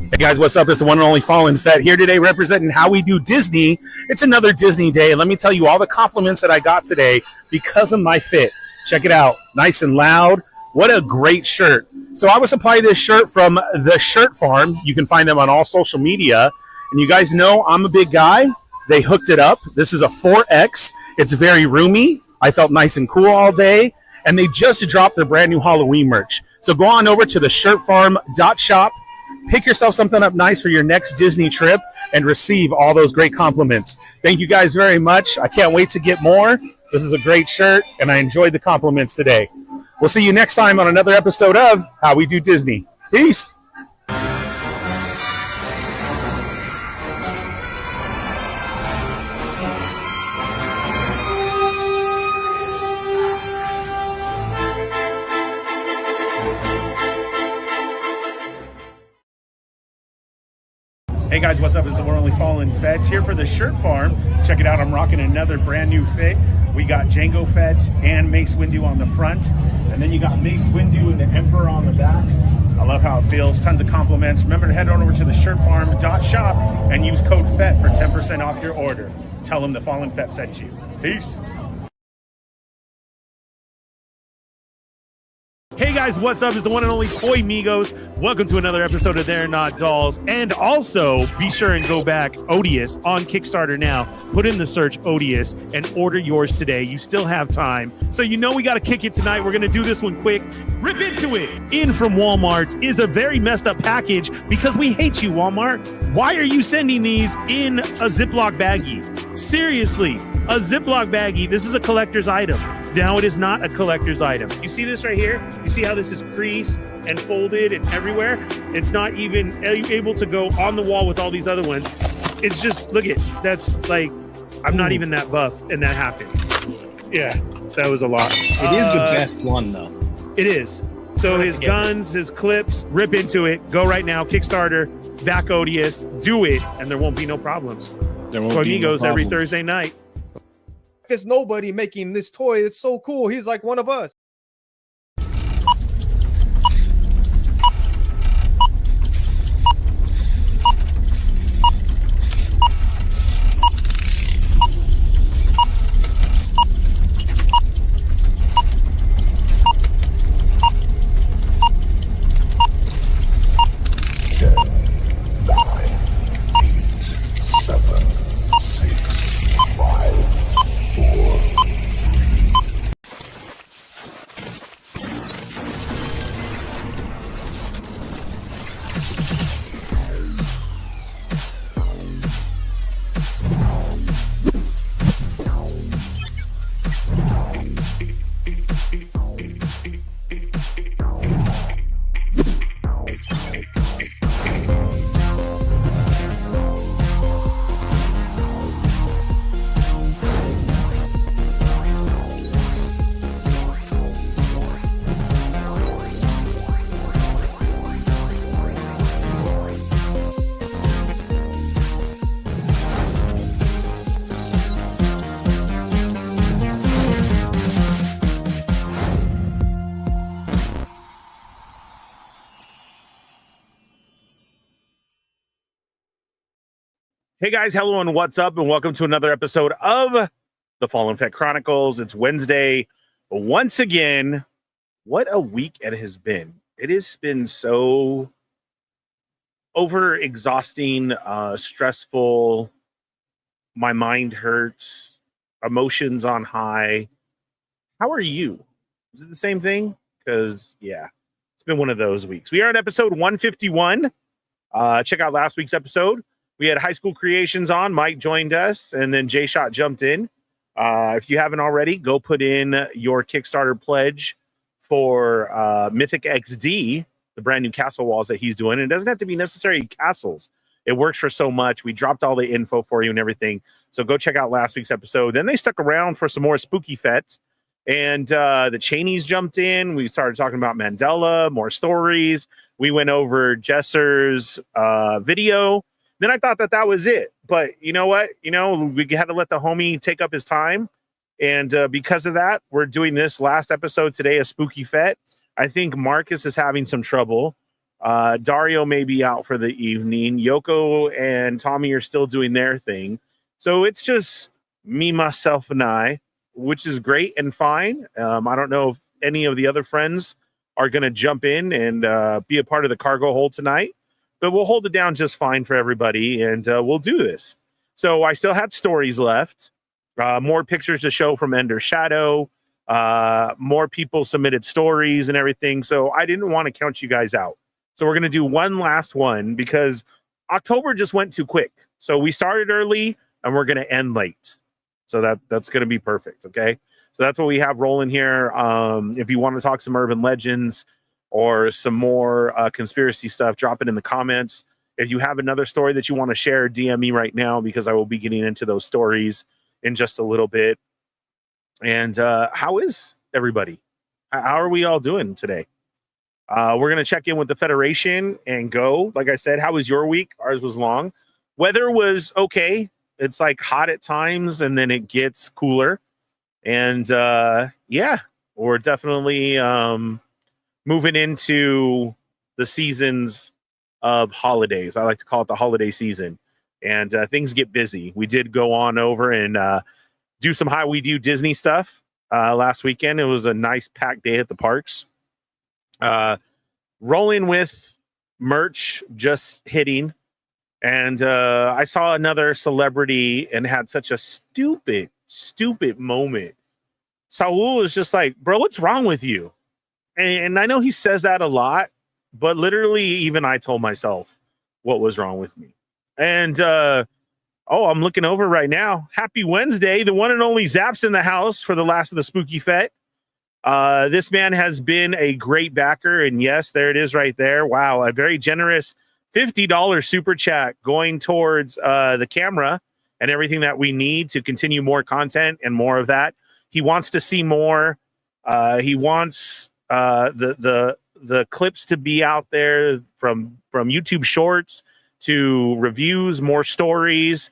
Hey guys, what's up? It's the one and only Fallen Fett here today representing how we do Disney. It's another Disney day. Let me tell you all the compliments that I got today because of my fit. Check it out. Nice and loud. What a great shirt. So I was supplying this shirt from The Shirt Farm. You can find them on all social media. And you guys know I'm a big guy. They hooked it up. This is a 4X. It's very roomy. I felt nice and cool all day. And they just dropped their brand new Halloween merch. So go on over to theshirtfarm.shop. Pick yourself something up nice for your next Disney trip and receive all those great compliments. Thank you guys very much. I can't wait to get more. This is a great shirt, and I enjoyed the compliments today. We'll see you next time on another episode of How We Do Disney. Peace. Hey guys, what's up? It's the one only Fallen Fett here for the Shirt Farm. Check it out, I'm rocking another brand new fit. We got Jango Fett and Mace Windu on the front, and then you got Mace Windu and the Emperor on the back. I love how it feels, tons of compliments. Remember to head on over to the shirtfarm.shop and use code FETT for 10% off your order. Tell them the Fallen Fett sent you. Peace. Hey guys, what's up? It's the one and only Chatmigos. Welcome to another episode of They're Not Dolls. And also, be sure and go back Odious on Kickstarter now. Put in the search Odious and order yours today. You still have time. So you know we got to kick it tonight. We're going to do this one quick. Rip into it. In from Walmart is a very messed up package because we hate you, Walmart. Why are you sending these in a Ziploc baggie? Seriously, a Ziploc baggie. This is a collector's item. Now it is not a collector's item. You see this right here? You see how this is creased and folded and everywhere? It's not even able to go on the wall with all these other ones. It's just, look at, that's like, I'm not even that buff and that happened. Yeah, that was a lot. It is the best one though. It is. So his guns, his clips, rip into it. Go right now, Kickstarter, back Odious, do it, and there won't be no problems. There won't be no Chatmigos every Thursday night. There's nobody making this toy. It's so cool. He's like one of us. Hey guys, hello and what's up, and welcome to another episode of the Fallen Fett Chronicles. It's Wednesday once again. What a week it has been. It has been so over exhausting, stressful. My mind hurts, emotions on high. How are you? Is it the same thing? Because yeah, it's been one of those weeks. We are on episode 151. Check out last week's episode. We had High School Creations on. Mike joined us, and then J-Shot jumped in. If you haven't already, go put in your Kickstarter pledge for Mythic XD, the brand new castle walls that he's doing. And it doesn't have to be necessarily castles. It works for so much. We dropped all the info for you and everything. So go check out last week's episode. Then they stuck around for some more spooky fets. And the Cheneys jumped in. We started talking about Mandela, more stories. We went over Jesser's video. Then I thought that was it. But you know what? You know, we had to let the homie take up his time. And because of that, we're doing this last episode today, a spooky fet. I think Marcus is having some trouble Dario may be out for the evening. Yoko and Tommy are still doing their thing. So it's just me, myself, and I, which is great and fine. I don't know if any of the other friends are going to jump in and be a part of the cargo hold tonight, but we'll hold it down just fine for everybody, and we'll do this. So I still had stories left, more pictures to show from Ender Shadow, more people submitted stories and everything. So I didn't want to count you guys out. So we're going to do one last one because October just went too quick. So we started early and we're going to end late. So that's going to be perfect. Okay. So that's what we have rolling here. If you want to talk some urban legends or some more conspiracy stuff, drop it in the comments. If you have another story that you want to share, DM me right now because I will be getting into those stories in just a little bit. And how is everybody? How are we all doing today? We're going to check in with the Federation and go. Like I said, how was your week? Ours was long. Weather was okay. It's like hot at times and then it gets cooler. And yeah, we're definitely moving into the seasons of holidays. I like to call it the holiday season. And things get busy. We did go on over and do some How We Do Disney stuff last weekend. It was a nice packed day at the parks. Rolling with merch just hitting. And I saw another celebrity and had such a stupid moment. Saul was just like, bro, what's wrong with you? And I know he says that a lot, but literally even I told myself what was wrong with me. And I'm looking over right now. Happy Wednesday. The one and only Zap's in the house for the last of the Spooky Fett. This man has been a great backer. And yes, there it is right there. Wow. A very generous $50 super chat going towards the camera and everything that we need to continue more content and more of that. He wants to see more. He wants the clips to be out there from YouTube Shorts to reviews, more stories.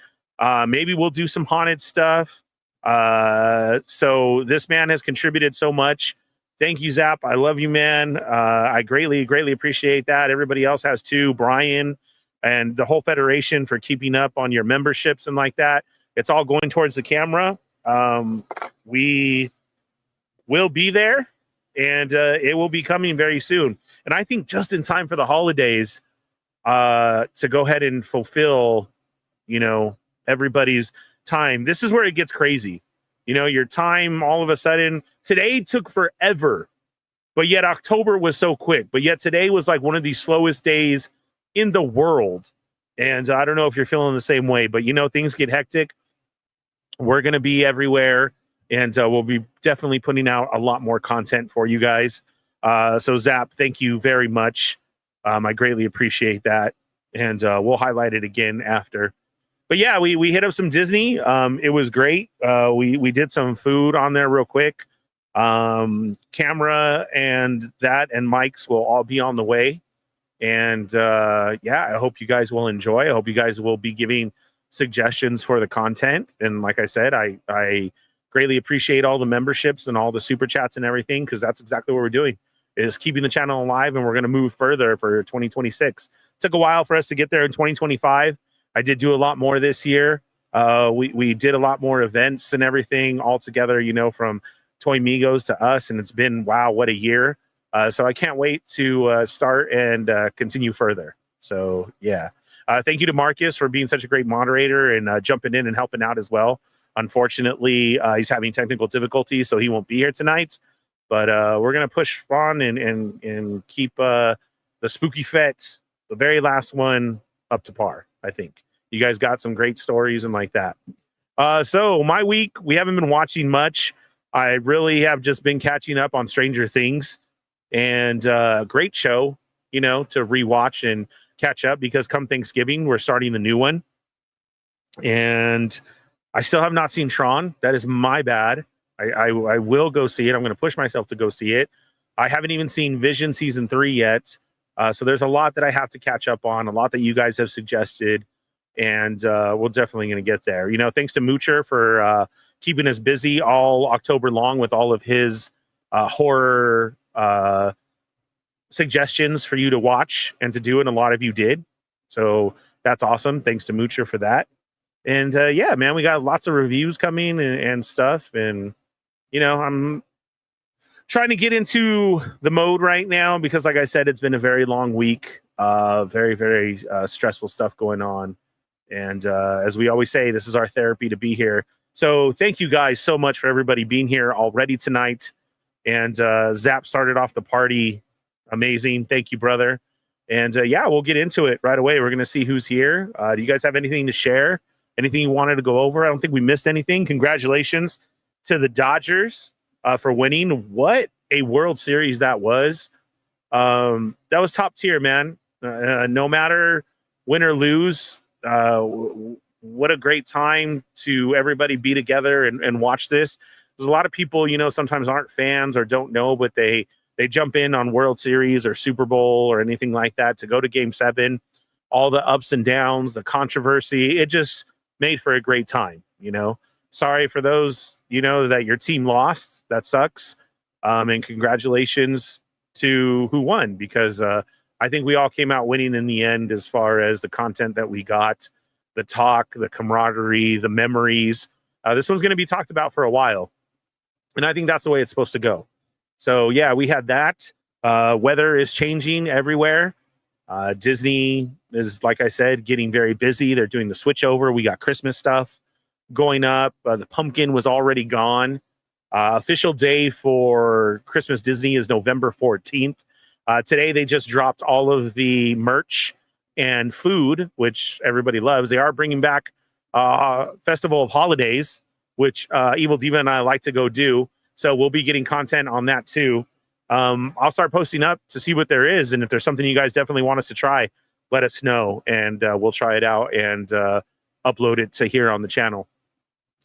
Maybe we'll do some haunted stuff. So this man has contributed so much. Thank you, Zap. I love you, man. I greatly appreciate that. Everybody else has too. Brian and the whole Federation for keeping up on your memberships and like that. It's all going towards the camera. We will be there, and it will be coming very soon. And I think just in time for the holidays to go ahead and fulfill, everybody's time. This is where it gets crazy. Your time all of a sudden, today took forever, but yet October was so quick. But yet today was like one of the slowest days in the world. And I don't know if you're feeling the same way, but things get hectic. We're going to be everywhere, and we'll be definitely putting out a lot more content for you guys. So Zap, thank you very much. I greatly appreciate that. And we'll highlight it again after. But yeah, we hit up some Disney. It was great. We did some food on there real quick. Camera and mics will all be on the way. And yeah, I hope you guys will enjoy. I hope you guys will be giving suggestions for the content. And like I said, I greatly appreciate all the memberships and all the super chats and everything, because that's exactly what we're doing, is keeping the channel alive, and we're going to move further for 2026. Took a while for us to get there in 2025. I did do a lot more this year. We did a lot more events and everything all together, from Toymigos to us, and it's been, wow, what a year. So I can't wait to start and continue further. So yeah, thank you to Marcus for being such a great moderator and jumping in and helping out as well. Unfortunately, he's having technical difficulties, so he won't be here tonight. But we're gonna push on and keep the Spooky Fett, the very last one, up to par. I think you guys got some great stories and like that. So my week, we haven't been watching much. I really have just been catching up on Stranger Things, and great show, to rewatch and catch up, because come Thanksgiving, we're starting the new one. And I still have not seen Tron. That is my bad. I will go see it. I'm going to push myself to go see it. I haven't even seen Vision Season 3 yet. So there's a lot that I have to catch up on, a lot that you guys have suggested, and we're definitely going to get there. Thanks to Moocher for keeping us busy all October long with all of his horror suggestions for you to watch and to do, and a lot of you did. So that's awesome. Thanks to Moocher for that. And yeah, man, we got lots of reviews coming and stuff. And, you know, I'm trying to get into the mode right now because, like I said, it's been a very long week. Very, very stressful stuff going on. And as we always say, this is our therapy to be here. So thank you guys so much for everybody being here already tonight. And Zap started off the party. Amazing. Thank you, brother. And yeah, we'll get into it right away. We're going to see who's here. Do you guys have anything to share? Anything you wanted to go over? I don't think we missed anything. Congratulations to the Dodgers for winning. What a World Series that was. That was top tier, man. No matter win or lose, what a great time to everybody be together and watch this. There's a lot of people, you know, sometimes aren't fans or don't know, but they jump in on World Series or Super Bowl or anything like that to go to Game 7. All the ups and downs, the controversy, it just made for a great time, you know. Sorry for those, you know, that your team lost. That sucks. And congratulations to who won, because I think we all came out winning in the end as far as the content that we got, the talk, the camaraderie, the memories. This one's going to be talked about for a while. And I think that's the way it's supposed to go. So, yeah, we had that. Weather is changing everywhere. Disney is, like I said, getting very busy. They're doing the switch over. We got Christmas stuff going up. The pumpkin was already gone. Official day for Christmas Disney is November 14th. Today, they just dropped all of the merch and food, which everybody loves. They are bringing back Festival of Holidays, which Evil Diva and I like to go do. So we'll be getting content on that too. I'll start posting up to see what there is. And if there's something you guys definitely want us to try, let us know. And we'll try it out and upload it to here on the channel.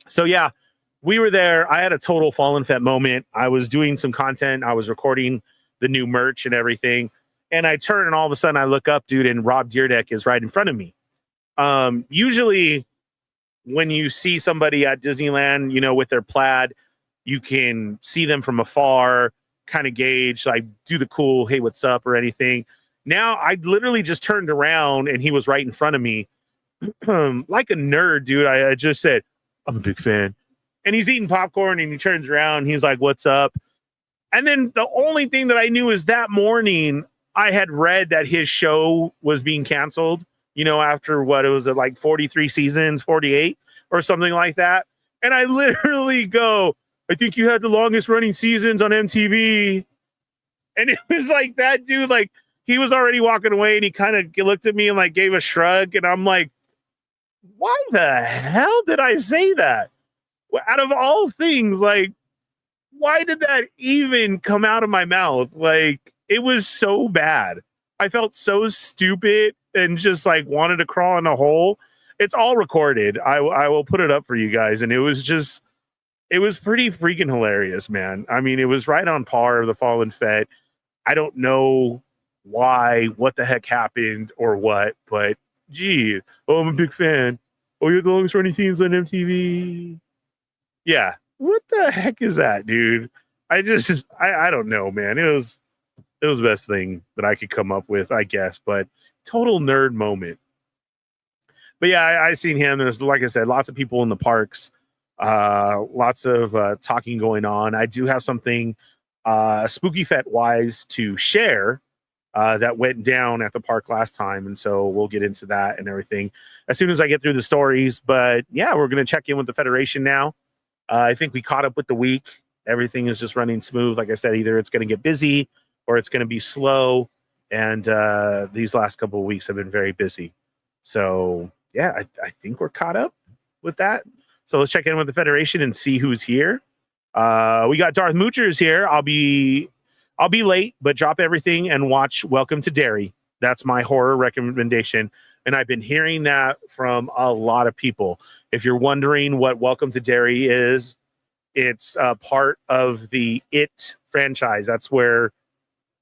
So yeah, we were there. I had a total Fallen Fett moment. I was doing some content. I was recording the new merch and everything. And I turn and all of a sudden I look up, dude, and Rob Dyrdek is right in front of me. Usually when you see somebody at Disneyland, you know, with their plaid, you can see them from afar, kind of gauge, like do the cool, hey, what's up or anything. Now I literally just turned around and he was right in front of me. Like a nerd, dude. I just said, I'm a big fan. And he's eating popcorn and he turns around and he's like, what's up? And then the only thing that I knew is that morning I had read that his show was being canceled, you know, after what it was like 43 seasons, 48 or something like that. And I literally go, I think you had the longest running seasons on MTV. And it was like that dude, like he was already walking away and he kind of looked at me and like gave a shrug. And I'm like, why the hell did I say that? Out of all things, like, why did that even come out of my mouth? Like, it was so bad. I felt so stupid and just like wanted to crawl in a hole. It's all recorded. I will put it up for you guys. And it was pretty freaking hilarious, man. I mean, it was right on par of the Fallen Fett. I don't know why, what the heck happened or what, but gee, oh, I'm a big fan. Oh, you're the longest running scenes on MTV. Yeah. What the heck is that, dude? I don't know, man. It was the best thing that I could come up with, I guess, but total nerd moment. But yeah, I seen him. There's, like I said, lots of people in the parks, lots of talking going on. I do have something Spooky Fett wise to share that went down at the park last time. And so we'll get into that and everything as soon as I get through the stories. But yeah, we're going to check in with the Federation now. I think we caught up with the week. Everything is just running smooth. Like I said, either it's going to get busy or it's going to be slow. And these last couple of weeks have been very busy. So yeah, I think we're caught up with that. So let's check in with the Federation and see who's here. We got Darth MOOCHER'S here. I'll be late, but drop everything and watch Welcome to Derry. That's my horror recommendation. And I've been hearing that from a lot of people. If you're wondering what Welcome to Derry is, it's a part of the It franchise. That's where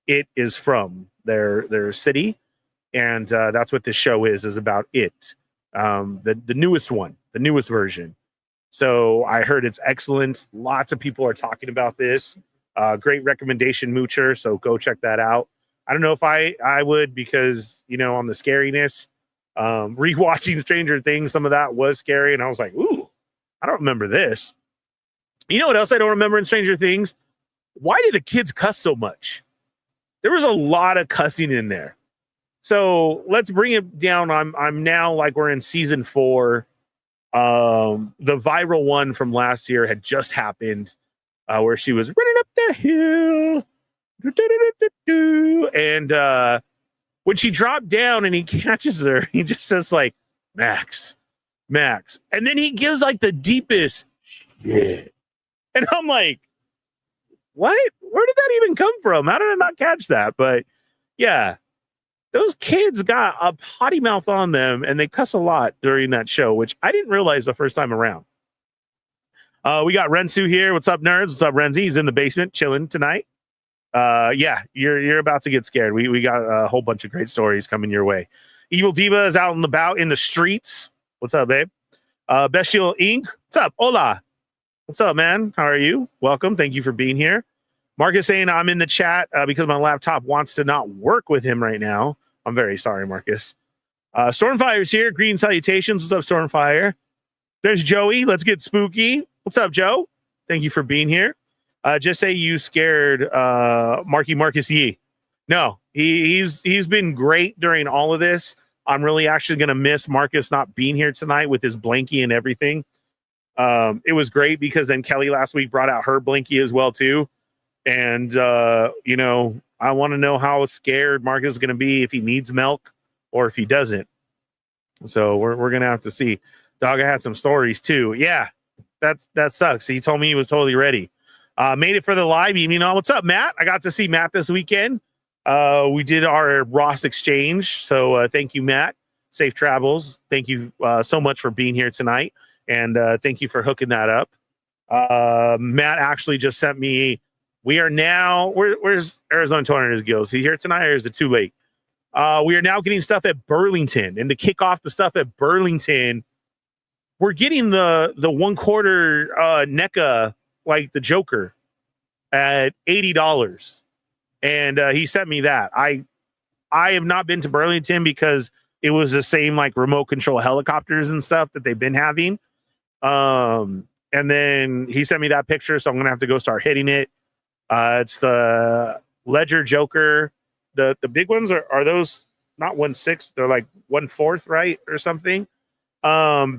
It is from, their city. And that's what this show is about It. The newest one, the newest version. So I heard it's excellent. Lots of people are talking about this. Great recommendation, Moocher. So go check that out. I don't know if I would, because, you know, on the scariness, rewatching Stranger Things, some of that was scary. And I was like, ooh, I don't remember this. You know what else I don't remember in Stranger Things? Why did the kids cuss so much? There was a lot of cussing in there. So let's bring it down. I'm now, like, we're in season 4. The viral one from last year had just happened, where she was running up the hill. And when she dropped down and he catches her, he just says, like, Max. And then he gives, like, the deepest shit. And I'm like, what? Where did that even come from? How did I not catch that? But yeah, those kids got a potty mouth on them, and they cuss a lot during that show, which I didn't realize the first time around. We got Rensu here. What's up, nerds? What's up, Renzi? He's in the basement chilling tonight. Yeah, you're about to get scared. We got a whole bunch of great stories coming your way. Evil Diva is out and about in the streets. What's up, babe? Bestial Inc. What's up? Hola. What's up, man? How are you? Welcome. Thank you for being here. Marcus saying I'm in the chat because my laptop wants to not work with him right now. I'm very sorry, Marcus. Stormfire's here. Green salutations. What's up, Stormfire? There's Joey. Let's get spooky. What's up, Joe? Thank you for being here. Just say you scared Marcus Yee. No, he's been great during all of this. I'm really actually going to miss Marcus not being here tonight with his blankie and everything. It was great because then Kelly last week brought out her blankie as well, too. And, you know, I want to know how scared Marcus is going to be, if he needs milk or if he doesn't. So we're going to have to see. Dog, I had some stories, too. Yeah, that sucks. He told me he was totally ready. Made it for the live evening. What's up, Matt? I got to see Matt this weekend. We did our Ross exchange. So thank you, Matt. Safe travels. Thank you so much for being here tonight. And thank you for hooking that up. Matt actually just sent me. We are now. Where's Arizona Tornadoes Guild? Is he here tonight, or is it too late? We are now getting stuff at Burlington. And to kick off the stuff at Burlington, we're getting the 1/4 NECA, like the Joker, at $80. And he sent me that. I have not been to Burlington because it was the same, like, remote control helicopters and stuff that they've been having. And then he sent me that picture, so I'm gonna have to go start hitting it. It's the Ledger Joker. The big ones are those not 1/6, they're like 1/4, right, or something.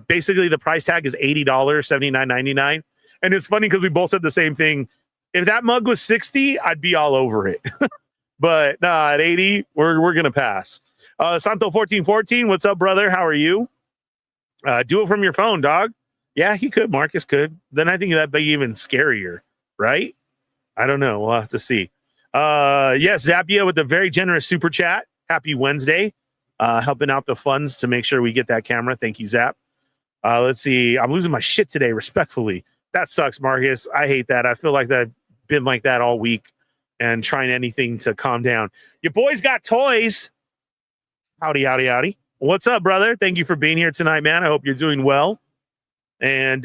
Basically the price tag is $80, $79.99. And it's funny because we both said the same thing. If that mug was 60, I'd be all over it. But nah, at 80, we're gonna pass. Santo 1414, what's up, brother? How are you? Do it from your phone, dog. Yeah, he could. Marcus could. Then I think that'd be even scarier, right? I don't know. We'll have to see. Yes, Zappia with the very generous super chat. Happy Wednesday. Helping out the funds to make sure we get that camera. Thank you, Zap. Let's see. I'm losing my shit today, respectfully. That sucks, Marcus. I hate that. I feel like I've been like that all week and trying anything to calm down. Your boys got toys. Howdy, howdy, howdy. What's up, brother? Thank you for being here tonight, man. I hope you're doing well. And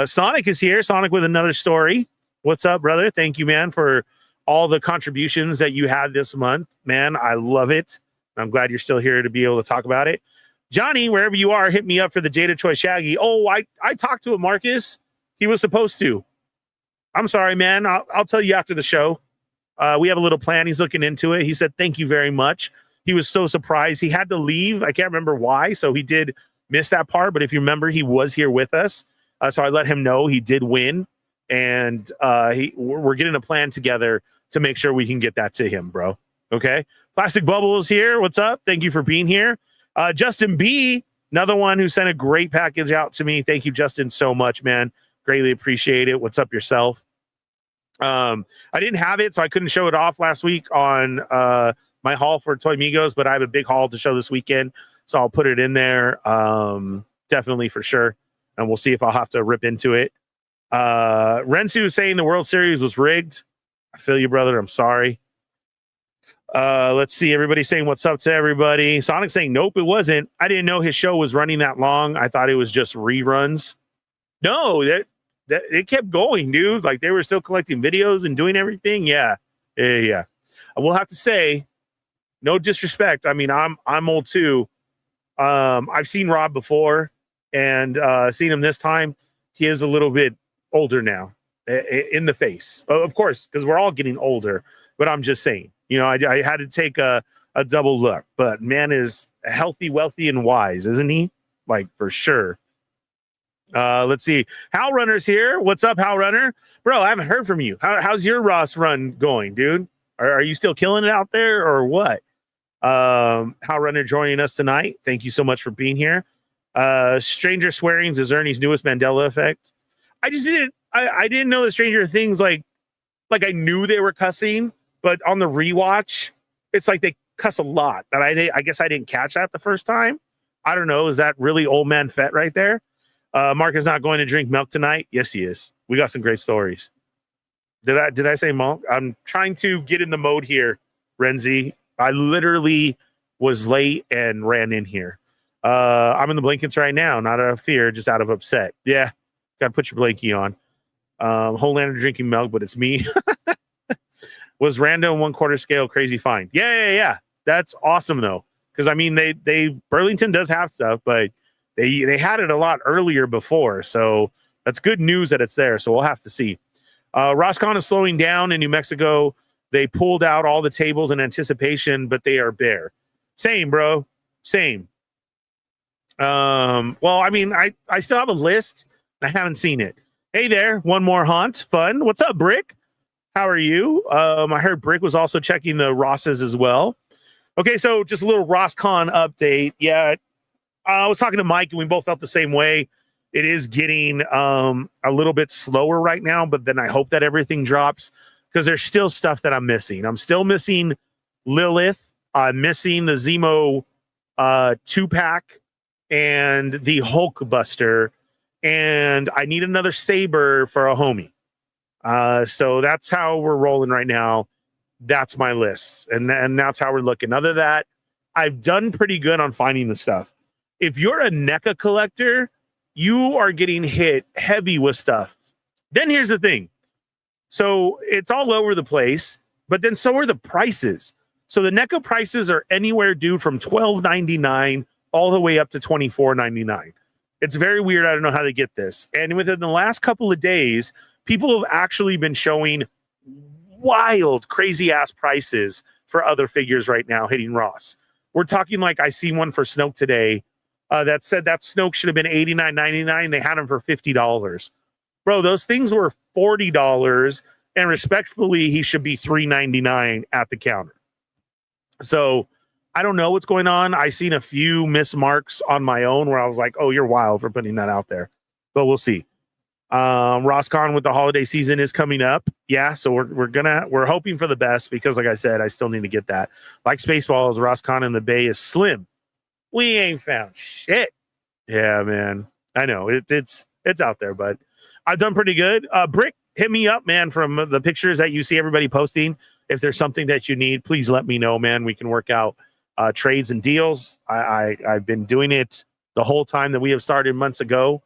Sonic is here. Sonic with another story. What's up, brother? Thank you, man, for all the contributions that you had this month. Man, I love it. I'm glad you're still here to be able to talk about it. Johnny, wherever you are, hit me up for the Jada Choi Shaggy. Oh, I talked to him, Marcus. He was supposed to. I'm sorry, man. I'll tell you after the show. We have a little plan. He's looking into it. He said, thank you very much. He was so surprised. He had to leave. I can't remember why. So he did miss that part. But if you remember, he was here with us. So I let him know he did win. And we're getting a plan together to make sure we can get that to him, bro. Okay. Plastic Bubbles here. What's up? Thank you for being here. Justin B, another one who sent a great package out to me. Thank you, Justin, so much, man. Greatly appreciate it. What's up yourself? I didn't have it, so I couldn't show it off last week on my haul for Chatmigos, but I have a big haul to show this weekend, so I'll put it in there definitely for sure, and we'll see if I'll have to rip into it. Rensu is saying the World Series was rigged. I feel you, brother. I'm sorry. Let's see. Everybody saying what's up to everybody. Sonic saying nope, it wasn't. I didn't know his show was running that long. I thought it was just reruns. No, that it kept going, dude. Like they were still collecting videos and doing everything. Yeah. We'll have to say no disrespect. I mean, I'm old too. I've seen Rob before and seen him this time. He is a little bit older now in the face, of course, because we're all getting older. But I'm just saying, you know, I had to take a double look. But man is healthy, wealthy, and wise, isn't he? Like, for sure. Let's see. Hal Runner's here. What's up, Hal Runner? Bro, I haven't heard from you. How's your Ross run going, dude? Are you still killing it out there or what? Hal Runner joining us tonight. Thank you so much for being here. Stranger Swearings is Ernie's newest Mandela effect. I didn't know the Stranger Things, like I knew they were cussing, but on the rewatch, it's like they cuss a lot. And I guess I didn't catch that the first time. I don't know. Is that really old man Fett right there? Mark is not going to drink milk tonight. Yes, he is. We got some great stories. Did I say milk? I'm trying to get in the mode here, Renzi. I literally was late and ran in here. I'm in the blankets right now, not out of fear, just out of upset. Yeah, got to put your blankie on. Homelander drinking milk, but it's me. Was random 1/4 scale crazy fine? Yeah. That's awesome though, because I mean they Burlington does have stuff, but they had it a lot earlier before, so that's good news that it's there. So we'll have to see. Roscon is slowing down in New Mexico. They pulled out all the tables in anticipation, but they are bare. Same, bro. Same. Well, I mean, I still have a list. I haven't seen it. Hey there, one more haunt. Fun. What's up, Brick? How are you? I heard Brick was also checking the Rosses as well. Okay, so just a little Roscon update. Yeah, I was talking to Mike, and we both felt the same way. It is getting a little bit slower right now, but then I hope that everything drops because there's still stuff that I'm missing. I'm still missing Lilith. I'm missing the Zemo 2-pack and the Hulk Buster, and I need another Saber for a homie. So that's how we're rolling right now. That's my list, and that's how we're looking. Other than that, I've done pretty good on finding the stuff. If you're a NECA collector, you are getting hit heavy with stuff. Then here's the thing. So it's all over the place, but then so are the prices. So the NECA prices are anywhere, dude, from $12.99 all the way up to $24.99. It's very weird. I don't know how they get this. And within the last couple of days, people have actually been showing wild, crazy ass prices for other figures right now hitting Ross. We're talking like I see one for Snoke today that said that Snoke should have been $89.99. They had him for $50. Bro, those things were $40, and respectfully, he should be $3.99 at the counter. So I don't know what's going on. I seen a few mismarks on my own where I was like, oh, you're wild for putting that out there. But we'll see. Roscon with the holiday season is coming up. Yeah, so we're hoping for the best because, like I said, I still need to get that. Like Spaceballs, Roscon in the Bay is slim. We ain't found shit. Yeah, man. I know it's out there, but I've done pretty good. Brick, hit me up, man, from the pictures that you see everybody posting. If there's something that you need, please let me know, man. We can work out trades and deals. I've been doing it the whole time that we have started months ago.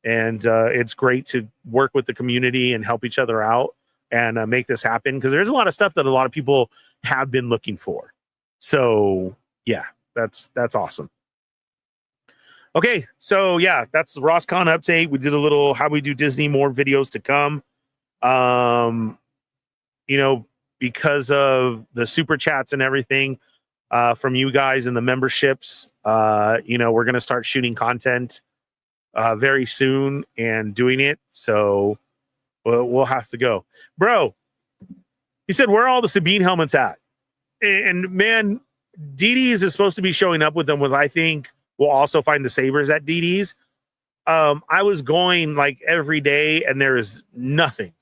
And it's great to work with the community and help each other out and make this happen because there's a lot of stuff that a lot of people have been looking for. So, yeah, that's awesome. Okay, so, yeah, that's the Roscon update. We did a little how we do Disney, more videos to come. You know, because of the super chats and everything from you guys and the memberships, you know, we're going to start shooting content very soon and doing it. So we'll have to go. Bro, he said, where are all the Sabine helmets at? And man, DD's is supposed to be showing up with them with, I think we'll also find the Sabers at DD's. I was going like every day and there is nothing.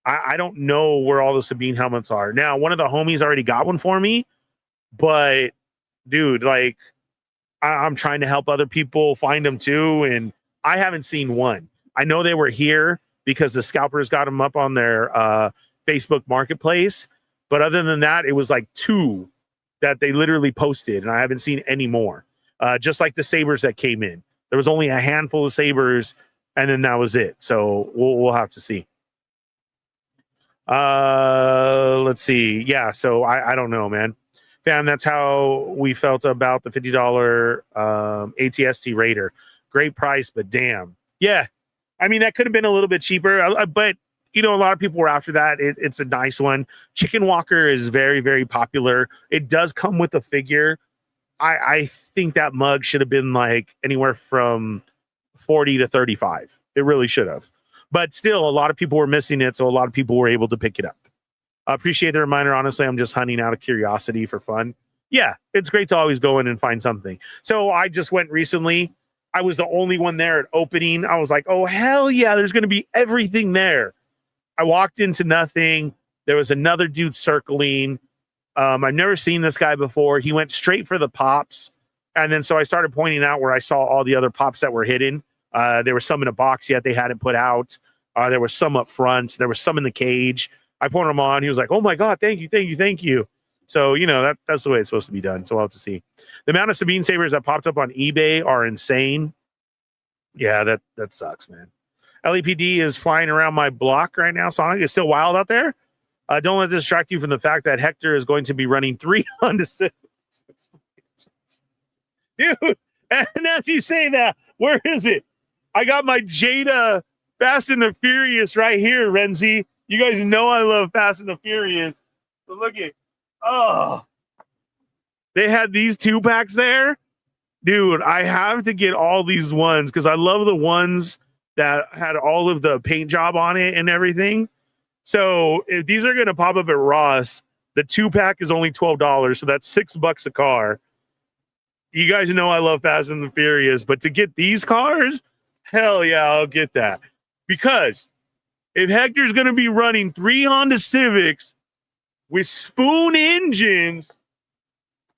I don't know where all the Sabine helmets are. Now, one of the homies already got one for me, but dude, like I'm trying to help other people find them too. And I haven't seen one. I know they were here because the scalpers got them up on their Facebook marketplace. But other than that, it was like 2 that they literally posted, and I haven't seen any more. Just like the Sabers that came in. There was only a handful of Sabers, and then that was it. So we'll have to see. Let's see. Yeah, so I don't know, man. Fam, that's how we felt about the $50 ATST Raider. Great price, but damn. Yeah. I mean, that could have been a little bit cheaper, but a lot of people were after that. It's a nice one. Chicken Walker is very, very popular. It does come with a figure. I think that mug should have been like anywhere from 40 to 35. It really should have. But still, a lot of people were missing it, so a lot of people were able to pick it up. I appreciate the reminder. Honestly, I'm just hunting out of curiosity for fun. Yeah, it's great to always go in and find something. So I just went recently. I was the only one there at opening. I was like, oh, hell yeah, there's going to be everything there. I walked into nothing. There was another dude circling. I've never seen this guy before. He went straight for the pops. And then so I started pointing out where I saw all the other pops that were hidden. There were some in a box yet they hadn't put out. There was some up front. There was some in the cage. I pointed him on. He was like, oh my God, thank you, thank you, thank you. So, that's the way it's supposed to be done. So we'll have to see. The amount of Sabine Sabers that popped up on eBay are insane. Yeah, that sucks, man. LAPD is flying around my block right now. Sonic is still wild out there. Don't let this distract you from the fact that Hector is going to be running 3 Honda Civics. Dude, and as you say that, where is it? I got my Jada Fast and the Furious right here, Renzi. You guys know I love Fast and the Furious. So look at, they had these 2-packs there. Dude, I have to get all these ones because I love the ones that had all of the paint job on it and everything. So if these are going to pop up at Ross, the 2-pack is only $12. So that's $6 a car. You guys know I love Fast and the Furious, but to get these cars, hell yeah, I'll get that. Because if Hector's going to be running 3 Honda Civics with spoon engines,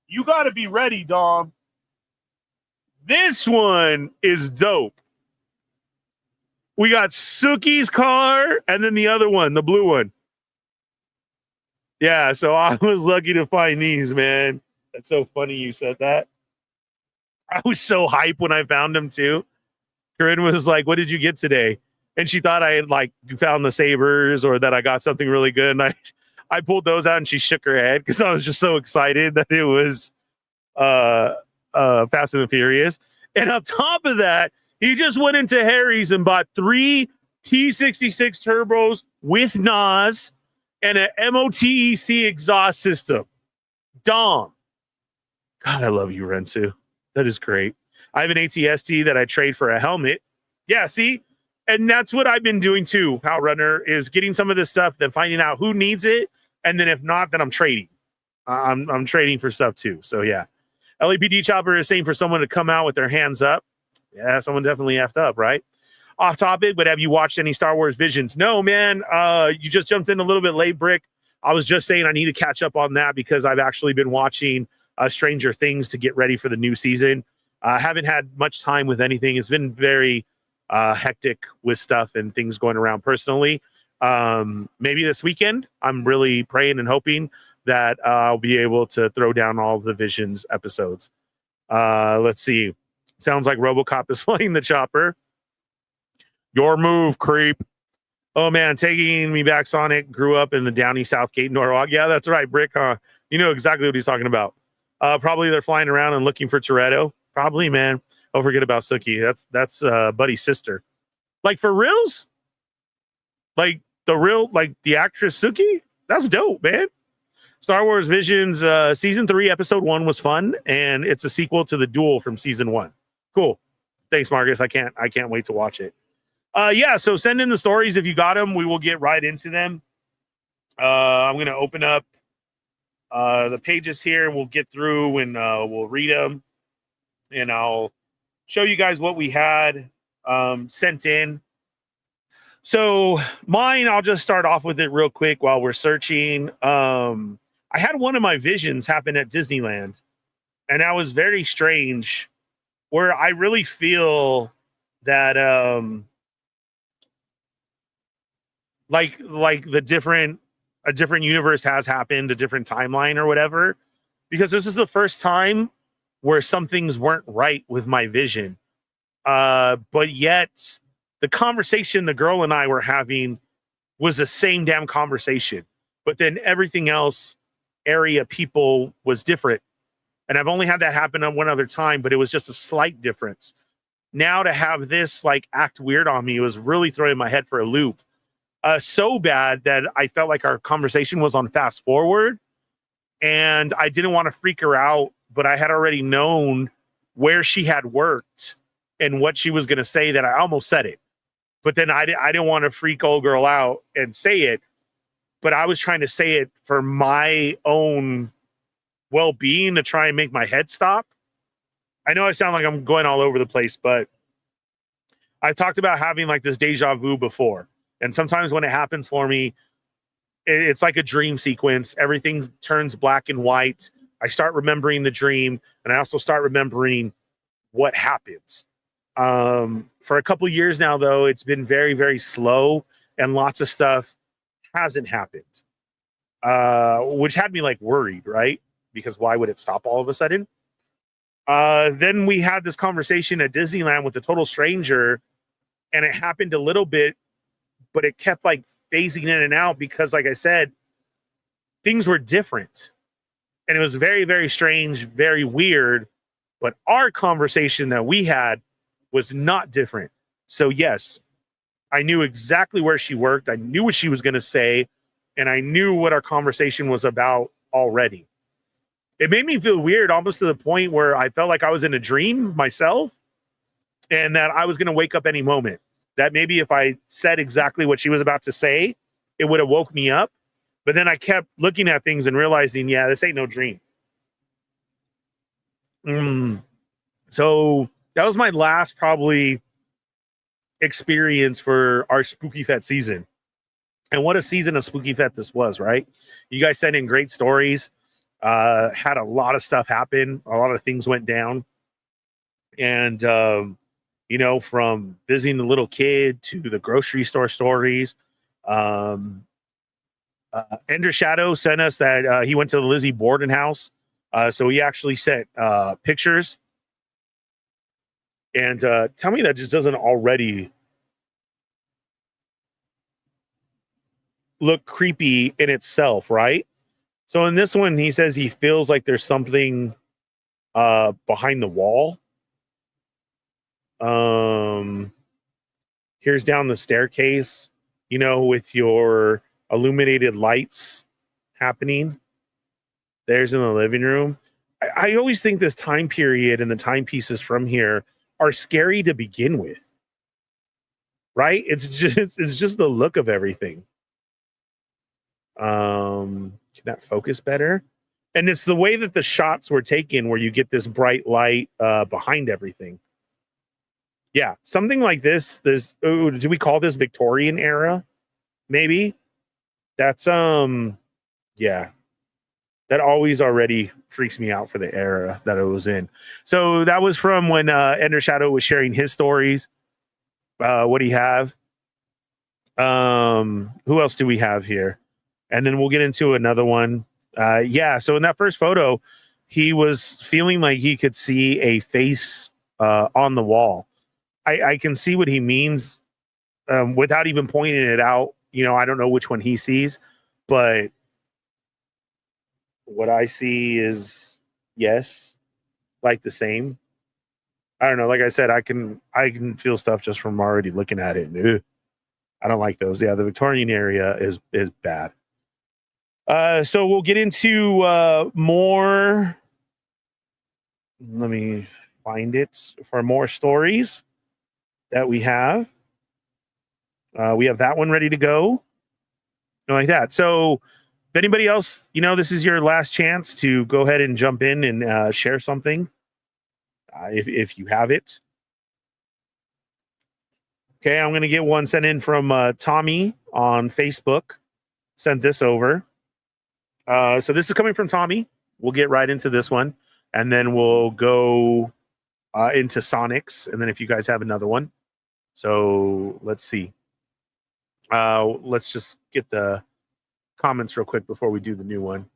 you got to be ready, Dom. This one is dope. We got Suki's car and then the other one, the blue one. Yeah, so I was lucky to find these, man. That's so funny you said that. I was so hyped when I found them too. Corinne was like, what did you get today? And she thought I had like found the Sabers or that I got something really good. And I pulled those out and she shook her head because I was just so excited that it was Fast and the Furious. And on top of that, he just went into Harry's and bought 3 T66 turbos with NOS and an MOTEC exhaust system. Dom. God, I love you, Rensu. That is great. I have an ATST that I trade for a helmet. Yeah, see? And that's what I've been doing too, Pal Runner, is getting some of this stuff, then finding out who needs it. And then if not, then I'm trading. I'm trading for stuff too. So yeah. LAPD Chopper is saying for someone to come out with their hands up. Yeah, someone definitely effed up, right? Off topic, but have you watched any Star Wars Visions? No, man. You just jumped in a little bit late, Brick. I was just saying I need to catch up on that because I've actually been watching Stranger Things to get ready for the new season. I haven't had much time with anything. It's been very hectic with stuff and things going around personally. Maybe this weekend, I'm really praying and hoping that I'll be able to throw down all of the Visions episodes. Let's see. Sounds like RoboCop is flying the chopper. Your move, creep. Oh, man, taking me back, Sonic. Grew up in the Downey Southgate, Norwalk. Yeah, that's right, Brick, huh? You know exactly what he's talking about. Probably they're flying around and looking for Toretto. Probably, man. Don't forget about Suki. That's Buddy's sister. Like, for reals? Like, the actress Suki? That's dope, man. Star Wars Visions Season 3, Episode 1 was fun, and it's a sequel to The Duel from Season 1. Cool. Thanks, Marcus. I can't wait to watch it. Yeah, so send in the stories if you got them. We will get right into them. I'm going to open up the pages here. We'll get through and we'll read them. And I'll show you guys what we had sent in. So mine, I'll just start off with it real quick while we're searching. I had one of my visions happen at Disneyland. And that was very strange, where I really feel that like a different universe has happened, a different timeline or whatever, because this is the first time where some things weren't right with my vision. But yet the conversation the girl and I were having was the same damn conversation, but then everything else area people was different. And I've only had that happen on one other time, but it was just a slight difference. Now to have this like act weird on me was really throwing my head for a loop. So bad that I felt like our conversation was on fast forward, and I didn't want to freak her out, but I had already known where she had worked and what she was going to say, that I almost said it. But then I didn't want to freak old girl out and say it, but I was trying to say it for my own well-being to try and make my head stop. I know I sound like I'm going all over the place, but I've talked about having like this deja vu before. And sometimes when it happens for me, it's like a dream sequence. Everything turns black and white. I start remembering the dream, and I also start remembering what happens. For a couple years now, though, it's been very, very slow, and lots of stuff hasn't happened, which had me like worried, right? Because why would it stop all of a sudden? Then we had this conversation at Disneyland with a total stranger, and it happened a little bit, but it kept like phasing in and out because, like I said, things were different. And it was very, very strange, very weird. But our conversation that we had was not different. So, yes, I knew exactly where she worked. I knew what she was going to say. And I knew what our conversation was about already. It made me feel weird, almost to the point where I felt like I was in a dream myself, and that I was going to wake up any moment. That maybe if I said exactly what she was about to say, it would have woke me up. But then I kept looking at things and realizing, yeah, this ain't no dream. So that was my last probably experience for our Spooky Fett season. And what a season of Spooky Fett this was, right? You guys sent in great stories. Had a lot of stuff happen. A lot of things went down. And, you know, from visiting the little kid to the grocery store stories. Ender Shadow sent us that he went to the Lizzie Borden house. So he actually sent pictures. And tell me that just doesn't already look creepy in itself, right? So in this one, he says he feels like there's something behind the wall. Here's down the staircase, you know, with your illuminated lights happening. There's in the living room. I always think this time period and the timepieces from here are scary to begin with, right? It's just the look of everything. Can that focus better? And it's the way that the shots were taken where you get this bright light behind everything. Yeah, something like this. Do we call this Victorian era? Maybe. That's yeah. That always already freaks me out for the era that it was in. So that was from when Ender Shadow was sharing his stories. What do you have? Who else do we have here? And then we'll get into another one. Yeah, so in that first photo, he was feeling like he could see a face on the wall. I can see what he means without even pointing it out. You know, I don't know which one he sees, but what I see is, yes, like the same. I don't know. Like I said, I can feel stuff just from already looking at it. And, I don't like those. Yeah, the Victorian area is bad. So we'll get into more. Let me find it for more stories that we have. We have that one ready to go. Like that. So if anybody else, you know, this is your last chance to go ahead and jump in and share something if you have it. Okay, I'm going to get one sent in from Tommy on Facebook. Sent this over. So this is coming from Tommy. We'll get right into this one, and then we'll go into Sonics, and then if you guys have another one. So let's see. Let's just get the comments real quick before we do the new one.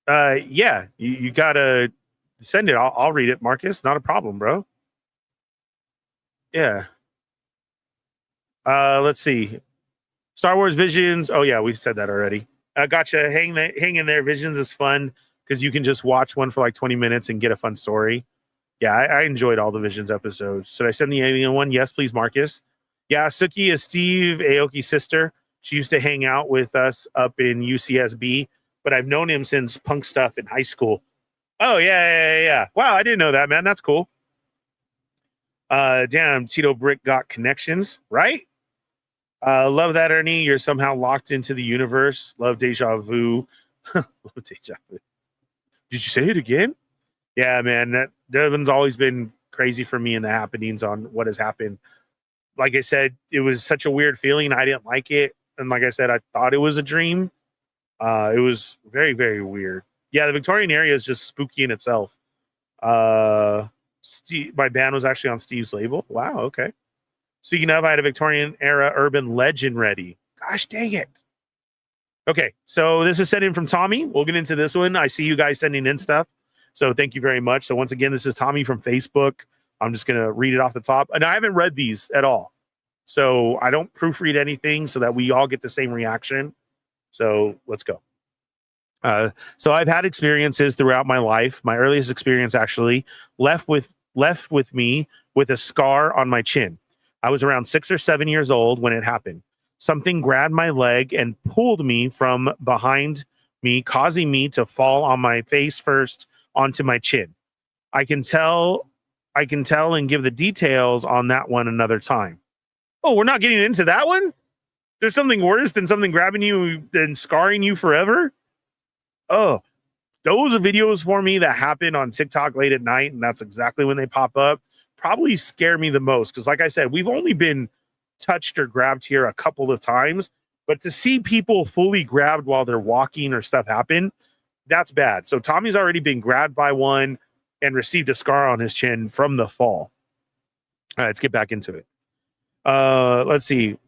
Yeah, you gotta send it. I'll read it, Marcus. Not a problem, bro. Yeah. Let's see. Star Wars Visions. Oh yeah, we said that already. Gotcha. Hang in there. Visions is fun because you can just watch one for like 20 minutes and get a fun story. Yeah, I enjoyed all the Visions episodes. Should I send the alien one? Yes, please, Marcus. Yeah, Suki is Steve Aoki's sister. She used to hang out with us up in UCSB, but I've known him since punk stuff in high school. Oh, yeah. Wow, I didn't know that, man. That's cool. Damn, Tito Brick got connections, right? Love that, Ernie. You're somehow locked into the universe. Love deja vu. Love deja vu. Did you say it again? Yeah, man. That one's always been crazy for me and the happenings on what has happened. Like I said, it was such a weird feeling. I didn't like it. And like I said, I thought it was a dream. It was very, very weird. Yeah, the Victorian area is just spooky in itself. Steve, my band was actually on Steve's label. Wow, okay. Speaking of, I had a Victorian era urban legend ready. Gosh dang it. Okay, so this is sent in from Tommy. We'll get into this one. I see you guys sending in stuff. So thank you very much. So once again, this is Tommy from Facebook. I'm just going to read it off the top. And I haven't read these at all. So I don't proofread anything so that we all get the same reaction. So let's go. So I've had experiences throughout my life. My earliest experience actually left with me with a scar on my chin. I was around 6 or 7 years old when it happened. Something grabbed my leg and pulled me from behind me, causing me to fall on my face first onto my chin. I can tell and give the details on that one another time. Oh, we're not getting into that one? There's something worse than something grabbing you and scarring you forever? Oh, those are videos for me that happen on TikTok late at night, and that's exactly when they pop up. Probably scare me the most because, like I said, we've only been touched or grabbed here a couple of times, but to see people fully grabbed while they're walking or stuff happen, that's bad. So Tommy's already been grabbed by one and received a scar on his chin from the fall. All right, let's get back into it. Let's see.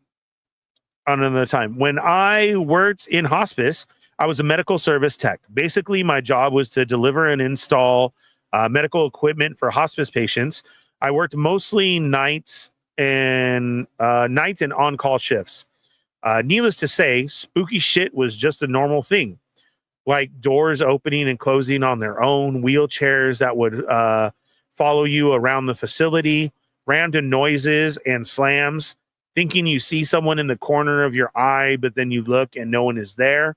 On another time, when I worked in hospice, I was a medical service tech. Basically, my job was to deliver and install medical equipment for hospice patients. I worked mostly nights and on-call shifts. Needless to say, spooky shit was just a normal thing, like doors opening and closing on their own, wheelchairs that would follow you around the facility, random noises and slams, thinking you see someone in the corner of your eye, but then you look and no one is there,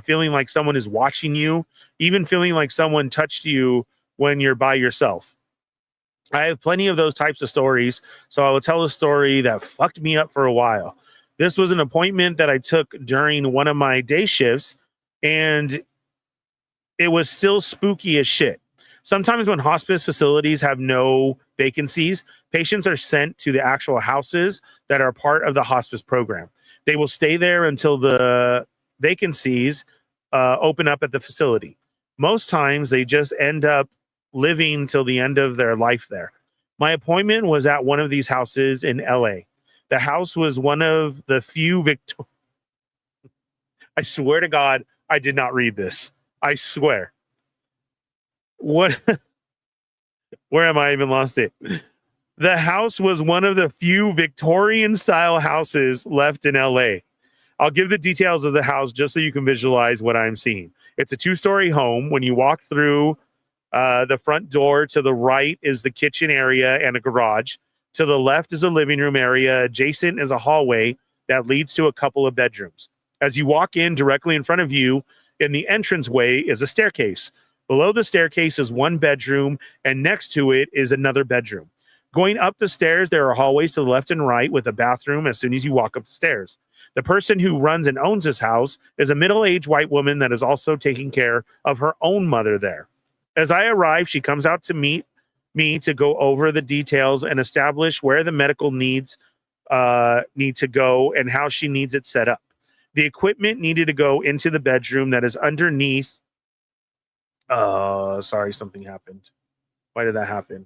feeling like someone is watching you, even feeling like someone touched you when you're by yourself. I have plenty of those types of stories, so I will tell a story that fucked me up for a while. This was an appointment that I took during one of my day shifts, and it was still spooky as shit. Sometimes when hospice facilities have no vacancies, patients are sent to the actual houses that are part of the hospice program. They will stay there until the vacancies open up at the facility. Most times they just end up living till the end of their life there. My appointment was at one of these houses in LA. The house was one of the few I swear to God, I did not read this. I swear. What? Where am I? Even lost it. The house was one of the few Victorian-style houses left in LA. I'll give the details of the house just so you can visualize what I'm seeing. It's a 2-story home. When you walk through the front door, to the right is the kitchen area and a garage. To the left is a living room area. Adjacent is a hallway that leads to a couple of bedrooms. As you walk in, directly in front of you in the entranceway is a staircase. Below the staircase is one bedroom, and next to it is another bedroom. Going up the stairs, there are hallways to the left and right with a bathroom as soon as you walk up the stairs. The person who runs and owns this house is a middle-aged white woman that is also taking care of her own mother there. As I arrive, she comes out to meet me to go over the details and establish where the medical needs need to go and how she needs it set up. The equipment needed to go into the bedroom that is underneath. Sorry, something happened. Why did that happen?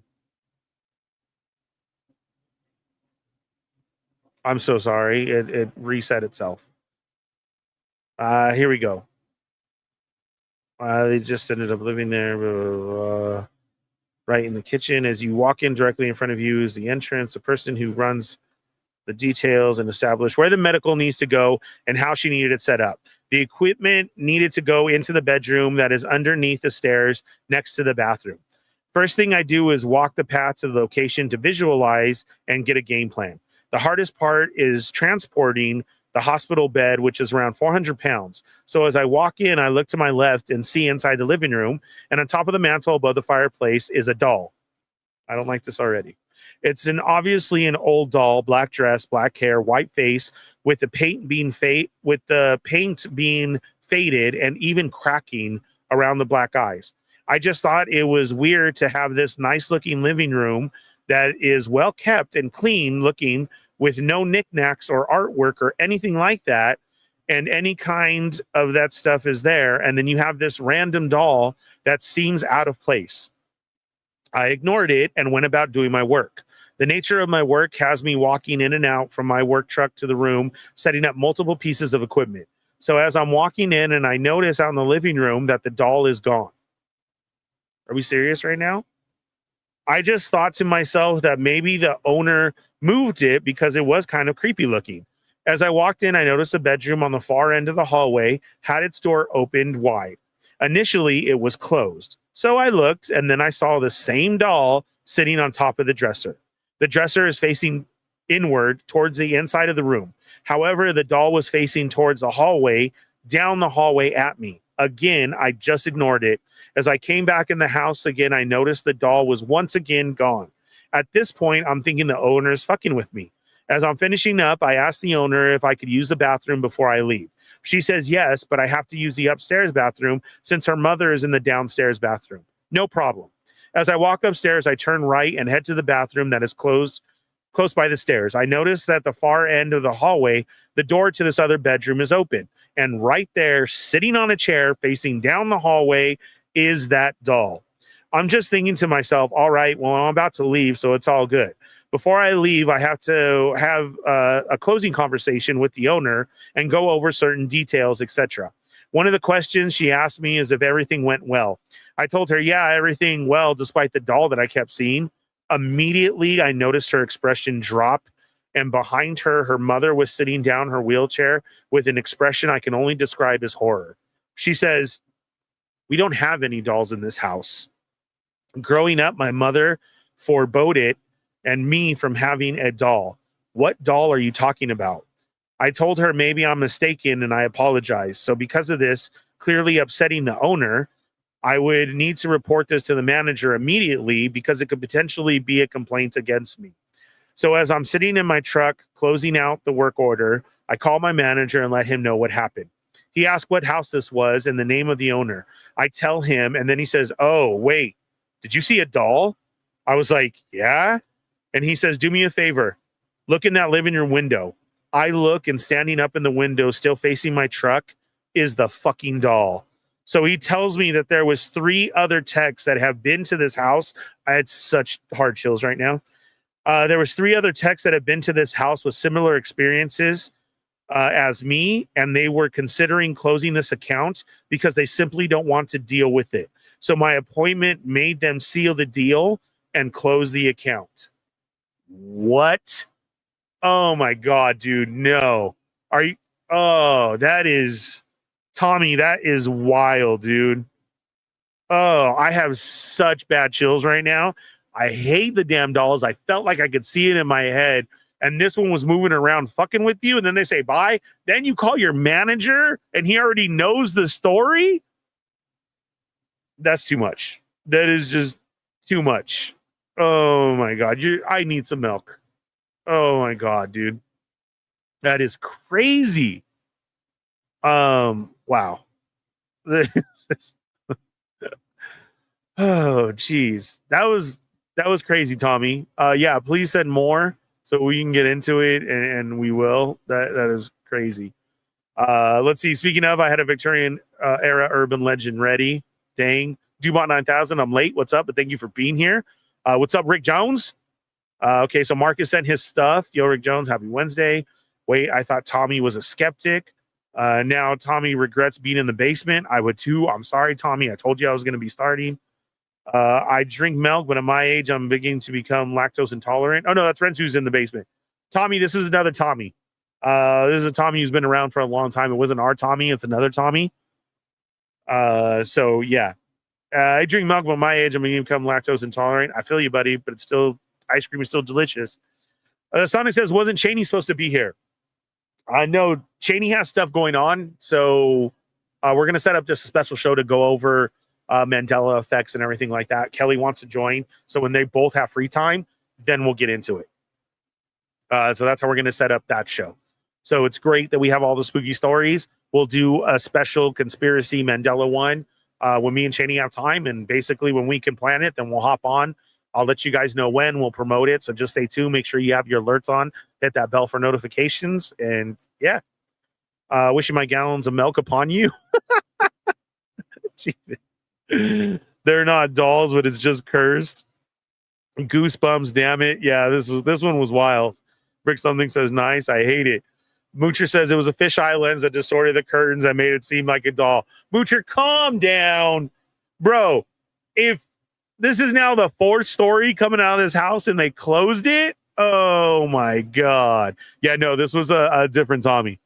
I'm so sorry. It reset itself. Here we go. They just ended up living there. Right in the kitchen. As you walk in, directly in front of you is the entrance. The person who runs the details and establish where the medical needs to go and how she needed it set up. The equipment needed to go into the bedroom that is underneath the stairs next to the bathroom. First thing I do is walk the path to the location to visualize and get a game plan. The hardest part is transporting the hospital bed, which is around 400 pounds. So as I walk in, I look to my left and see inside the living room, and on top of the mantle above the fireplace is a doll. I don't like this already. It's obviously an old doll, black dress, black hair, white face, with the paint being faded and even cracking around the black eyes. I just thought it was weird to have this nice looking living room that is well kept and clean looking with no knickknacks or artwork or anything like that. And any kind of that stuff is there. And then you have this random doll that seems out of place. I ignored it and went about doing my work. The nature of my work has me walking in and out from my work truck to the room, setting up multiple pieces of equipment. So as I'm walking in and I notice out in the living room that the doll is gone. Are we serious right now? I just thought to myself that maybe the owner moved it because it was kind of creepy looking. As I walked in, I noticed a bedroom on the far end of the hallway had its door opened wide. Initially, it was closed. So I looked, and then I saw the same doll sitting on top of the dresser. The dresser is facing inward towards the inside of the room. However, the doll was facing towards the hallway, down the hallway at me. Again, I just ignored it. As I came back in the house again, I noticed the doll was once again gone. At this point, I'm thinking the owner is fucking with me. As I'm finishing up, I asked the owner if I could use the bathroom before I leave. She says yes, but I have to use the upstairs bathroom since her mother is in the downstairs bathroom. No problem. As I walk upstairs, I turn right and head to the bathroom that is close by the stairs. I notice that the far end of the hallway, the door to this other bedroom is open. And right there, sitting on a chair facing down the hallway, is that doll. I'm just thinking to myself, all right, well, I'm about to leave, so it's all good. Before I leave, I have to have a closing conversation with the owner and go over certain details, etc. One of the questions she asked me is if everything went well. I told her, yeah, everything well, despite the doll that I kept seeing. Immediately, I noticed her expression drop, and behind her, her mother was sitting down her wheelchair with an expression I can only describe as horror. She says, "We don't have any dolls in this house. Growing up, my mother forbade it and me from having a doll. What doll are you talking about?" I told her maybe I'm mistaken and I apologize. So because of this, clearly upsetting the owner, I would need to report this to the manager immediately because it could potentially be a complaint against me. So as I'm sitting in my truck, closing out the work order, I call my manager and let him know what happened. He asked what house this was and the name of the owner. I tell him, and then he says, "Oh, wait, did you see a doll?" I was like, "Yeah." And he says, "Do me a favor. Look in that living room window." I look, and standing up in the window, still facing my truck, is the fucking doll. So he tells me that there was 3 other techs that have been to this house. I had such hard chills right now. There was 3 other techs that have been to this house with similar experiences as me, and they were considering closing this account because they simply don't want to deal with it. So my appointment made them seal the deal and close the account. What? Oh my God, dude, no. Are you? Oh, that is, Tommy, that is wild, dude. Oh, I have such bad chills right now. I hate the damn dolls. I felt like I could see it in my head. And this one was moving around fucking with you. And then they say bye. Then you call your manager and he already knows the story. That's too much. That is just too much. Oh my God. I need some milk. Oh my God, dude. That is crazy. Wow. Oh, geez. That was crazy, Tommy. Yeah, please send more so we can get into it, and we will. That is crazy. Let's see. Speaking of, I had a Victorian era urban legend ready. Dang. Dubot 9000, I'm late. What's up? But thank you for being here. What's up, Rick Jones? Okay, so Marcus sent his stuff. Yo, Rick Jones, happy Wednesday. Wait, I thought Tommy was a skeptic. Now Tommy regrets being in the basement. I would too. I'm sorry, Tommy. I told you I was going to be starting. I drink milk, but at my age, I'm beginning to become lactose intolerant. Oh, no, that's Renz who's in the basement. Tommy, this is another Tommy. This is a Tommy who's been around for a long time. It wasn't our Tommy, it's another Tommy. So yeah. I drink milk, but my age, I'm going to become lactose intolerant. I feel you, buddy, but it's still, ice cream is still delicious. Sonic says, wasn't Cheney supposed to be here? I know Cheney has stuff going on, so we're going to set up just a special show to go over Mandela effects and everything like that. Kelly wants to join, so when they both have free time, then we'll get into it. So that's how we're going to set up that show. So it's great that we have all the spooky stories. We'll do a special conspiracy Mandela one when me and Cheney have time, and basically when we can plan it, then we'll hop on. I'll let you guys know when. We'll promote it, so just stay tuned. Make sure you have your alerts on. Hit that bell for notifications, and yeah. Wishing my gallons of milk upon you. They're not dolls, but it's just cursed. Goosebumps, damn it. Yeah, this one was wild. Brick Something says, nice. I hate it. Moocher says it was a fisheye lens that distorted the curtains that made it seem like a doll. Moocher, calm down. Bro, if this is now the fourth story coming out of this house and they closed it, oh my God. Yeah, no, this was a different Tommy.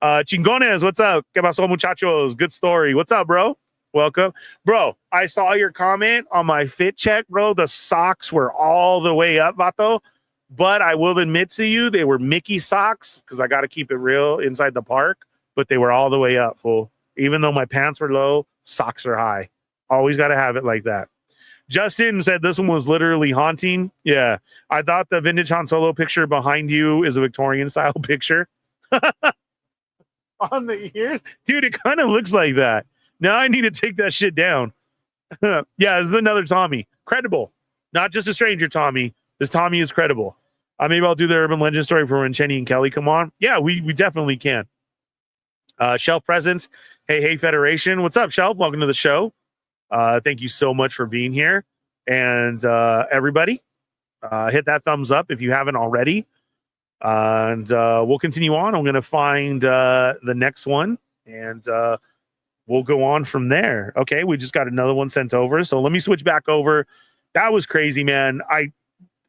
Chingones, what's up? ¿Qué pasó, muchachos? Good story. What's up, bro? Welcome. Bro, I saw your comment on my fit check, bro. The socks were all the way up, vato. But I will admit to you, they were Mickey socks because I got to keep it real inside the park. But they were all the way up, fool. Even though my pants were low, socks are high. Always got to have it like that. Justin said this one was literally haunting. Yeah. I thought the vintage Han Solo picture behind you is a Victorian style picture. On the ears? Dude, it kind of looks like that. Now I need to take that shit down. Yeah, it's another Tommy. Credible. Not just a stranger Tommy. This Tommy is credible. Maybe I'll do the urban legend story for when Cheney and Kelly come on. Yeah, we definitely can. Shelf Presence. Hey, Federation. What's up, Shelf? Welcome to the show. Thank you so much for being here. And everybody, hit that thumbs up if you haven't already. And we'll continue on. I'm going to find the next one, and we'll go on from there. Okay, we just got another one sent over. So let me switch back over. That was crazy, man.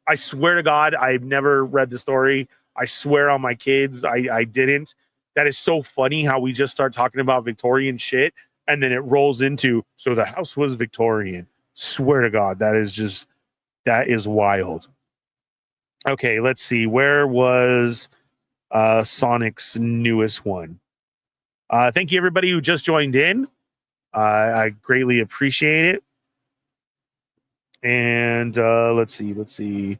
I swear to God, I've never read the story. I swear on my kids, I didn't. That is so funny how we just start talking about Victorian shit, and then it rolls into, so the house was Victorian. Swear to God, that is wild. Okay, let's see. Where was Sonic's newest one? Thank you, everybody who just joined in. I greatly appreciate it. And let's see.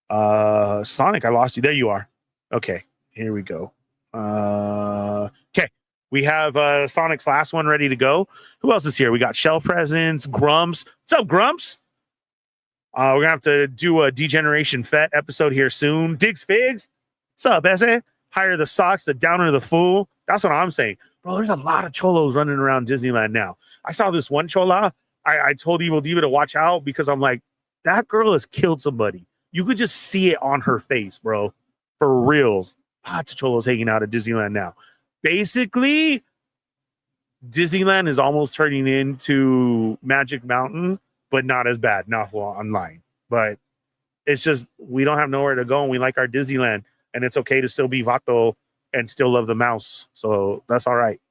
Sonic, I lost you. There you are. Okay, here we go. Okay, we have Sonic's last one ready to go. Who else is here? We got Shell Presence, Grumps. What's up, Grumps? We're gonna have to do a Degeneration Fett episode here soon. Diggs Figs, what's up, Esse? Hire the socks, the downer the fool. That's what I'm saying, bro. There's a lot of cholos running around Disneyland now. I saw this one chola. I told Evil Diva to watch out because I'm like, that girl has killed somebody. You could just see it on her face, bro. For reals. Lots of cholos hanging out at Disneyland now. Basically, Disneyland is almost turning into Magic Mountain, but not as bad, not online. But it's just, we don't have nowhere to go, and we like our Disneyland, and it's okay to still be Vato and still love the mouse. So that's all right.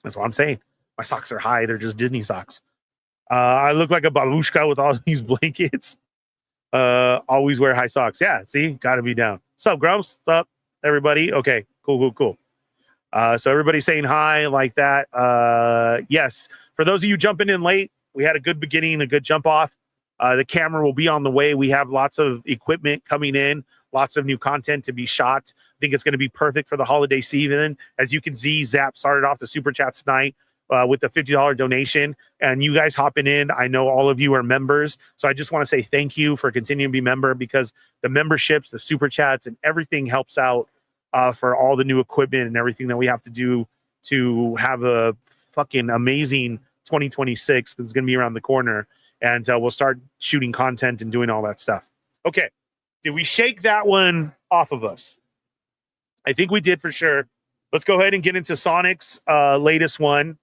That's what I'm saying. My socks are high. They're just Disney socks. I look like a babushka with all these blankets. Always wear high socks. Yeah, see? Got to be down. What's up, Grumps? What's up, everybody? Okay, cool. So everybody's saying hi like that. Yes, for those of you jumping in late, we had a good beginning, a good jump off. The camera will be on the way. We have lots of equipment coming in, lots of new content to be shot. I think it's going to be perfect for the holiday season. As you can see, Zap started off the Super Chats tonight with the $50 donation. And you guys hopping in, I know all of you are members. So I just want to say thank you for continuing to be a member, because the memberships, the Super Chats, and everything helps out for all the new equipment and everything that we have to do to have a fucking amazing 2026, because it's going to be around the corner. And we'll start shooting content and doing all that stuff. Okay. Did we shake that one off of us? I think we did for sure. Let's go ahead and get into Sonic's latest one,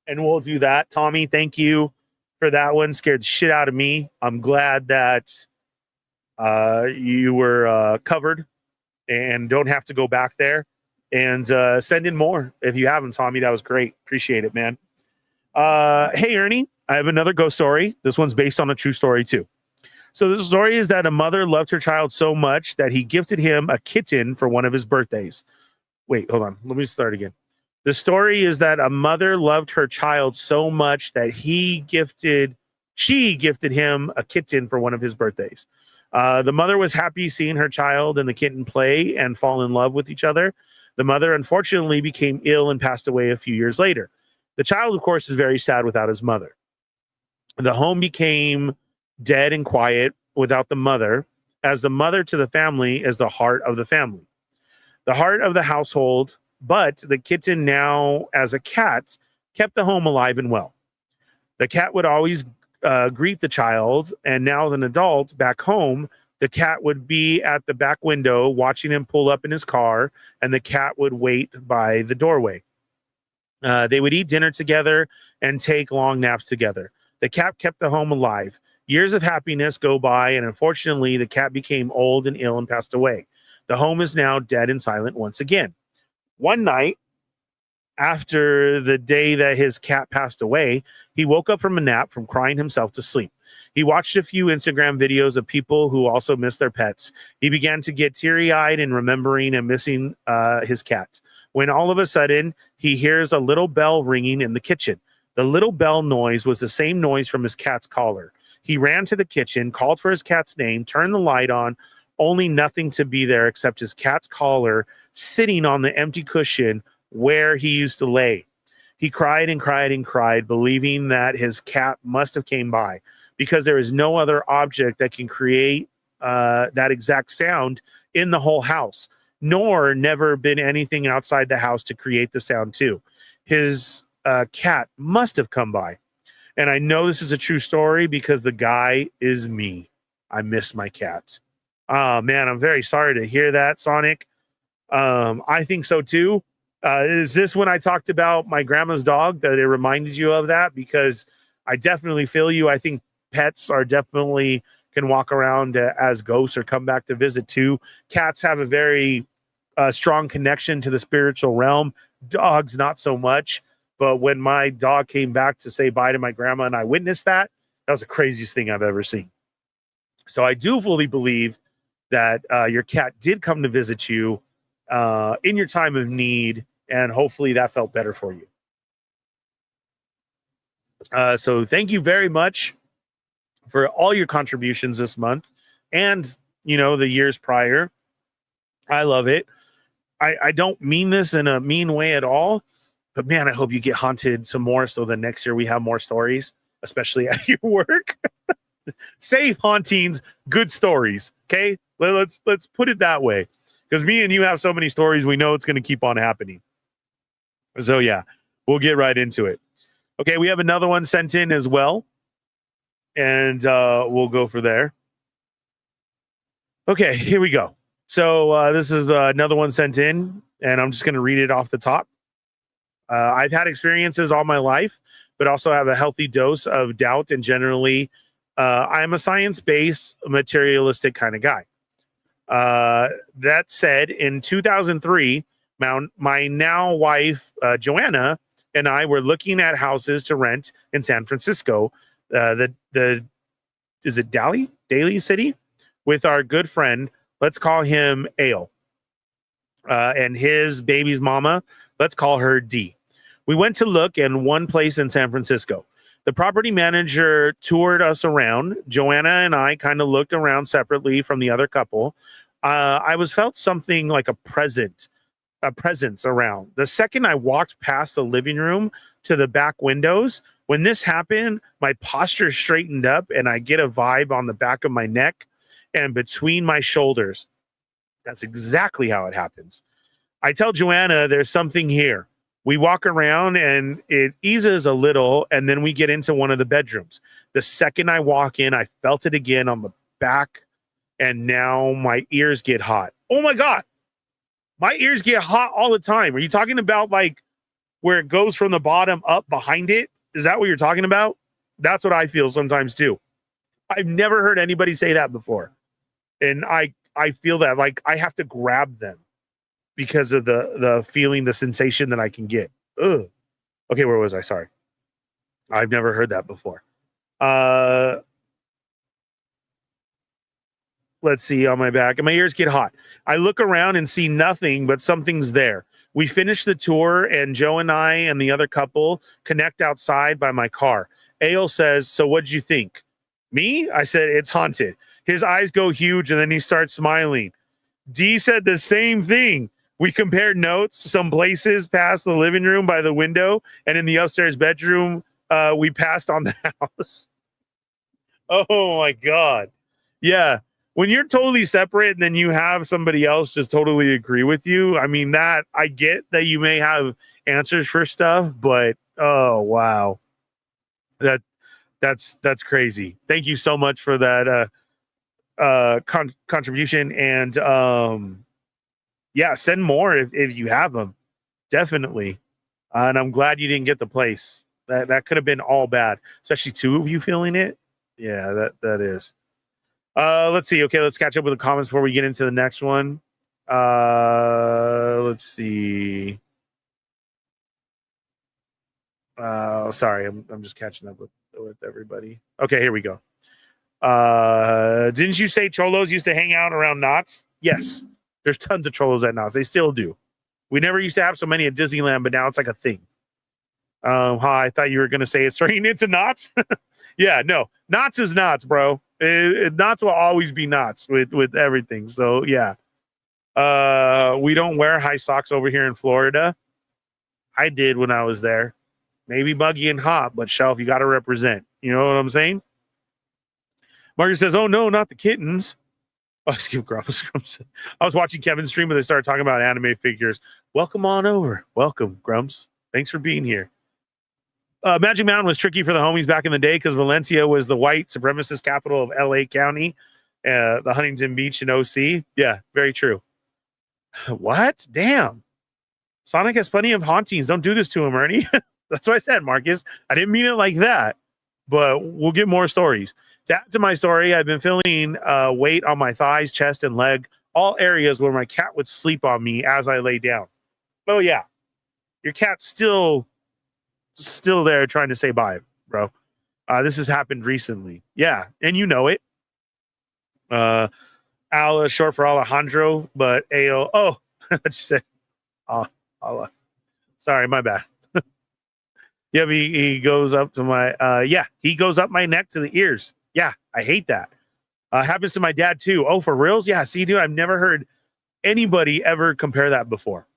and we'll do that. Tommy, thank you for that one. Scared the shit out of me. I'm glad that you were covered and don't have to go back there. And send in more if you haven't, Tommy. That was great. Appreciate it, man. Hey, Ernie, I have another ghost story. This one's based on a true story, too. So the story is that a mother loved her child so much that he gifted him a kitten for one of his birthdays. Wait, hold on. Let me start again. The story is that a mother loved her child so much that she gifted him a kitten for one of his birthdays. The mother was happy seeing her child and the kitten play and fall in love with each other. The mother, unfortunately, became ill and passed away a few years later. The child, of course, is very sad without his mother. The home became dead and quiet without the mother, as the mother to the family is the heart of the family, the heart of the household. But the kitten, now as a cat, kept the home alive and well. The cat would always greet the child, and now as an adult back home, the cat would be at the back window watching him pull up in his car, and the cat would wait by the doorway. They would eat dinner together and take long naps together. The cat kept the home alive. Years of happiness go by, and unfortunately, the cat became old and ill and passed away. The home is now dead and silent once again. One night, after the day that his cat passed away, he woke up from a nap from crying himself to sleep. He watched a few Instagram videos of people who also miss their pets. He began to get teary-eyed and remembering and missing his cat, when all of a sudden, he hears a little bell ringing in the kitchen. The little bell noise was the same noise from his cat's collar. He ran to the kitchen, called for his cat's name, turned the light on, only nothing to be there except his cat's collar sitting on the empty cushion where he used to lay. He cried and cried and cried, believing that his cat must have came by, because there is no other object that can create that exact sound in the whole house, nor never been anything outside the house to create the sound too. His cat must have come by. And I know this is a true story because the guy is me. I miss my cat. Oh, man, I'm very sorry to hear that, Sonic. I think so, too. Is this when I talked about my grandma's dog that it reminded you of that? Because I definitely feel you. I think pets are definitely can walk around as ghosts or come back to visit, too. Cats have a very strong connection to the spiritual realm. Dogs, not so much. But when my dog came back to say bye to my grandma and I witnessed that, that was the craziest thing I've ever seen. So I do fully believe that your cat did come to visit you in your time of need, and hopefully that felt better for you. So thank you very much for all your contributions this month and, you know, the years prior. I love it. I don't mean this in a mean way at all. But man, I hope you get haunted some more so that next year we have more stories, especially at your work. Safe hauntings, good stories. Okay, let's put it that way, because me and you have so many stories, we know it's going to keep on happening. So yeah, we'll get right into it. Okay, we have another one sent in as well, and we'll go for there. Okay, here we go. So this is another one sent in, and I'm just going to read it off the top. I've had experiences all my life, but also have a healthy dose of doubt. And generally, I'm a science-based, materialistic kind of guy. That said, in 2003, my now wife, Joanna, and I were looking at houses to rent in San Francisco. Is it Daly City? With our good friend, let's call him Ale. And his baby's mama, let's call her D. We went to look in one place in San Francisco. The property manager toured us around. Joanna and I kind of looked around separately from the other couple. I felt something like a presence around. The second I walked past the living room to the back windows, when this happened, my posture straightened up and I get a vibe on the back of my neck and between my shoulders. That's exactly how it happens. I tell Joanna there's something here. We walk around and it eases a little, and then we get into one of the bedrooms. The second I walk in, I felt it again on the back, and now my ears get hot. Oh my God. My ears get hot all the time. Are you talking about like where it goes from the bottom up behind it? Is that what you're talking about? That's what I feel sometimes too. I've never heard anybody say that before. And I I feel that like I have to grab them because of the feeling, the sensation that I can get. Ugh. Okay, where was I? Sorry. I've never heard that before. Let's see on my back. And my ears get hot. I look around and see nothing, but something's there. We finish the tour, and Joe and I and the other couple connect outside by my car. Ale says, so what'd you think? Me? I said, it's haunted. His eyes go huge, and then he starts smiling. D said the same thing. We compared notes, some places past the living room by the window, and in the upstairs bedroom, we passed on the house. Oh, my God. Yeah. When you're totally separate and then you have somebody else just totally agree with you, I mean, that I get that you may have answers for stuff, but oh, wow. That's crazy. Thank you so much for that contribution. And yeah, send more if you have them. Definitely. And I'm glad you didn't get the place. That could have been all bad, especially two of you feeling it. Yeah, that is. Let's see. Okay, let's catch up with the comments before we get into the next one. Let's see. Sorry, I'm just catching up with everybody. Okay, here we go. Didn't you say cholos used to hang out around Knott's? Yes, there's tons of cholos at Knott's. They still do. We never used to have so many at Disneyland, but now it's like a thing. Hi, I thought you were gonna say it's turning into Knott's. Yeah, no, Knott's is Knott's, bro. Knott's will always be Knott's with everything. So yeah, we don't wear high socks over here in Florida. I did when I was there. Maybe muggy and hot, but Shelf, you got to represent. You know what I'm saying? Margaret says, "Oh no, not the kittens." Oh, skip Grumps. I was watching Kevin's stream and they started talking about anime figures. Welcome on over. Welcome, Grumps. Thanks for being here. Magic Mountain was tricky for the homies back in the day because Valencia was the white supremacist capital of LA County, the Huntington Beach and OC. Yeah, very true. What? Damn. Sonic has plenty of hauntings. Don't do this to him, Ernie. That's what I said, Marcus. I didn't mean it like that, but we'll get more stories. To add to my story, I've been feeling weight on my thighs, chest, and leg, all areas where my cat would sleep on me as I lay down. Oh, yeah. Your cat's still there trying to say bye, bro. This has happened recently. Yeah, and you know it. Al is short for Alejandro, but AO. Oh, I just said, Allah. Sorry, my bad. Yeah, he goes up to my, he goes up my neck to the ears. Yeah, I hate that. Happens to my dad too. Oh, for reals? Yeah, see, dude, I've never heard anybody ever compare that before.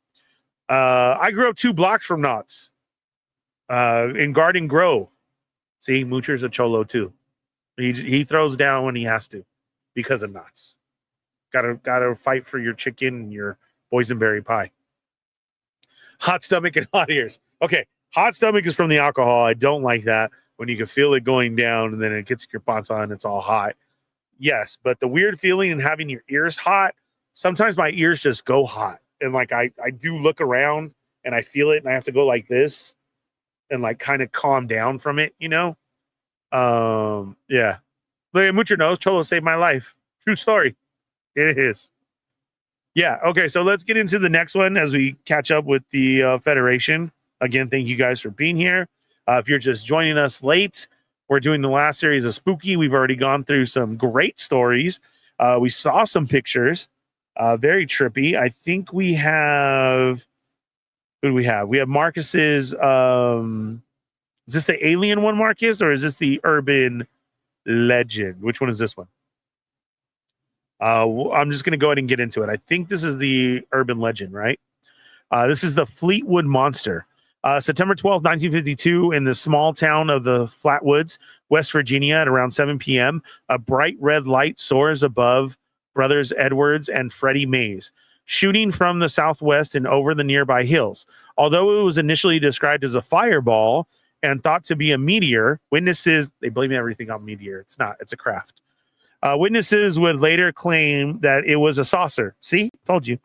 I grew up 2 blocks from Knott's. In Garden Grove. See, Moocher's a cholo too. He throws down when he has to because of Knott's. Gotta fight for your chicken and your boysenberry pie. Hot stomach and hot ears. Okay, hot stomach is from the alcohol. I don't like that when you can feel it going down and then it gets your pants on and it's all hot. Yes, but the weird feeling and having your ears hot, sometimes my ears just go hot. And like I do look around and I feel it and I have to go like this and like kind of calm down from it, you know? Yeah. Look at Moocher knows Cholo saved my life. True story. It is. Yeah. Okay. So let's get into the next one as we catch up with the Federation. Again, thank you guys for being here. If you're just joining us late, we're doing the last series of Spooky. We've already gone through some great stories. We saw some pictures. Very trippy. I think we have... Who do we have? We have Marcus's. Is this the alien one, Marcus, or is this the urban legend? Which one is this one? I'm just going to go ahead and get into it. I think this is the urban legend, right? This is the Fleetwood Monster. September 12th, 1952, in the small town of the Flatwoods, West Virginia, at around 7 p.m., a bright red light soars above brothers Edwards and Freddie Mays, shooting from the southwest and over the nearby hills. Although it was initially described as a fireball and thought to be a meteor, witnesses, they blame everything on meteor. It's not, it's a craft. Witnesses would later claim that it was a saucer. See, told you.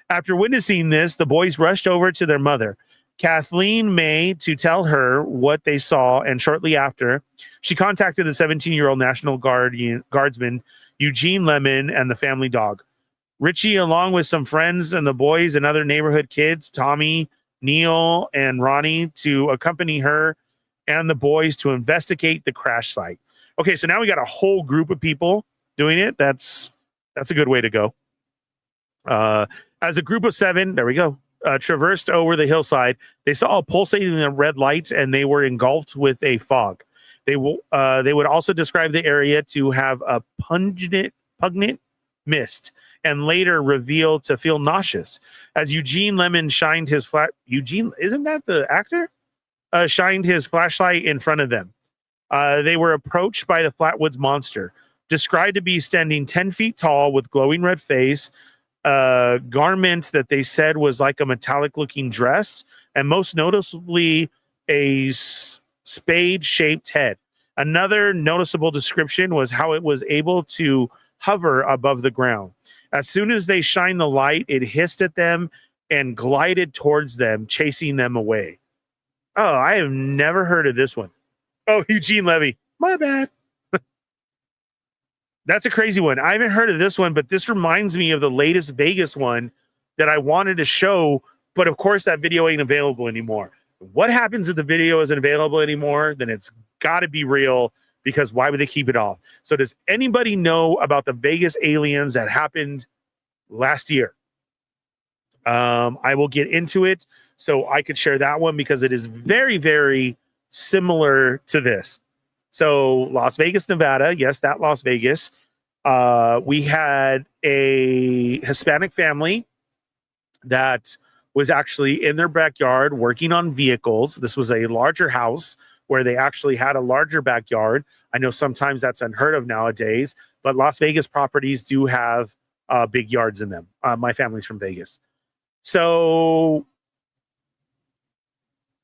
After witnessing this, the boys rushed over to their mother, Kathleen May, to tell her what they saw, and shortly after, she contacted the 17-year-old National Guardsman, Eugene Lemon, and the family dog. Richie, along with some friends and the boys and other neighborhood kids, Tommy, Neil, and Ronnie, to accompany her and the boys to investigate the crash site. Okay, so now we got a whole group of people doing it. That's a good way to go. As a group of 7, there we go, traversed over the hillside, they saw a pulsating red light and they were engulfed with a fog. They would also describe the area to have a pungent mist and later revealed to feel nauseous. As Eugene Lemon shined his Eugene, isn't that the actor? Shined his flashlight in front of them. They were approached by the Flatwoods monster, described to be standing 10 feet tall with glowing red face, garment that they said was like a metallic looking dress, and most noticeably a spade shaped head. Another noticeable description was how it was able to hover above the ground. As soon as they shined the light, it hissed at them and glided towards them, chasing them away. Oh, I have never heard of this one. Oh, Eugene Levy. My bad. That's a crazy one. I haven't heard of this one, but this reminds me of the latest Vegas one that I wanted to show, but of course that video ain't available anymore. What happens if the video isn't available anymore? Then it's got to be real, because why would they keep it off? So does anybody know about the Vegas aliens that happened last year? I will get into it so I could share that one because it is very, very similar to this. So Las Vegas, Nevada. Yes, that Las Vegas. We had a Hispanic family that was actually in their backyard working on vehicles. This was a larger house where they actually had a larger backyard. I know sometimes that's unheard of nowadays, but Las Vegas properties do have big yards in them. My family's from Vegas. So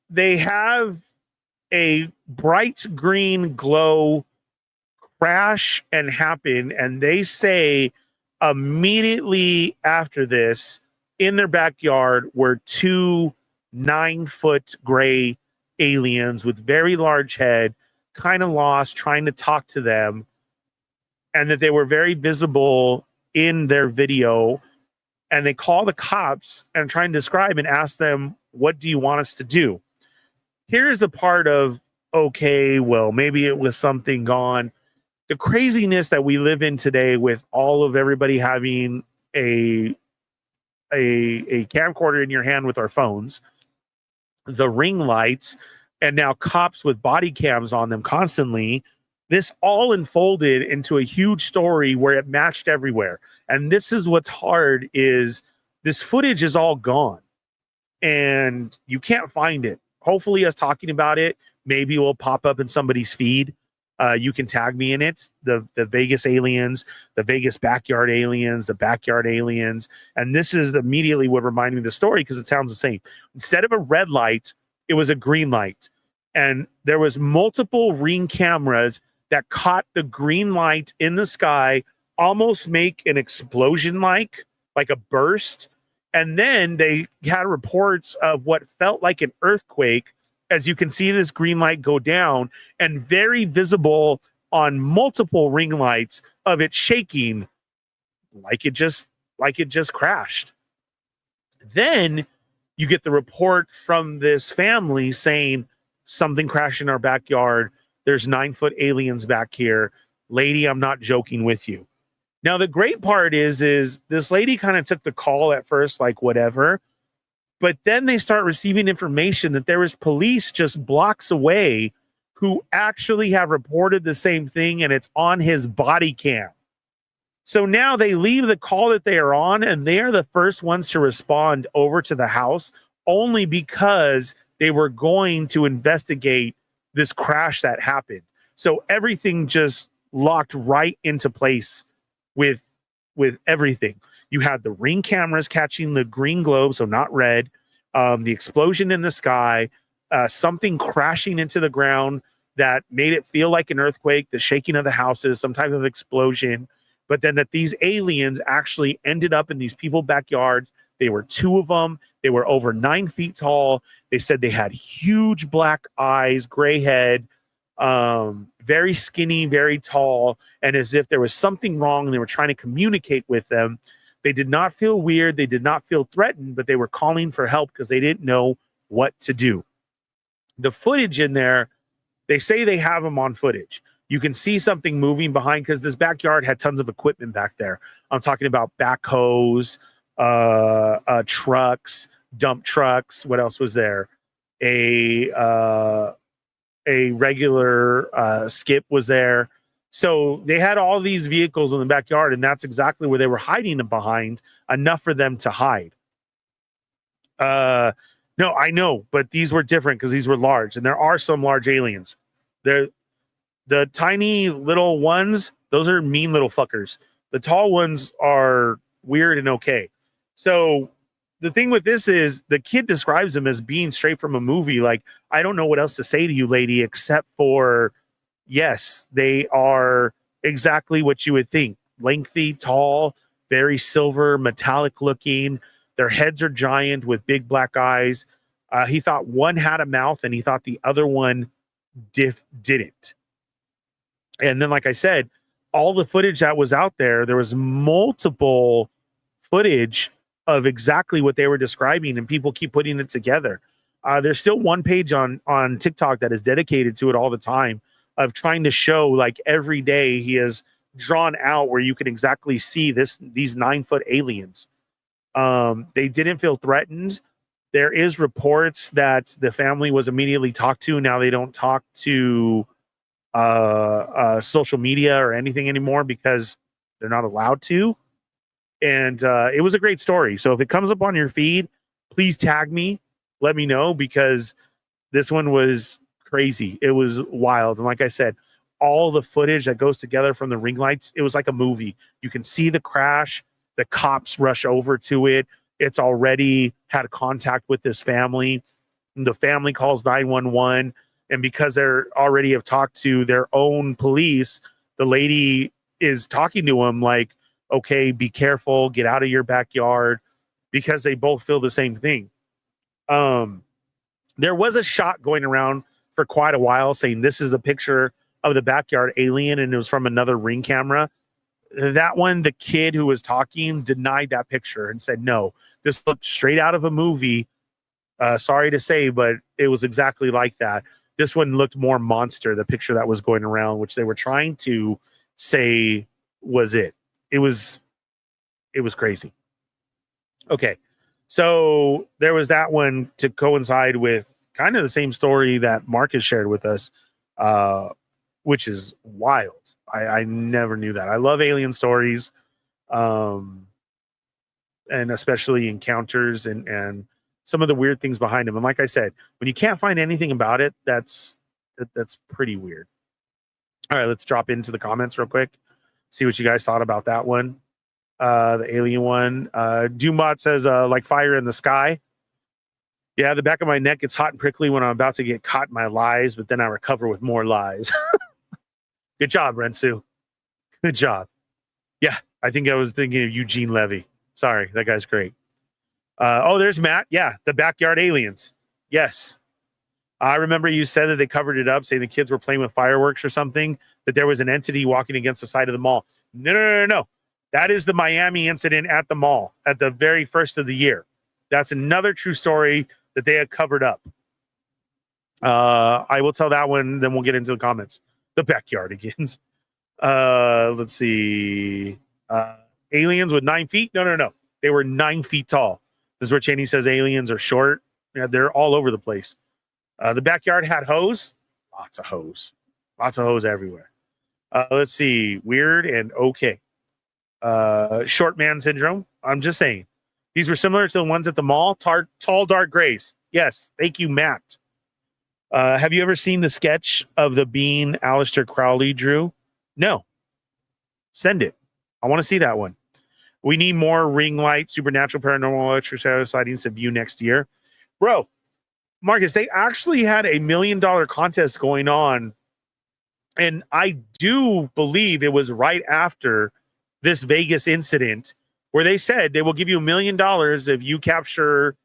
they have a bright green glow crash and happen, and they say immediately after this in their backyard were 2 9-foot gray aliens with very large head, kind of lost, trying to talk to them, and that they were very visible in their video. And they call the cops and try and describe and ask them, what do you want us to do? Here's a part of, okay, well, maybe it was something gone. The craziness that we live in today with all of everybody having a camcorder in your hand with our phones, the ring lights, and now cops with body cams on them constantly, this all unfolded into a huge story where it matched everywhere. And this is what's hard, is this footage is all gone and you can't find it. Hopefully us talking about it, maybe it will pop up in somebody's feed. You can tag me in it, the Vegas aliens, the Vegas backyard aliens, the backyard aliens. And this is immediately what reminded me of the story, because it sounds the same. Instead of a red light, it was a green light. And there was multiple ring cameras that caught the green light in the sky almost make an explosion like a burst. And then they had reports of what felt like an earthquake, as you can see this green light go down, and very visible on multiple ring lights of it shaking like it just crashed. Then you get the report from this family saying something crashed in our backyard. There's 9-foot aliens back here. Lady, I'm not joking with you. Now, the great part is this lady kind of took the call at first, like whatever. But then they start receiving information that there is police just blocks away who actually have reported the same thing, and it's on his body cam. So now they leave the call that they are on, and they are the first ones to respond over to the house, only because they were going to investigate this crash that happened. So everything just locked right into place with everything. You had the ring cameras catching the green globe, so not red, the explosion in the sky, something crashing into the ground that made it feel like an earthquake, the shaking of the houses, some type of explosion, but then that these aliens actually ended up in these people's backyards. They were 2 of them. They were over 9 feet tall. They said they had huge black eyes, gray head, very skinny, very tall, and as if there was something wrong and they were trying to communicate with them. They did not feel weird. They did not feel threatened, but they were calling for help because they didn't know what to do. The footage in there, they say they have them on footage. You can see something moving behind because this backyard had tons of equipment back there. I'm talking about backhoes, trucks, dump trucks. What else was there? A regular skip was there. So they had all these vehicles in the backyard, and that's exactly where they were hiding them behind, enough for them to hide. No, I know, but these were different because these were large, and there are some large aliens. The tiny little ones, those are mean little fuckers. The tall ones are weird and okay. So the thing with this is the kid describes them as being straight from a movie. Like, I don't know what else to say to you, lady, except for, yes, they are exactly what you would think. Lengthy, tall, very silver, metallic looking. Their heads are giant with big black eyes. He thought one had a mouth and he thought the other one didn't. And then, like I said, all the footage that was out there, there was multiple footage of exactly what they were describing, and people keep putting it together. There's still one page on TikTok that is dedicated to it all the time, of trying to show, like, every day he has drawn out where you can exactly see these 9-foot aliens. They didn't feel threatened. There is reports that the family was immediately talked to. Now they don't talk to social media or anything anymore because they're not allowed to. And it was a great story. So if it comes up on your feed, please tag me. Let me know, because this one was crazy. It was wild. And like I said, all the footage that goes together from the ring lights, it was like a movie. You can see the crash. The cops rush over to it. It's already had contact with this family. The family calls 911. And because they're already have talked to their own police, the lady is talking to them like, okay, be careful, get out of your backyard, because they both feel the same thing. There was a shot going around for quite a while saying this is the picture of the backyard alien, and it was from another ring camera. That one, the kid who was talking denied that picture and said, no, this looked straight out of a movie. Sorry to say, but it was exactly like that. This one looked more monster, the picture that was going around, which they were trying to say was it. It was crazy. Okay. So there was that one to coincide with kind of the same story that Marcus shared with us, which is wild. I never knew that. I love alien stories, and especially encounters and some of the weird things behind them. And like I said, when you can't find anything about it, that's pretty weird. All right, let's drop into the comments real quick. See what you guys thought about that one. The alien one. Doombot says, like fire in the sky. Yeah, the back of my neck gets hot and prickly when I'm about to get caught in my lies, but then I recover with more lies. Good job, Rensu. Good job. Yeah, I think I was thinking of Eugene Levy. Sorry, that guy's great. Oh, there's Matt. Yeah, the backyard aliens. Yes. I remember you said that they covered it up, saying the kids were playing with fireworks or something, that there was an entity walking against the side of the mall. No. That is the Miami incident at the mall at the very first of the year. That's another true story that they had covered up. I will tell that one, then we'll get into the comments. The backyard again. Let's see. Aliens with 9 feet? No. They were 9 feet tall. This is where Cheney says aliens are short. Yeah, they're all over the place. The backyard had hose. Lots of hose. Lots of hose everywhere. Let's see. Weird and okay. Short man syndrome. I'm just saying. These were similar to the ones at the mall. Tall, dark grays. Yes. Thank you, Matt. Have you ever seen the sketch of the being Aleister Crowley drew? No. Send it. I want to see that one. We need more ring light, supernatural, paranormal, extra sightings to view next year. Bro, Marcus, they actually had $1 million contest going on. And I do believe it was right after this Vegas incident where they said they will give you $1 million if you capture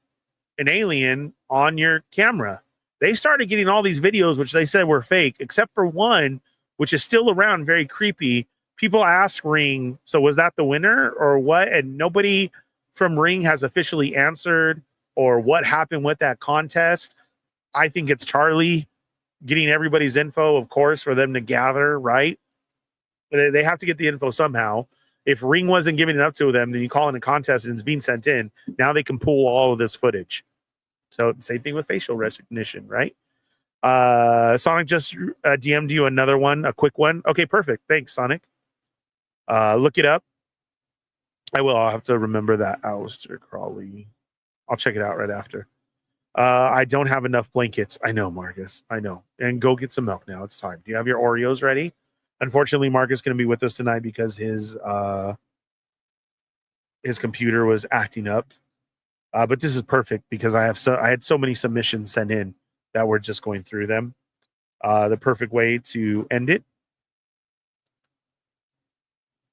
an alien on your camera. They started getting all these videos, which they said were fake, except for one, which is still around, very creepy, people ask Ring, so was that the winner or what? And nobody from Ring has officially answered or what happened with that contest. I think it's Charlie getting everybody's info, of course, for them to gather, right? But they have to get the info somehow. If Ring wasn't giving it up to them, then you call in a contest and it's being sent in. Now they can pull all of this footage. So same thing with facial recognition, right? Sonic just DM'd you another one, a quick one. Okay, perfect. Thanks, Sonic. Look it up. I will. I'll have to remember that. Alistair Crawley. I'll check it out right after. I don't have enough blankets. I know, Marcus. I know. And go get some milk now. It's time. Do you have your Oreos ready? Unfortunately, Marcus is going to be with us tonight because his computer was acting up. But this is perfect because I had so many submissions sent in that we're just going through them. The perfect way to end it.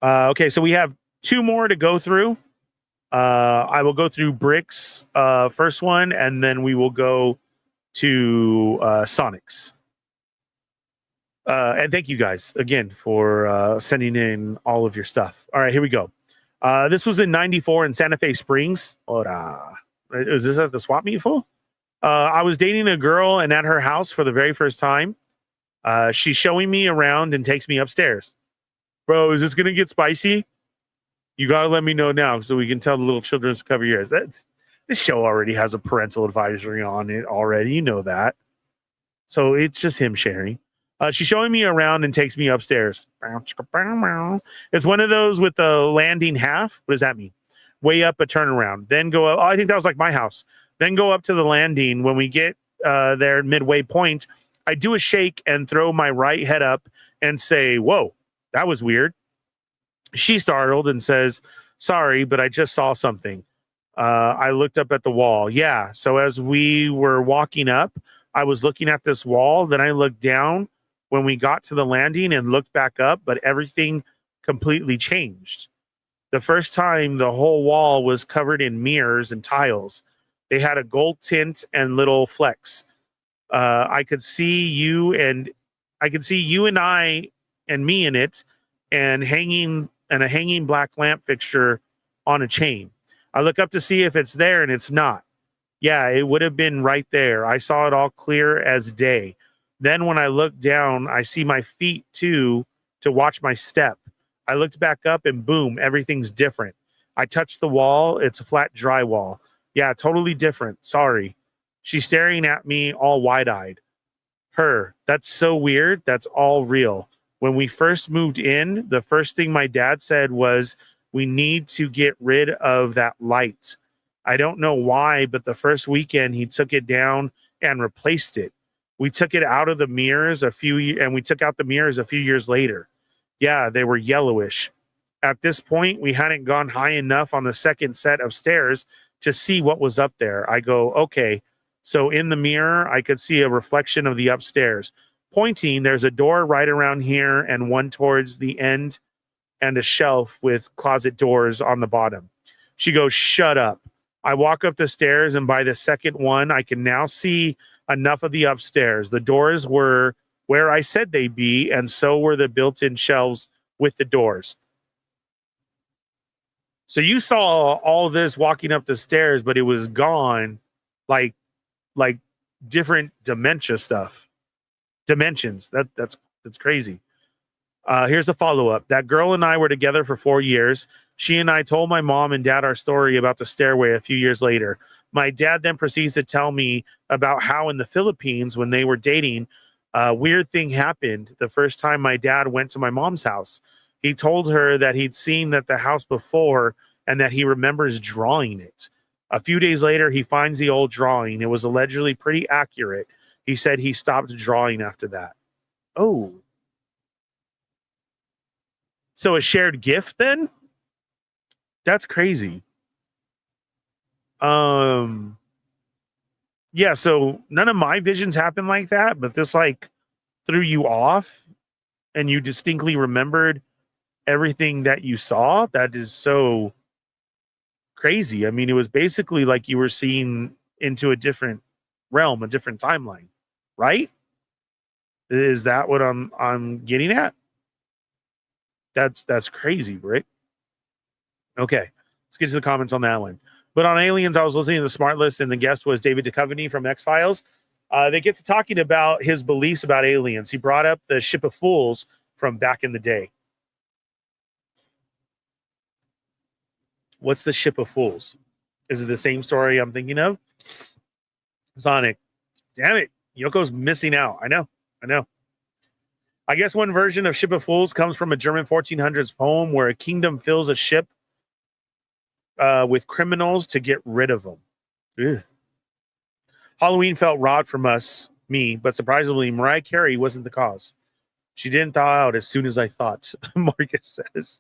Okay, so we have 2 more to go through. I will go through Brick's first one, and then we will go to Sonic's. And thank you guys again for sending in all of your stuff. All right, here we go. This was in '94 in Santa Fe Springs. Ora. Is this at the swap meet full? I was dating a girl and at her house for the very first time. She's showing me around and takes me upstairs. Bro, is this going to get spicy? You got to let me know now so we can tell the little children to cover your ears. This show already has a parental advisory on it already. You know that. So it's just him sharing. She's showing me around and takes me upstairs. It's one of those with the landing half. What does that mean? Way up a turnaround. Then go up. Oh, I think that was like my house. Then go up to the landing. When we get there midway point, I do a shake and throw my right head up and say, whoa, that was weird. She's startled and says, sorry, but I just saw something. I looked up at the wall. Yeah. So as we were walking up, I was looking at this wall. Then I looked down when we got to the landing and looked back up, but everything completely changed. The first time, the whole wall was covered in mirrors and tiles. They had a gold tint and little flecks. I could see you and I and me in it, and a hanging black lamp fixture on a chain. I look up to see if it's there, and it's not. Yeah, it would have been right there. I saw it all clear as day. Then when I looked down, I see my feet too to watch my step. I looked back up and boom, everything's different. I touched the wall. It's a flat drywall. Yeah, totally different. Sorry. She's staring at me all wide-eyed. Her. That's so weird. That's all real. When we first moved in, the first thing my dad said was, we need to get rid of that light. I don't know why, but the first weekend he took it down and replaced it. We took it out of the mirrors we took out the mirrors a few years later. Yeah, they were yellowish. At this point, we hadn't gone high enough on the second set of stairs to see what was up there. I go, okay. So in the mirror, I could see a reflection of the upstairs. Pointing, there's a door right around here and one towards the end and a shelf with closet doors on the bottom. She goes, shut up. I walk up the stairs, and by the second one, I can now see enough of the upstairs. The doors were where I said they'd be, and so were the built-in shelves with the doors. So you saw all this walking up the stairs, but it was gone, like different dementia stuff. Dimensions. That's crazy. Here's a follow-up. That girl and I were together for 4 years. She and I told my mom and dad our story about the stairway a few years later. My dad then proceeds to tell me about how in the Philippines, when they were dating, a weird thing happened the first time my dad went to my mom's house. He told her that he'd seen the house before and that he remembers drawing it. A few days later, he finds the old drawing. It was allegedly pretty accurate. He said he stopped drawing after that. Oh. So a shared gift then? That's crazy. Yeah, so none of my visions happened like that, but this like threw you off and you distinctly remembered everything that you saw. That is so crazy. I mean, it was basically like you were seeing into a different realm, a different timeline, right? Is that what I'm getting at? That's crazy, right? Okay, let's get to the comments on that one. But on aliens, I was listening to the Smart List, and the guest was David Duchovny from X-Files. They get to talking about his beliefs about aliens. He brought up the Ship of Fools from back in the day. What's the Ship of Fools? Is it the same story I'm thinking of? Sonic, damn it, Yoko's missing out. I know. I guess one version of Ship of Fools comes from a German 1400s poem where a kingdom fills a ship with criminals to get rid of them. Ugh. Halloween felt robbed from me, but surprisingly, Mariah Carey wasn't the cause. She didn't thaw out as soon as I thought, Marcus says.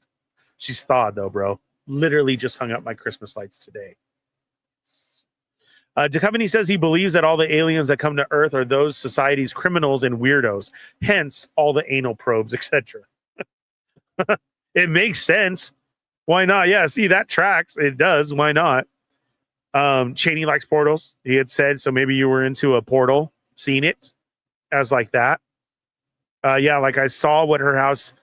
She's thawed, though, bro. Literally just hung up my Christmas lights today. Duchovny says he believes that all the aliens that come to Earth are those society's criminals and weirdos, hence all the anal probes, etc. It makes sense. Why not? Yeah, see, that tracks. It does. Why not? Cheney likes portals, he had said, so maybe you were into a portal, seeing it as like that. Yeah, like I saw what her house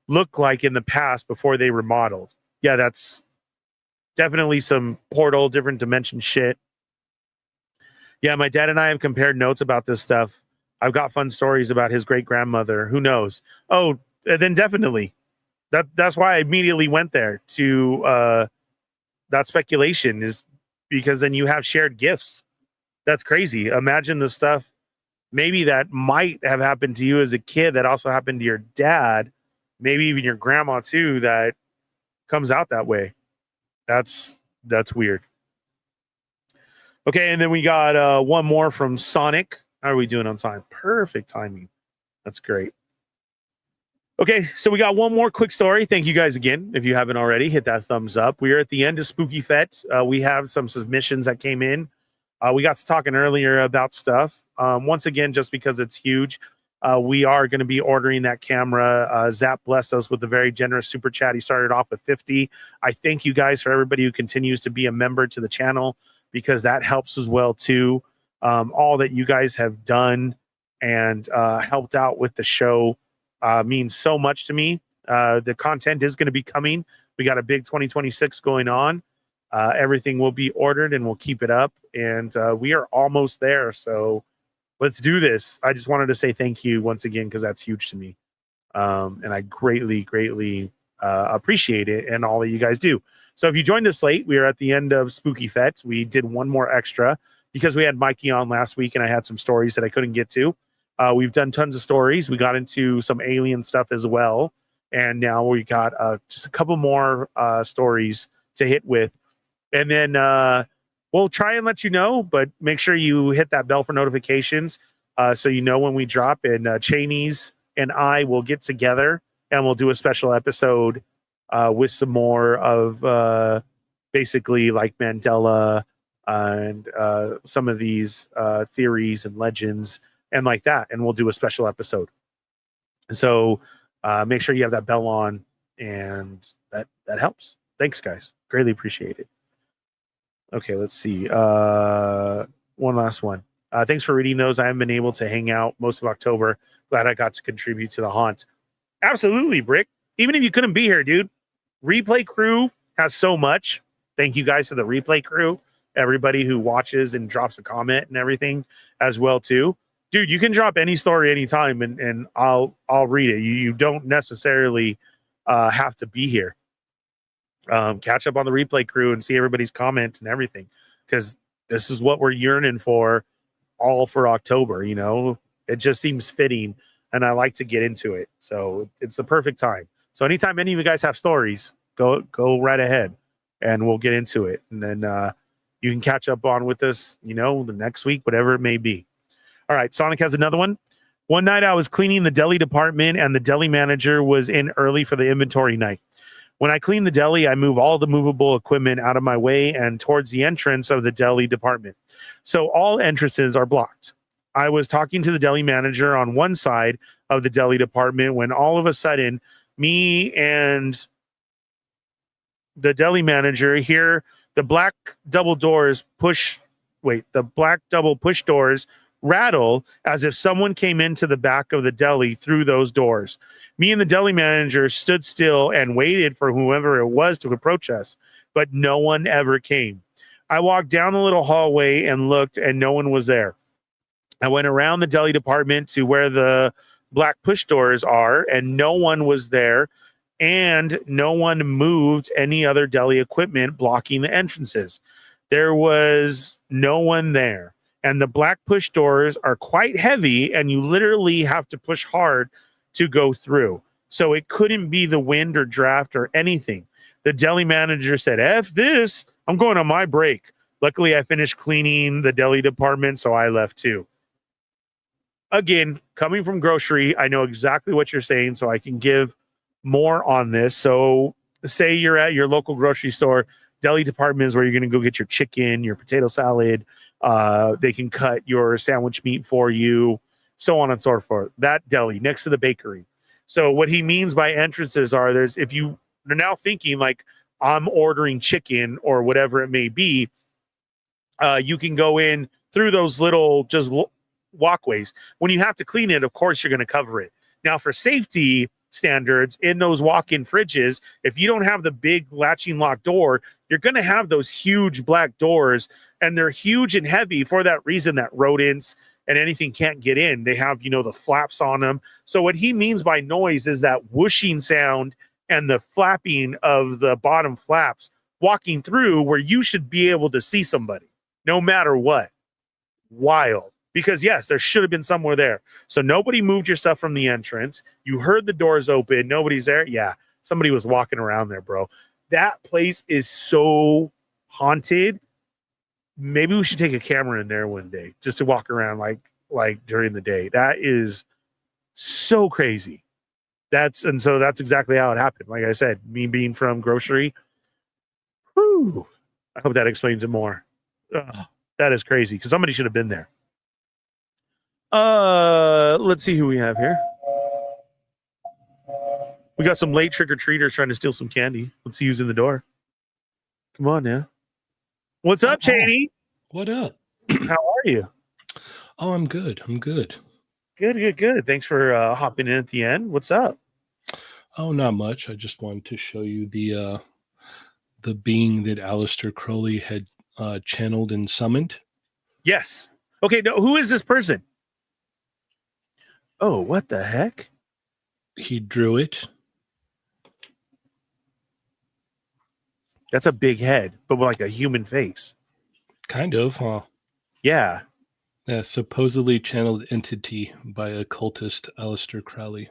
looked like in the past before they remodeled. Yeah, that's definitely some portal, different dimension shit. Yeah, my dad and I have compared notes about this stuff. I've got fun stories about his great-grandmother. Who knows? Oh, then definitely. That's why I immediately went there to that speculation, is because then you have shared gifts. That's crazy. Imagine the stuff maybe that might have happened to you as a kid that also happened to your dad, maybe even your grandma too, that comes out that way. That's weird. Okay, and then we got one more from Sonic. How are we doing on time? Perfect timing. That's great. Okay, so we got one more quick story. Thank you guys again. If you haven't already, hit that thumbs up. We are at the end of Spooky Fett. We have some submissions that came in. We got to talking earlier about stuff. Once again, just because it's huge, we are going to be ordering that camera. Zap blessed us with a very generous super chat. He started off with 50. I thank you guys for everybody who continues to be a member to the channel, because that helps as well too. All that you guys have done and helped out with the show means so much to me. The content is going to be coming. We got a big 2026 going on. Everything will be ordered and we'll keep it up. And we are almost there. So let's do this. I just wanted to say thank you once again, because that's huge to me. And I greatly appreciate it and all that you guys do. So if you joined us late, we are at the end of Spooky Fett. We did one more extra because we had Mikey on last week and I had some stories that I couldn't get to. We've done tons of stories. We got into some alien stuff as well. And now we got just a couple more stories to hit with. And then we'll try and let you know, but make sure you hit that bell for notifications so you know when we drop. And Cheney's and I will get together and we'll do a special episode with some more of basically like Mandela and some of these theories and legends and like that. And we'll do a special episode. So make sure you have that bell on, and that helps. Thanks, guys. Greatly appreciate it. Okay, let's see. One last one. Thanks for reading those. I haven't been able to hang out most of October. Glad I got to contribute to the haunt. Absolutely, Brick. Even if you couldn't be here, dude. Replay crew has so much. Thank you guys to the replay crew. Everybody who watches and drops a comment and everything as well too. Dude, you can drop any story anytime and I'll read it. You don't necessarily have to be here. Catch up on the replay crew and see everybody's comment and everything, because this is what we're yearning for all for October. You know, it just seems fitting and I like to get into it. So it's the perfect time. So anytime any of you guys have stories, go right ahead and we'll get into it. And then you can catch up on with us, you know, the next week, whatever it may be. All right, Sonic has another one. One night I was cleaning the deli department and the deli manager was in early for the inventory night. When I clean the deli, I move all the movable equipment out of my way and towards the entrance of the deli department. So all entrances are blocked. I was talking to the deli manager on one side of the deli department when all of a sudden me and the deli manager hear the black double push doors rattle as if someone came into the back of the deli through those doors. Me and the deli manager stood still and waited for whoever it was to approach us, but no one ever came. I walked down the little hallway and looked, and no one was there. I went around the deli department to where the black push doors are, and no one was there, and no one moved any other deli equipment blocking the entrances. There was no one there. And the black push doors are quite heavy, and you literally have to push hard to go through. So it couldn't be the wind or draft or anything. The deli manager said, F this, I'm going on my break. Luckily, I finished cleaning the deli department, so I left too. Again, coming from grocery, I know exactly what you're saying, so I can give more on this. So say you're at your local grocery store, deli department is where you're going to go get your chicken, your potato salad. They can cut your sandwich meat for you, so on and so forth. That deli next to the bakery. So what he means by entrances are if you are now thinking like I'm ordering chicken or whatever it may be, you can go in through those little just walkways. When you have to clean it, of course, you're going to cover it. Now, for safety standards in those walk-in fridges, if you don't have the big latching lock door, you're going to have those huge black doors, and they're huge and heavy for that reason that rodents and anything can't get in. They have, the flaps on them. So what he means by noise is that whooshing sound and the flapping of the bottom flaps walking through where you should be able to see somebody no matter what. Wild. Because yes, there should have been somewhere there. So nobody moved your stuff from the entrance. You heard the doors open. Nobody's there. Yeah, somebody was walking around there, bro. That place is so haunted. Maybe we should take a camera in there one day just to walk around like during the day. That is so crazy. So that's exactly how it happened. Like I said, me being from grocery. Whew, I hope that explains it more. Ugh, that is crazy because somebody should have been there. Let's see who we have here. We got some late trick-or-treaters trying to steal some candy. Let's see who's in the door. Come on now. What's up, Cheney? What up? How are you? Oh, I'm good. Good. Thanks for hopping in at the end. What's up? Oh, not much. I just wanted to show you the being that Aleister Crowley had channeled and summoned. Yes. Okay, no, who is this person? Oh, what the heck? He drew it. That's a big head, but with like a human face. Kind of, huh? Yeah. Yeah, supposedly channeled entity by occultist Aleister Crowley.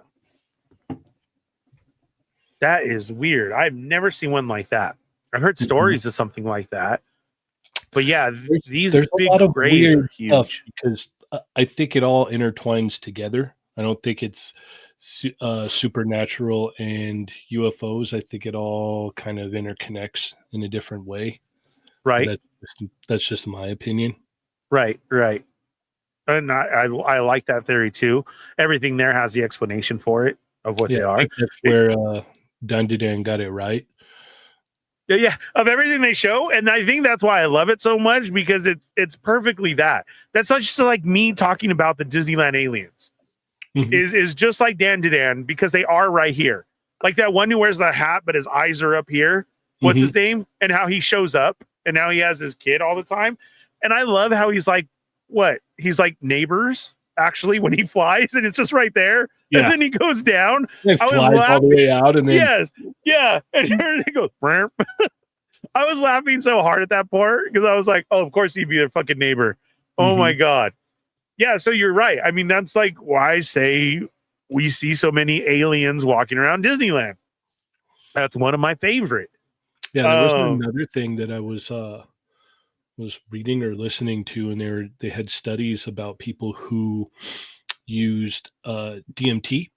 That is weird. I've never seen one like that. I've heard stories of something like that. But yeah, there's big grays are huge. Because I think it all intertwines together. I don't think it's supernatural and UFOs. I think it all kind of interconnects in a different way. Right. That's just my opinion. Right. And I like that theory too. Everything there has the explanation for it of what they are. I think that's where Dundidan got it right. Yeah, of everything they show, and I think that's why I love it so much because it's perfectly that. That's not just like me talking about the Disneyland aliens. Is just like Dan because they are right here. Like that one who wears the hat, but his eyes are up here. What's his name? And how he shows up, and now he has his kid all the time. And I love how he's like, what? He's like Neighbors, actually, when he flies, and it's just right there. Yeah. And then he goes down. It flies all the way out, and then yeah. And everything goes. I was laughing so hard at that part because I was like, oh, of course he'd be their fucking neighbor. Oh my God. Yeah, so you're right. I mean, that's like why I say we see so many aliens walking around Disneyland. That's one of my favorite. Yeah, there was another thing that I was reading or listening to, and they had studies about people who used DMT,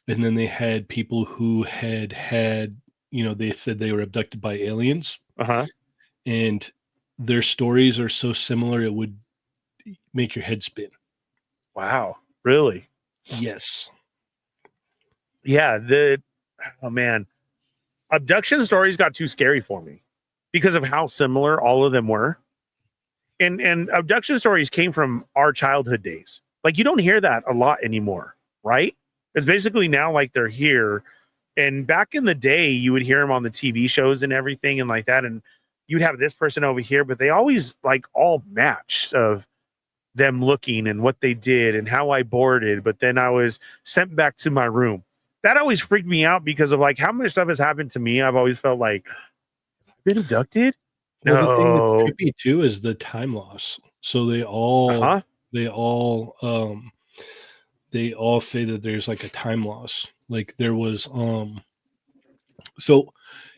and then they had people who had they said they were abducted by aliens, and their stories are so similar it would make your head spin. Wow, really? Yes. Yeah, oh man, abduction stories got too scary for me because of how similar all of them were. and abduction stories came from our childhood days. Like, you don't hear that a lot anymore, right? It's basically now like they're here. And back in the day, you would hear them on the TV shows and everything and like that. And you'd have this person over here, but they always like all matched of them looking and what they did and how I boarded. But then I was sent back to my room. That always freaked me out because of like how much stuff has happened to me. I've always felt like, I've been abducted. Well, No. the thing that's trippy too is the time loss. So they all say that there's like a time loss. Like there was so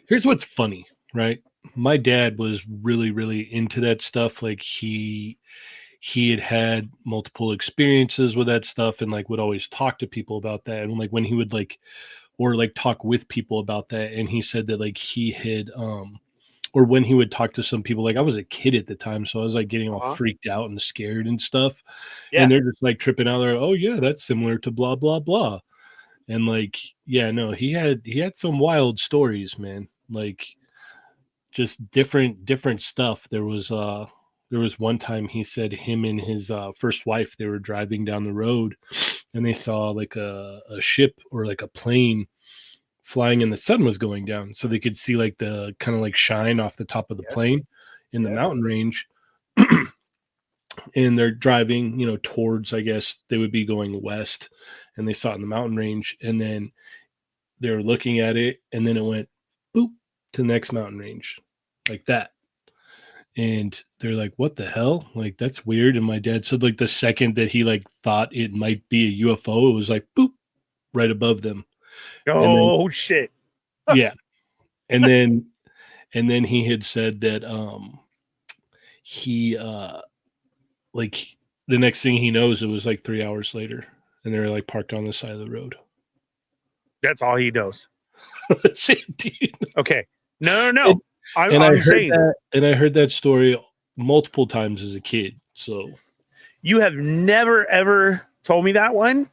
here's what's funny, right? My dad was really, really into that stuff. Like he had multiple experiences with that stuff and like would always talk to people about that. And like when he would like talk with people about that, and he said that like he had or when he would talk to some people, like I was a kid at the time, so I was like getting all freaked out and scared and stuff. Yeah. And they're just like tripping out there. Oh yeah, that's similar to blah blah blah. And like, yeah, no, he had some wild stories, man. Like just different stuff. There was one time he said him and his first wife, they were driving down the road and they saw like a ship or like a plane flying and the sun was going down. So they could see like the kind of like shine off the top of the plane in the mountain range. And they're driving, towards, I guess they would be going west, and they saw it in the mountain range. And then they were looking at it, and then it went boop to the next mountain range like that. And they're like, what the hell? Like, that's weird. And my dad said like the second that he like thought it might be a UFO, it was like boop right above them. Oh, shit. Yeah. And then he had said that he like the next thing he knows, it was like 3 hours later, and they were like parked on the side of the road. That's all he knows. That's it, dude. Okay. No. I heard that story multiple times as a kid. So you have never ever told me that one,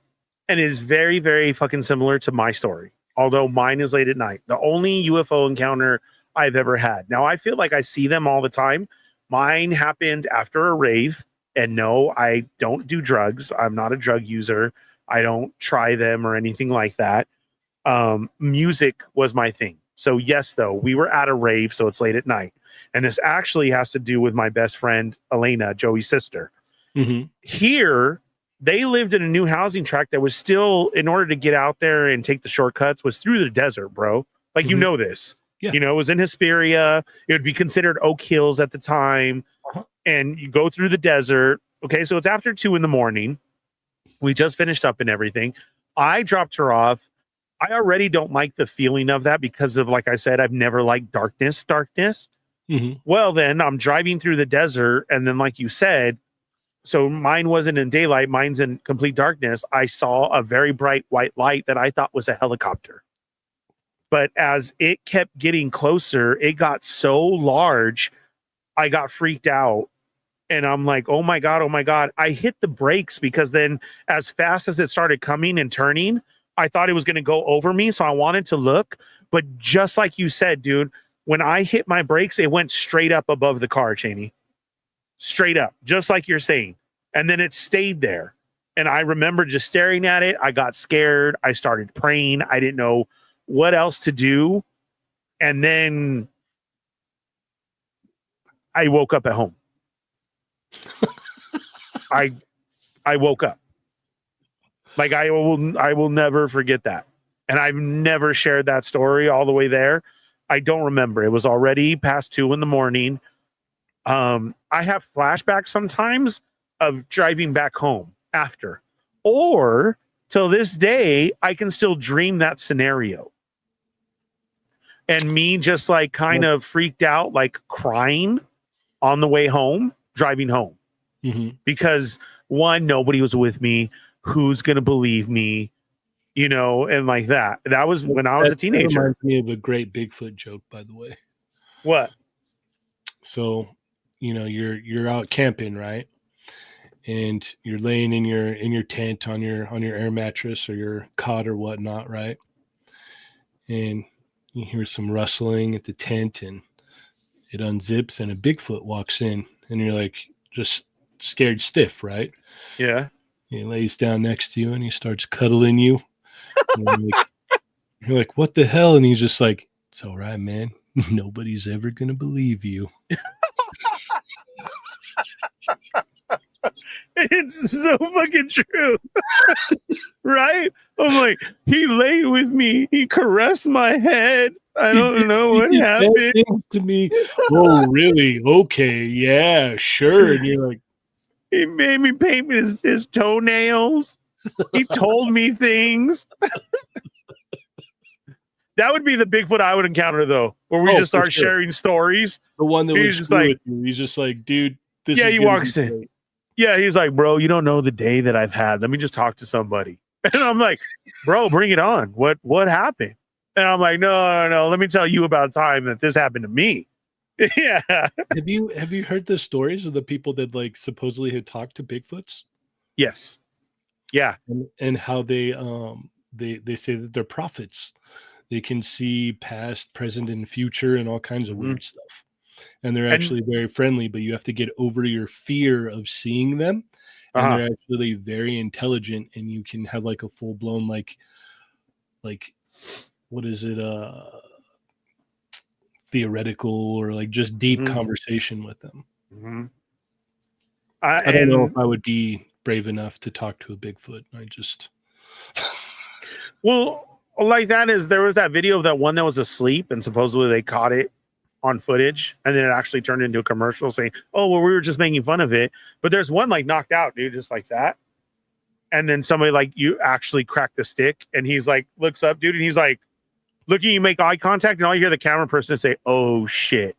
and it is very, very fucking similar to my story. Although mine is late at night. The only UFO encounter I've ever had. Now I feel like I see them all the time. Mine happened after a rave. And no, I don't do drugs. I'm not a drug user. I don't try them or anything like that. Music was my thing. So yes, though, we were at a rave, so it's late at night. And this actually has to do with my best friend, Elena, Joey's sister. Mm-hmm. Here, they lived in a new housing tract that was still, in order to get out there and take the shortcuts, was through the desert, bro. Like, you know this. Yeah. It was in Hesperia. It would be considered Oak Hills at the time. And you go through the desert. Okay, so it's after 2 a.m. We just finished up and everything. I dropped her off. I already don't like the feeling of that because of, like I said, I've never liked darkness. Mm-hmm. Well, then I'm driving through the desert. And then, like you said, so mine wasn't in daylight. Mine's in complete darkness. I saw a very bright white light that I thought was a helicopter. But as it kept getting closer, it got so large, I got freaked out. And I'm like, oh my God. I hit the brakes because then as fast as it started coming and turning, I thought it was going to go over me. So I wanted to look. But just like you said, dude, when I hit my brakes, it went straight up above the car, Cheney. Straight up, just like you're saying. And then it stayed there. And I remember just staring at it. I got scared. I started praying. I didn't know what else to do. And then I woke up at home. I woke up. Like I will never forget that. And I've never shared that story all the way there. I don't remember. It was already past 2 a.m. I have flashbacks sometimes of driving back home after. Or till this day, I can still dream that scenario. And me just like kind of freaked out, like crying on the way home, driving home. Mm-hmm. Because one, nobody was with me. Who's going to believe me? And like that. That was when I was a teenager. That reminds me of a great Bigfoot joke, by the way. What? So, you're out camping, right? And you're laying in your tent on your air mattress or your cot or whatnot, right? And you hear some rustling at the tent, and it unzips, and a Bigfoot walks in, and you're like, just scared stiff, right? Yeah. He lays down next to you and he starts cuddling you. And you're like, what the hell? And he's just like, it's all right, man. Nobody's ever going to believe you. It's so fucking true. Right? I'm like, he lay with me. He caressed my head. I don't know what He did bad happened. things to me. Oh, really? Okay. Yeah, sure. And you're like, He made me paint his toenails. He told me things. That would be the Bigfoot I would encounter, though, where we just start sharing stories. the one that He's was just cool like- with you. He's just like, dude, this Yeah, is he gonna walks be in. great. Yeah, he's like, bro, you don't know the day that I've had. Let me just talk to somebody. And I'm like, bro, bring it on. What happened? And I'm like, no. Let me tell you about a time that this happened to me. Yeah. Have you heard the stories of the people that like supposedly had talked to Bigfoots Yes. Yeah. and how they say that they're prophets. They can see past, present, and future and all kinds of weird stuff. And they're actually very friendly, but you have to get over your fear of seeing them. And they're actually very intelligent, and you can have like a full blown like what is it? Theoretical or like just deep conversation with them. Mm-hmm. I don't know if I would be brave enough to talk to a Bigfoot. I just well, like there was that video of that one that was asleep, and supposedly they caught it on footage, and then it actually turned into a commercial saying, "Oh, well, we were just making fun of it." But there's one like knocked out, dude, just like that. And then somebody like you actually cracked the stick, and he's like looks up, dude, and he's like looking, you make eye contact, and all you hear the camera person say, "Oh shit!"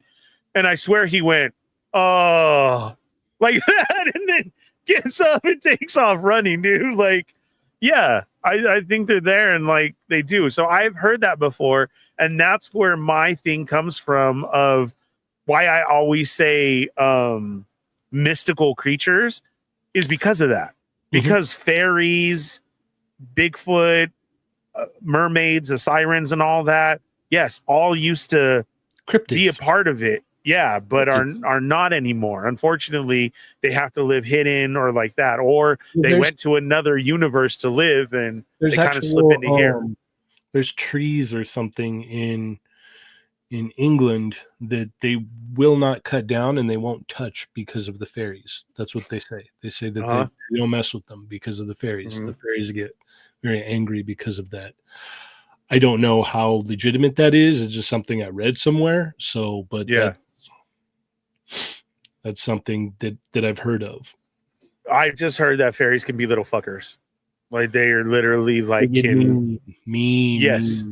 And I swear he went, "Oh," like that, and then gets up and takes off running, dude. Like, yeah, I think they're there, and like they do. So I've heard that before, and that's where my thing comes from of why I always say mystical creatures is because of that. Because fairies, Bigfoot, mermaids, the sirens, and all that, yes, all used to be a part of it. Yeah, but are not anymore. Unfortunately, they have to live hidden or like that, or they went to another universe to live, and they kind of slip into here. There's trees or something in England that they will not cut down and they won't touch because of the fairies. That's what they say. They say that they don't mess with them because of the fairies. The fairies get very angry because of that. I don't know how legitimate that is. It's just something I read somewhere. So, but yeah, that's something that I've heard of. I've just heard that fairies can be little fuckers. Like they are literally like mean. Yes.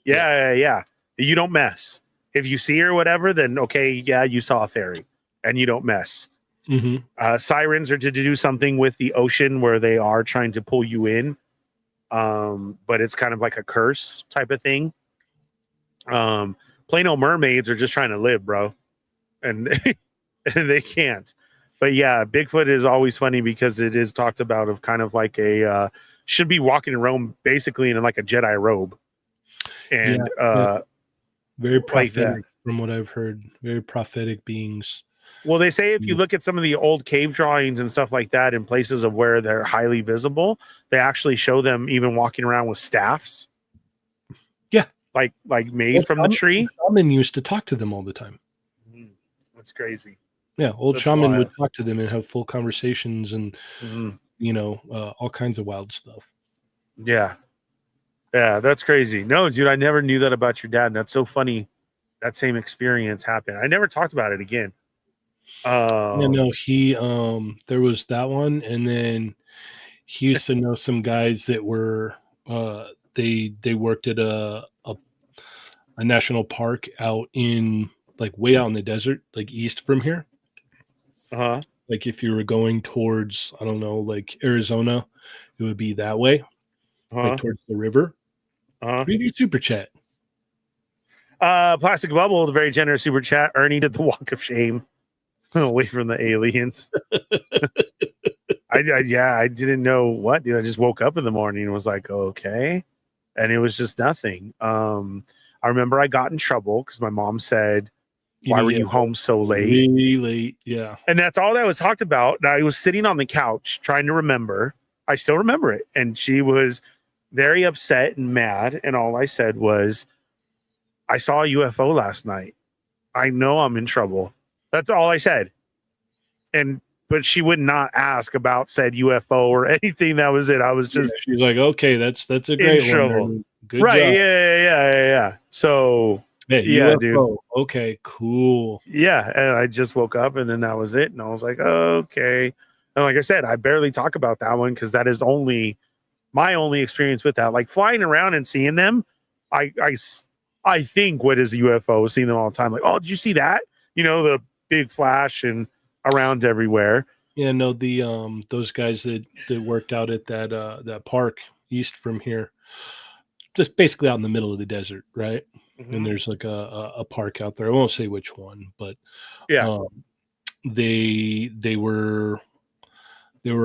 Yeah. You don't mess. If you see her or whatever, then okay, yeah, you saw a fairy, and you don't mess. Sirens are to do something with the ocean where they are trying to pull you in, but it's kind of like a curse type of thing. Plain old mermaids are just trying to live, bro, and they can't. But yeah, Bigfoot is always funny because it is talked about of kind of like a should be walking around basically in like a Jedi robe, and very prophetic from what I've heard. Very prophetic beings. Well, they say if you look at some of the old cave drawings and stuff like that in places of where they're highly visible, they actually show them even walking around with staffs. Yeah, like made from the tree. Shaman used to talk to them all the time. That's crazy. Yeah, old shaman would talk to them and have full conversations and all kinds of wild stuff. Yeah, that's crazy. No, dude, I never knew that about your dad. And that's so funny. That same experience happened. I never talked about it again. He there was that one, and then he used to know some guys that were they worked at a national park out in like way out in the desert, like east from here. Like if you were going towards, I don't know, like Arizona, it would be that way, like towards the river. We do super chat. Plastic Bubble, the very generous super chat. Ernie did the walk of shame away from the aliens. I didn't know what, dude. I just woke up in the morning and was like, okay. And it was just nothing. I remember I got in trouble because my mom said, why were you home so late? Really late, yeah. And that's all that was talked about. And I was sitting on the couch trying to remember. I still remember it. And she was very upset and mad. And all I said was, I saw a UFO last night. I know I'm in trouble. That's all I said. But she would not ask about said UFO or anything. That was it. I was just she's like, okay, that's a great trouble. one. Good right. job. Yeah. So hey, yeah, UFO. dude. Okay, cool. Yeah. And I just woke up and then that was it. And I was like, okay. And like I said, I barely talk about that one because that is only my only experience with that. Like flying around and seeing them, I think what is a UFO, seeing them all the time. Like, oh, did you see that? You know, the big flash and around everywhere. Yeah, no, the those guys that worked out at that park east from here, just basically out in the middle of the desert, right? Mm-hmm. And there's like a park out there. I won't say which one, but yeah, they were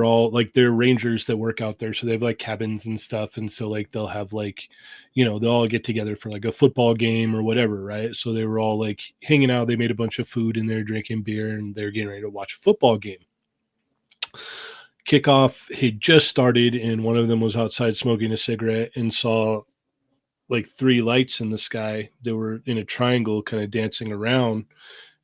all like, they're rangers that work out there, so they have like cabins and stuff, and so like they'll have like, you know, they'll all get together for like a football game or whatever, right? So they were all like hanging out. They made a bunch of food and they're drinking beer and they're getting ready to watch a football game. Kickoff had just started and one of them was outside smoking a cigarette and saw like 3 lights in the sky that were in a triangle kind of dancing around,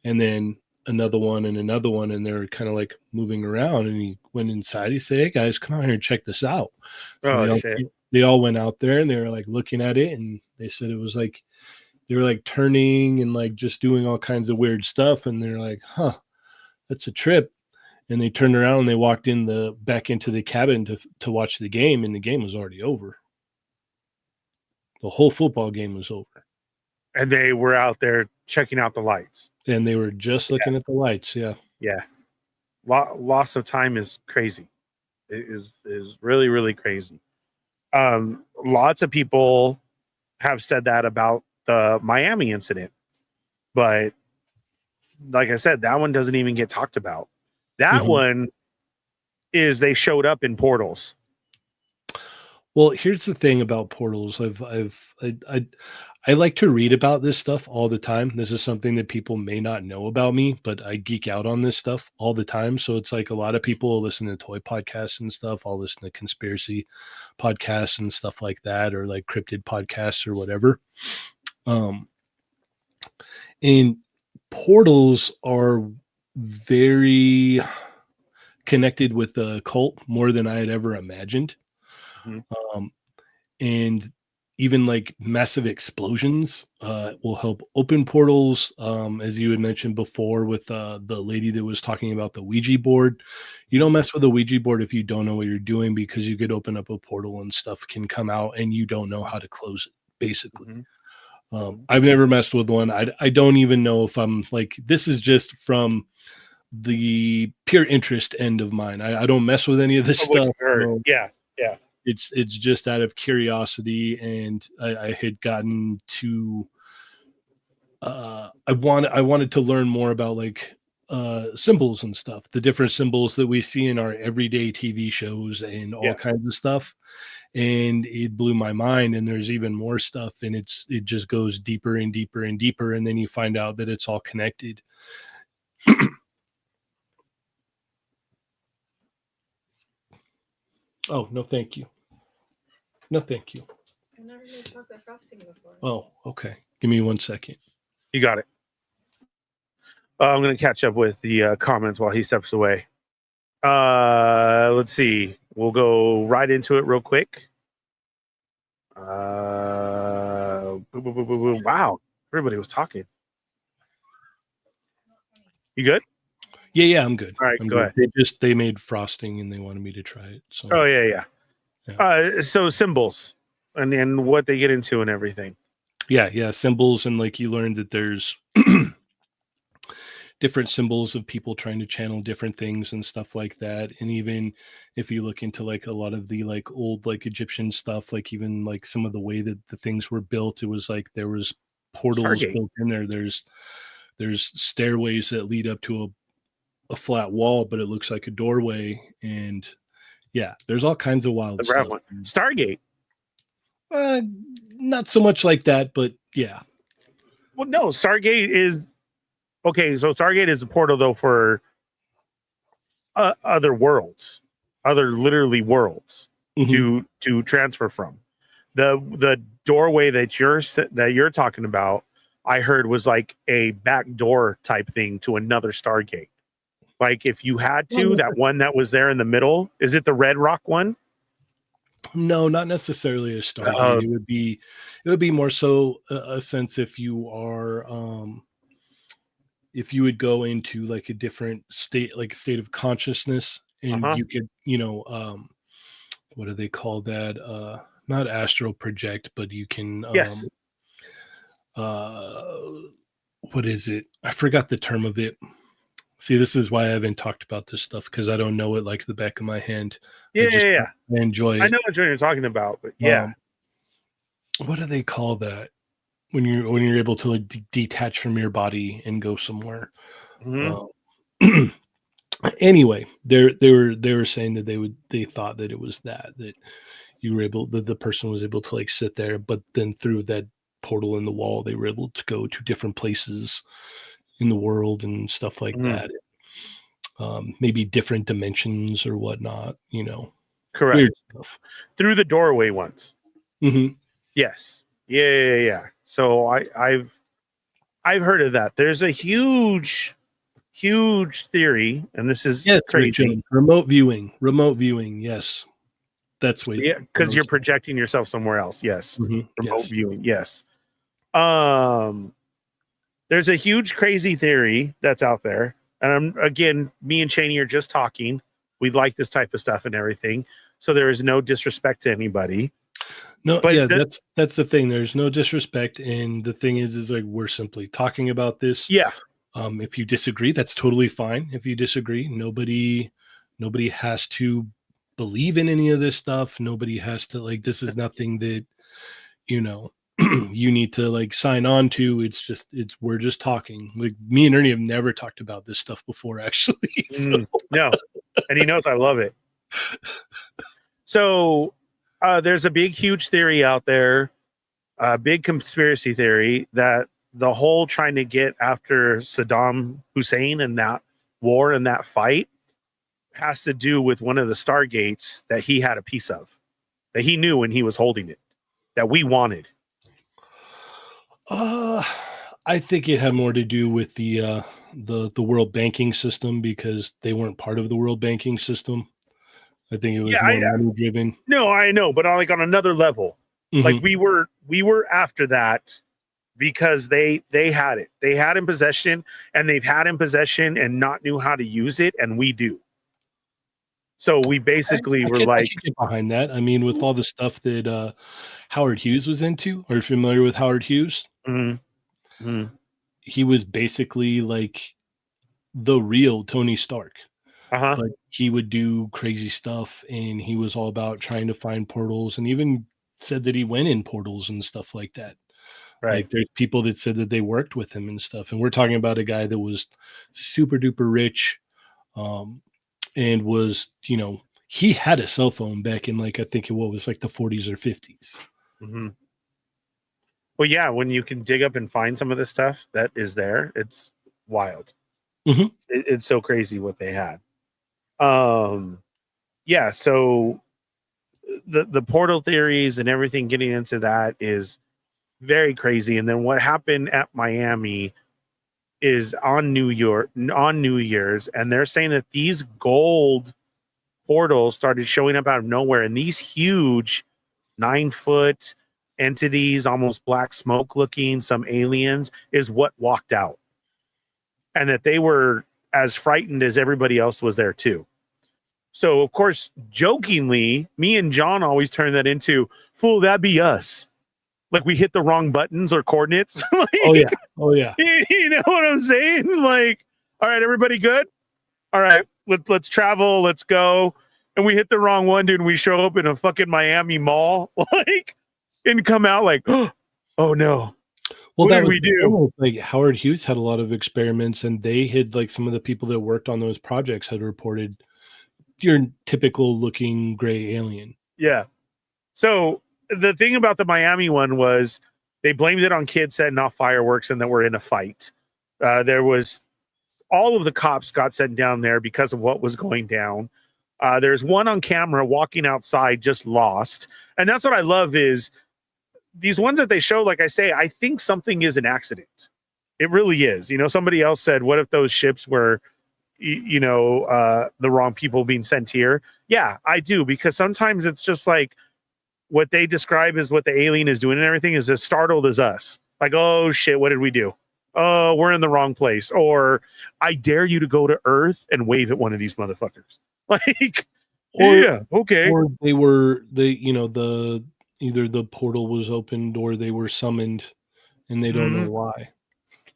and then another one and another one, and they're kind of like moving around. And he went inside. He said, hey guys, come out here and check this out. So they all went out there and they were like looking at it, and they said it was like they were like turning and like just doing all kinds of weird stuff, and they're like, huh, that's a trip. And they turned around and they walked back into the cabin to watch the game, and the game was already over. The whole football game was over. And they were out there checking out the lights. And they were just looking at the lights. Yeah. Yeah. Loss of time is crazy. It is really, really crazy. Lots of people have said that about the Miami incident. But like I said, that one doesn't even get talked about. That one is they showed up in portals. Well, here's the thing about portals. I like to read about this stuff all the time. This is something that people may not know about me, but I geek out on this stuff all the time. So it's like a lot of people listen to toy podcasts and stuff. I'll listen to conspiracy podcasts and stuff like that, or like cryptid podcasts or whatever. And portals are very connected with the occult, more than I had ever imagined. And even like massive explosions will help open portals. As you had mentioned before with the lady that was talking about the Ouija board, you don't mess with a Ouija board if you don't know what you're doing, because you could open up a portal and stuff can come out and you don't know how to close it, basically. I've never messed with one. I don't even know if I'm like, this is just from the pure interest end of mine. I don't mess with any of this stuff. Yeah. It's just out of curiosity, and I had gotten to I wanted to learn more about like symbols and stuff, the different symbols that we see in our everyday TV shows and all kinds of stuff. And it blew my mind, and there's even more stuff, and it just goes deeper and deeper and deeper, and then you find out that it's all connected. Oh, no, thank you. No, thank you. I've never made chocolate frosting before. Oh, okay. Give me 1 second. You got it. I'm going to catch up with the comments while he steps away. Let's see. We'll go right into it real quick. Wow. Everybody was talking. You good? Yeah, I'm good. All right, I'm go good. They made frosting and they wanted me to try it. So. Oh, yeah. So symbols and what they get into and everything. Yeah, symbols, and like you learned that there's different symbols of people trying to channel different things and stuff like that. And even if you look into like a lot of the like old like Egyptian stuff, like even like some of the way that the things were built, it was like there was portals built in there. There's stairways that lead up to a flat wall, but it looks like a doorway. And yeah, there's all kinds of wild stuff. Stargate. Not so much like that, but yeah. Well, no, Stargate is okay, so Stargate is a portal though for other worlds, other literally worlds to transfer from. The doorway that you're talking about, I heard was like a back door type thing to another Stargate. Like if you had to, that one that was there in the middle, is it the Red Rock one? No, not necessarily a Stargate. It would be more so a sense if you are if you would go into like a different state, like a state of consciousness, and you could, what do they call that? Not astral project, but you can Yes. What is it? I forgot the term of it. See, this is why I haven't talked about this stuff, because I don't know it like the back of my hand. Yeah. I enjoy it. I know what you're talking about, but yeah. What do they call that when you're able to like detach from your body and go somewhere? Anyway, they were saying that they thought that it was that you were able, that the person was able to like sit there, but then through that portal in the wall, they were able to go to different places in the world and stuff like that. Maybe different dimensions or whatnot, Correct. Weird stuff. Through the doorway once. Yes. Yeah. So I've heard of that. There's a huge theory, and this is crazy. Remote viewing. Yes. That's what. Yeah, because you're projecting yourself somewhere else. Yes. Remote viewing. Yes. There's a huge crazy theory that's out there. And again, me and Cheney are just talking. We like this type of stuff and everything. So there is no disrespect to anybody. No, but yeah, that's the thing. There's no disrespect. And the thing is like, we're simply talking about this. Yeah. If you disagree, that's totally fine. If you disagree, nobody has to believe in any of this stuff. Nobody has to, like, this is nothing that, you need to like sign on to. We're just talking. Like, me and Ernie have never talked about this stuff before, actually. So. No. And he knows I love it. So there's a huge theory out there, a big conspiracy theory that the whole trying to get after Saddam Hussein and that war and that fight has to do with one of the Stargates that he had a piece of, that he knew when he was holding it, that we wanted. I think it had more to do with the world banking system, because they weren't part of the world banking system. I think it was more money driven. No, I know, but like on another level, like we were after that because they had it. They had in possession, and they've had in possession and not knew how to use it, and we do. So we basically were like, I can get behind that. I mean, with all the stuff that Howard Hughes was into. Are you familiar with Howard Hughes? He was basically like the real Tony Stark. But he would do crazy stuff, and he was all about trying to find portals, and even said that he went in portals and stuff like that. Right. Like, there's people that said that they worked with him and stuff. And we're talking about a guy that was super duper rich, and was, he had a cell phone back in like, I think it was like the 40s or 50s. Well, yeah, when you can dig up and find some of the stuff that is there, it's wild. It's so crazy what they had. Yeah, so the portal theories and everything, getting into that is very crazy. And then what happened at Miami is on New Year's, and they're saying that these gold portals started showing up out of nowhere, and these huge 9-foot entities, almost black smoke looking, some aliens, is what walked out, and that they were as frightened as everybody else was there too. So of course, jokingly, me and John always turn that into, fool, that'd be us. Like, we hit the wrong buttons or coordinates. Like, oh yeah. You know what I'm saying? Like, all right, everybody good? All right, let's travel, let's go. And we hit the wrong one, dude, and we show up in a fucking Miami mall, like, and come out like, oh no. Well, what did we do? Like, Howard Hughes had a lot of experiments, and they had, like, some of the people that worked on those projects had reported your typical looking gray alien. Yeah. So the thing about the Miami one was they blamed it on kids setting off fireworks and that we're in a fight. There was all of the cops got sent down there because of what was going down. There's one on camera walking outside, just lost. And that's what I love is these ones that they show, like I say, I think something is an accident. It really is. You know, somebody else said, what if those ships were, the wrong people being sent here? Yeah, I do. Because sometimes it's just like what they describe as what the alien is doing and everything is as startled as us. Like, oh shit, what did we do? Oh, we're in the wrong place. Or I dare you to go to Earth and wave at one of these motherfuckers. Like, yeah, okay. Or either the portal was opened or they were summoned and they don't know why.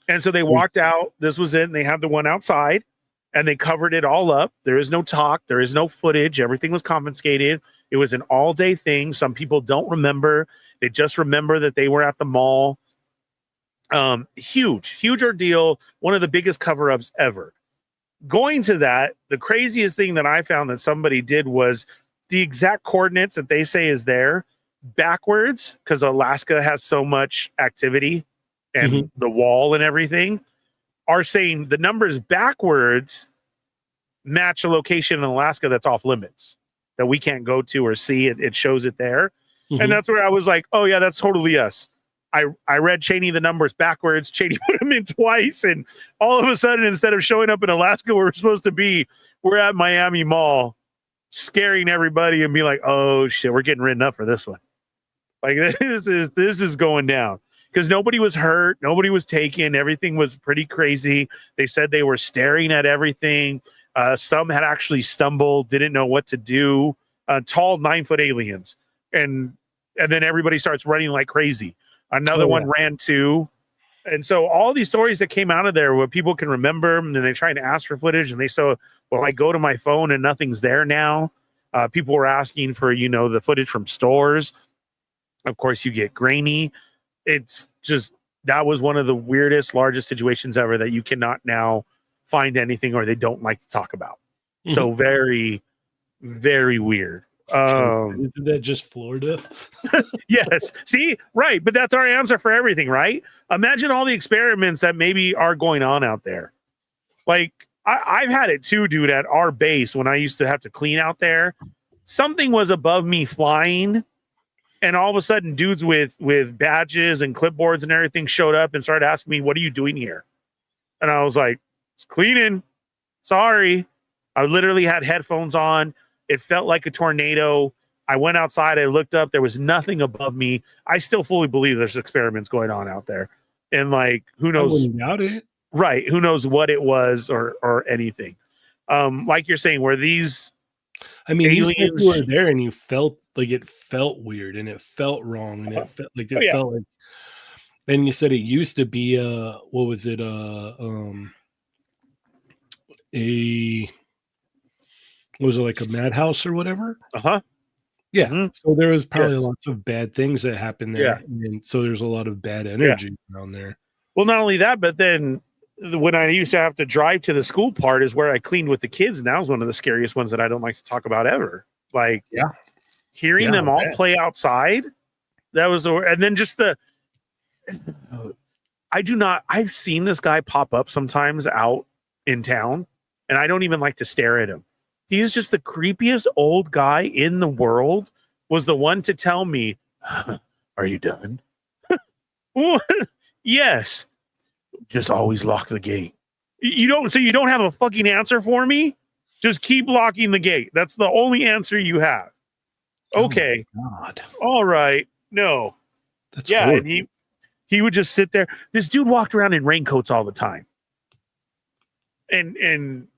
And so they walked out. This was it. And they had the one outside and they covered it all up. There is no talk. There is no footage. Everything was confiscated. It was an all-day thing. Some people don't remember. They just remember that they were at the mall. Huge ordeal. One of the biggest cover-ups ever. Going to that, the craziest thing that I found that somebody did was the exact coordinates that they say is there backwards, because Alaska has so much activity and the wall and everything, are saying the numbers backwards match a location in Alaska that's off limits that we can't go to or see. It shows it there. And that's where I was like, oh yeah, that's totally us. I read Cheney the numbers backwards. Cheney put them in twice, and all of a sudden, instead of showing up in Alaska where we're supposed to be, we're at Miami Mall, scaring everybody and being like, "Oh shit, we're getting written up for this one." Like this is going down because nobody was hurt, nobody was taken, everything was pretty crazy. They said they were staring at everything. Some had actually stumbled, didn't know what to do. Tall 9-foot aliens, and then everybody starts running like crazy. Another one ran too. And so all these stories that came out of there where people can remember, and then they try to ask for footage, and they saw, well, I go to my phone and nothing's there now. People were asking for, the footage from stores. Of course, you get grainy. It's just, that was one of the weirdest, largest situations ever that you cannot now find anything or they don't like to talk about. So very, very weird. Isn't that just Florida? Yes. See, right. But that's our answer for everything, right? Imagine all the experiments that maybe are going on out there. Like I've had it too, dude, at our base when I used to have to clean out there. Something was above me flying, and all of a sudden dudes with badges and clipboards and everything showed up and started asking me, what are you doing here? And I was like, it's cleaning. Sorry. I literally had headphones on. It felt like a tornado. I went outside. I looked up. There was nothing above me. I still fully believe there's experiments going on out there. And like, who knows? I wouldn't doubt it. Right. Who knows what it was or anything. Like you're saying, where these aliens... you were there and you felt like it felt weird and it felt wrong and it felt like felt like. And you said it used to be what was it? Was it like a madhouse or whatever? Yeah. So there was probably lots of bad things that happened there. And so there's a lot of bad energy around there. Well, not only that, but then when I used to have to drive to the school part is where I cleaned with the kids. And that was one of the scariest ones that I don't like to talk about ever. Like, hearing them all play outside. That was, and then just I've seen this guy pop up sometimes out in town, and I don't even like to stare at him. He is just the creepiest old guy in the world. Was the one to tell me, are you done? Yes. Just always lock the gate. You don't have a fucking answer for me? Just keep locking the gate. That's the only answer you have. Okay. Oh God. All right. No. That's horrible. And he would just sit there. This dude walked around in raincoats all the time. And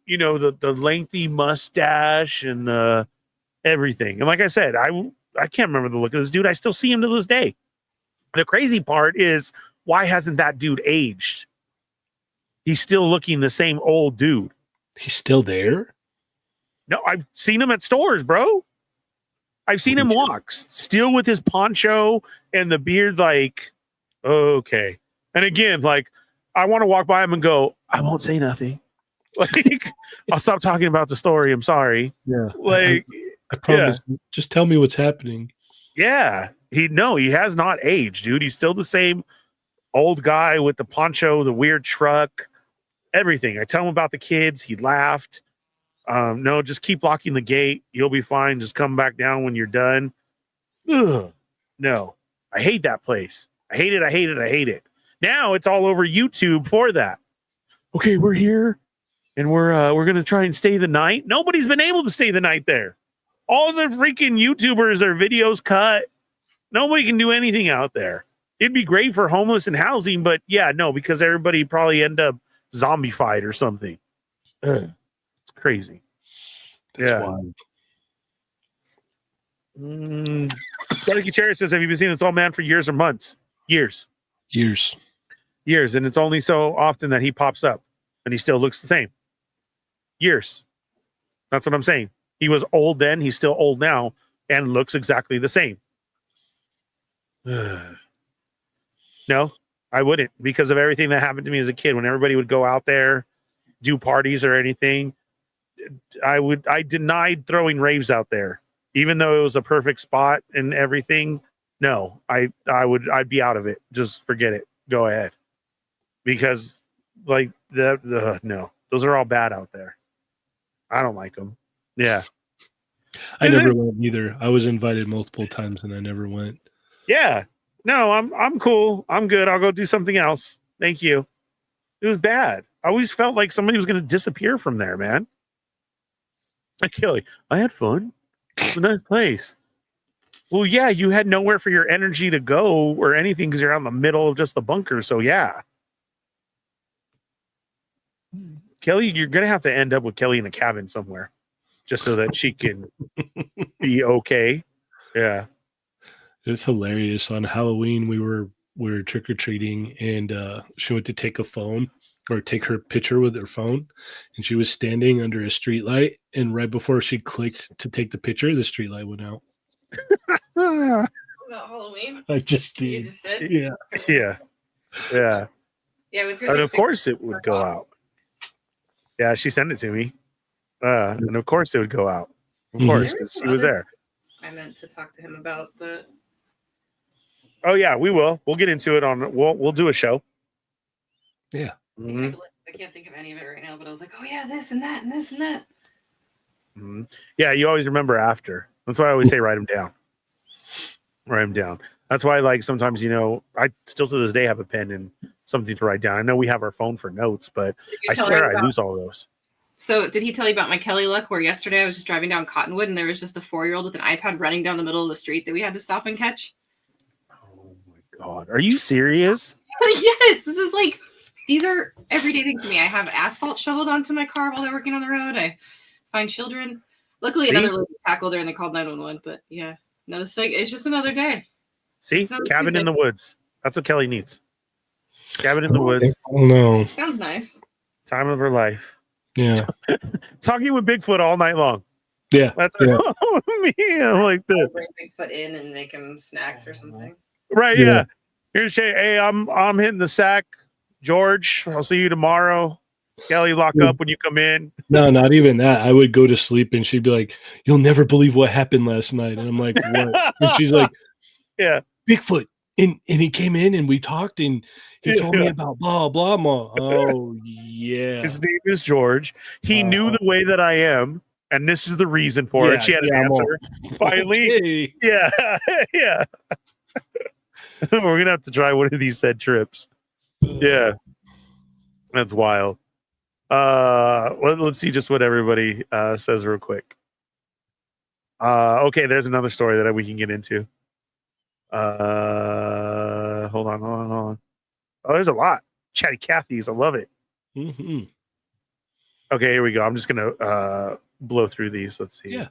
the lengthy mustache and the everything. And like I said, I can't remember the look of this dude. I still see him to this day. The crazy part is, why hasn't that dude aged? He's still looking the same old dude. He's still there? No, I've seen him at stores, bro. I've seen him walk, still with his poncho and the beard, like, okay. And again, like, I want to walk by him and go, I won't say nothing. Like, I'll stop talking about the story. I'm sorry. Yeah. Like, I promise. Yeah. Just tell me what's happening. Yeah. He has not aged, dude. He's still the same old guy with the poncho, the weird truck. everything. I tell him about the kids. He laughed. No, just keep locking the gate. You'll be fine. Just come back down when you're done. Ugh. No, I hate that place. I hate it. I hate it. I hate it. Now it's all over YouTube for that. Okay, we're here and we're gonna try and stay the night. Nobody's been able to stay the night there. All the freaking YouTubers, their videos cut. Nobody can do anything out there. It'd be great for homeless and housing, but yeah, no, because everybody probably end up zombified or something. Ugh. It's crazy. That's wild. Charlie Gutierrez says, have you been seeing this old man for years or months? Years. And it's only so often that he pops up and he still looks the same. Years. That's what I'm saying. He was old then, he's still old now, and looks exactly the same. No, I wouldn't, because of everything that happened to me as a kid. When everybody would go out there, do parties or anything, I denied throwing raves out there. Even though it was a perfect spot and everything, no, I'd be out of it. Just forget it. Go ahead. Because like no, those are all bad out there. I don't like them. Yeah. I never went either. I was invited multiple times and I never went. Yeah. No, I'm cool. I'm good. I'll go do something else. Thank you. It was bad. I always felt like somebody was going to disappear from there, man. Like, Kelly, I had fun. It's a nice place. Well, yeah, you had nowhere for your energy to go or anything because you're out in the middle of just the bunker. So, yeah. Kelly, you're going to have to end up with Kelly in a cabin somewhere just so that she can be okay. Yeah. It was hilarious. On Halloween, we were trick-or-treating, and she went to take a phone or take her picture with her phone, and she was standing under a street light, and right before she clicked to take the picture, the street light went out. About Halloween? I just did. You just did? Yeah. Yeah. Yeah. Yeah, And of course it would go out. Yeah, she sent it to me. And of course it would go out. Of course, because she was there. I meant to talk to him about the... Oh yeah, we will. We'll get into it on. We'll do a show. Yeah. Mm-hmm. I can't think of any of it right now, but I was like, oh yeah, this and that and this and that. Mm-hmm. Yeah, you always remember after. That's why I always say write them down. Write them down. That's why, like, sometimes, I still to this day have a pen and something to write down. I know we have our phone for notes, but I swear I lose all those. So did he tell you about my Kelly luck where yesterday I was just driving down Cottonwood and there was just a 4-year-old with an iPad running down the middle of the street that we had to stop and catch? Oh my God. Are you serious? Yes. This is like, these are everyday things to me. I have asphalt shoveled onto my car while they're working on the road. I find children. Luckily, another lady tackled her and they called 911. But yeah, no, it's just another day. See, cabin in the woods. That's what Kelly needs. Cabin in the woods. Oh no. Sounds nice. Time of her life. Yeah. Talking with Bigfoot all night long. Yeah. That's yeah. me. I'm like this. Bring Bigfoot in and make him snacks or something. Right. Yeah. Here's Shay. Hey, I'm hitting the sack. George, I'll see you tomorrow. Kelly, lock up when you come in. No, not even that. I would go to sleep and she'd be like, "You'll never believe what happened last night." And I'm like, "What?" And she's like, "Yeah, Bigfoot." And he came in and we talked and he told me about blah, blah, blah. Oh, yeah. His name is George. He knew the way that I am, and this is the reason for it. She had an answer. Finally. Okay. Yeah. Yeah. We're going to have to try one of these said trips. Yeah. That's wild. Let's see just what everybody says real quick. Okay, there's another story that we can get into. Hold on. Oh, there's a lot. Chatty Cathy's. I love it. Mm-hmm. Okay, here we go. I'm just gonna blow through these. Let's see. Yeah.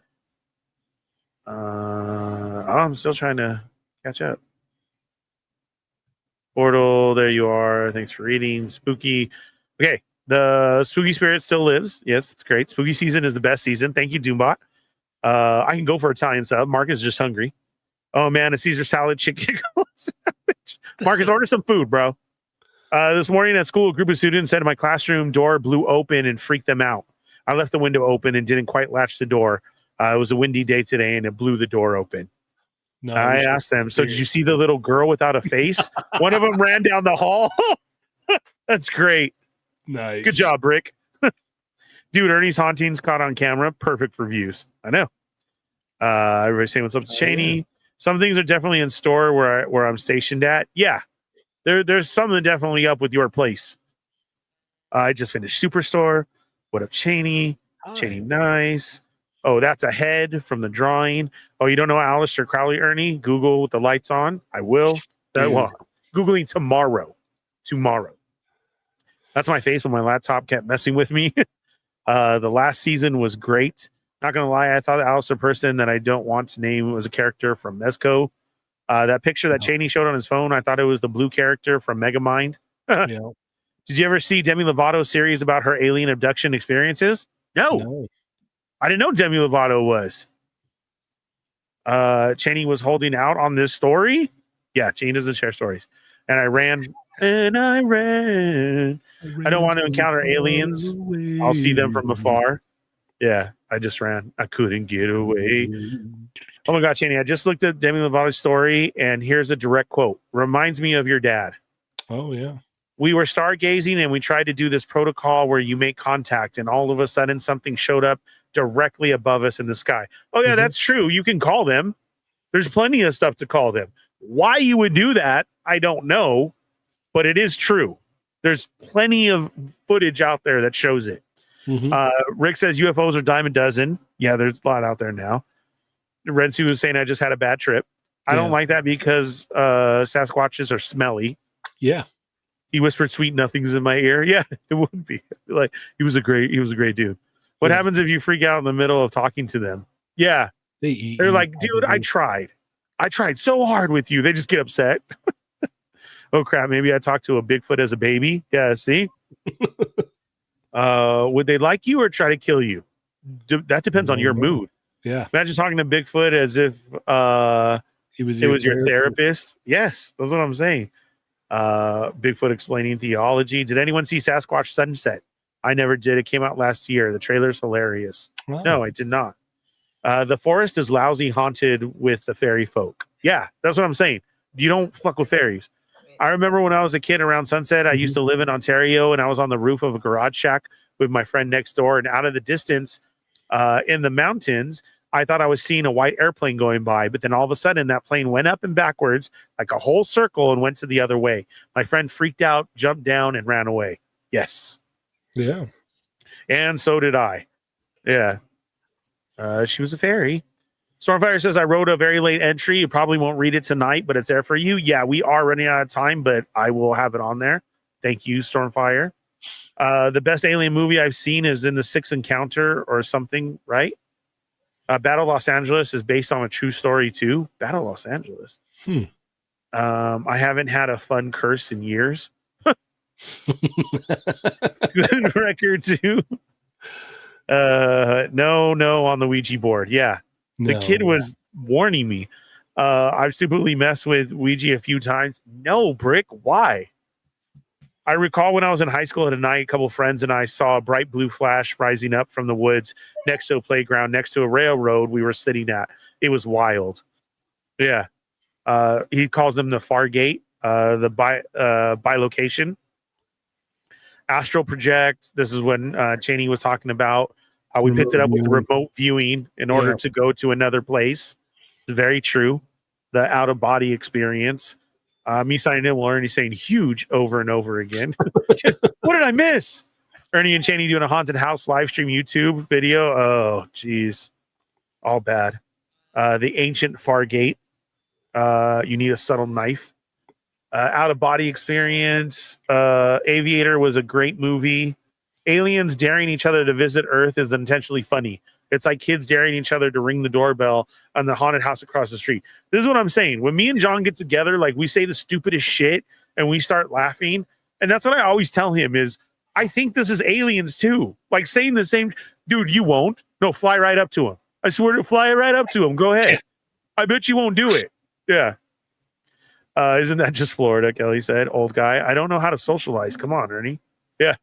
I'm still trying to catch up. Portal, there you are. Thanks for reading. Spooky. Okay, the spooky spirit still lives. Yes, it's great. Spooky season is the best season. Thank you, Doombot. I can go for Italian sub. Mark is just hungry. Oh man, a Caesar salad chicken sandwich. Marcus, order some food, bro. This morning at school, a group of students said my classroom door blew open and freaked them out. I left the window open and didn't quite latch the door. It was a windy day today and it blew the door open. No, I asked them, so did you see the little girl without a face? One of them ran down the hall. That's great. Nice. Good job, Brick. Dude, Ernie's hauntings caught on camera. Perfect for views. I know. Everybody's saying what's up to Cheney. Yeah. Some things are definitely in store where I'm stationed at. Yeah. There's something definitely up with your place. I just finished Superstore. What up, Cheney? Cheney, nice. Oh, that's a head from the drawing. Oh, you don't know Aleister Crowley, Ernie? Google with the lights on. I will. Googling tomorrow. Tomorrow. That's my face when my laptop kept messing with me. The last season was great. Not going to lie, I thought the Aleister person that I don't want to name was a character from Mezco. That picture that Cheney showed on his phone, I thought it was the blue character from Megamind. Yeah. Did you ever see Demi Lovato's series about her alien abduction experiences? No. I didn't know Demi Lovato was. Cheney was holding out on this story. Yeah, Cheney doesn't share stories. And I ran. I don't want to encounter aliens. I'll see them from afar. Yeah, I just ran. I couldn't get away. Oh my God, Cheney, I just looked at Demi Lovato's story, and here's a direct quote. Reminds me of your dad. Oh, yeah. We were stargazing, and we tried to do this protocol where you make contact, and all of a sudden something showed up directly above us in the sky. Oh, yeah, that's true. You can call them. There's plenty of stuff to call them. Why you would do that, I don't know, but it is true. There's plenty of footage out there that shows it. Rick says UFOs are dime a dozen. Yeah, there's a lot out there now. Rensu was saying I just had a bad trip. I don't like that because Sasquatches are smelly. Yeah. He whispered sweet nothings in my ear. Yeah, it would be. Like he was a great dude. What happens if you freak out in the middle of talking to them? Yeah. They're like, dude, I tried so hard with you. They just get upset. Oh crap, maybe I talked to a Bigfoot as a baby. Yeah, see? Would they like you or try to kill you? That depends on your mood. Yeah. Imagine talking to Bigfoot as if it was your therapist. Yes, that's what I'm saying. Bigfoot explaining theology. Did anyone see Sasquatch Sunset? I never did. It came out last year. The trailer's hilarious. Wow. No, I did not. The forest is lousy haunted with the fairy folk. Yeah, that's what I'm saying. You don't fuck with fairies. I remember when I was a kid around Sunset, I used to live in Ontario, and I was on the roof of a garage shack with my friend next door. And out of the distance, in the mountains, I thought I was seeing a white airplane going by. But then all of a sudden, that plane went up and backwards like a whole circle and went to the other way. My friend freaked out, jumped down, and ran away. Yes. Yeah. And so did I. Yeah. She was a fairy. Stormfire says, I wrote a very late entry. You probably won't read it tonight, but it's there for you. Yeah, we are running out of time, but I will have it on there. Thank you, Stormfire. The best alien movie I've seen is in The Sixth Encounter or something, right? Battle Los Angeles is based on a true story, too. Battle Los Angeles. I haven't had a fun curse in years. Good record, too. No on the Ouija board. Yeah. The kid was warning me. I've stupidly messed with Ouija a few times. No, Brick. Why? I recall when I was in high school at a night, a couple of friends and I saw a bright blue flash rising up from the woods next to a playground, next to a railroad we were sitting at. It was wild. Yeah. He calls them the Fargate, the bilocation. Astral project. This is when Cheney was talking about how we picked it up with the remote viewing in order to go to another place. Very true. The out of body experience. Me signing in while Ernie saying huge over and over again. What did I miss? Ernie and Cheney doing a haunted house live stream YouTube video. Oh, geez. All bad. The ancient Fargate. You need a subtle knife. Out of body experience. Aviator was a great movie. Aliens daring each other to visit Earth is intentionally funny. It's like kids daring each other to ring the doorbell on the haunted house across the street. This is what I'm saying. When me and John get together, like we say the stupidest shit and we start laughing. And that's what I always tell him is, I think this is aliens too. Like saying the same, dude, you won't. No, fly right up to him. I swear to fly right up to him. Go ahead. I bet you won't do it. Yeah. Isn't that just Florida? Kelly said, old guy. I don't know how to socialize. Come on, Ernie. Yeah.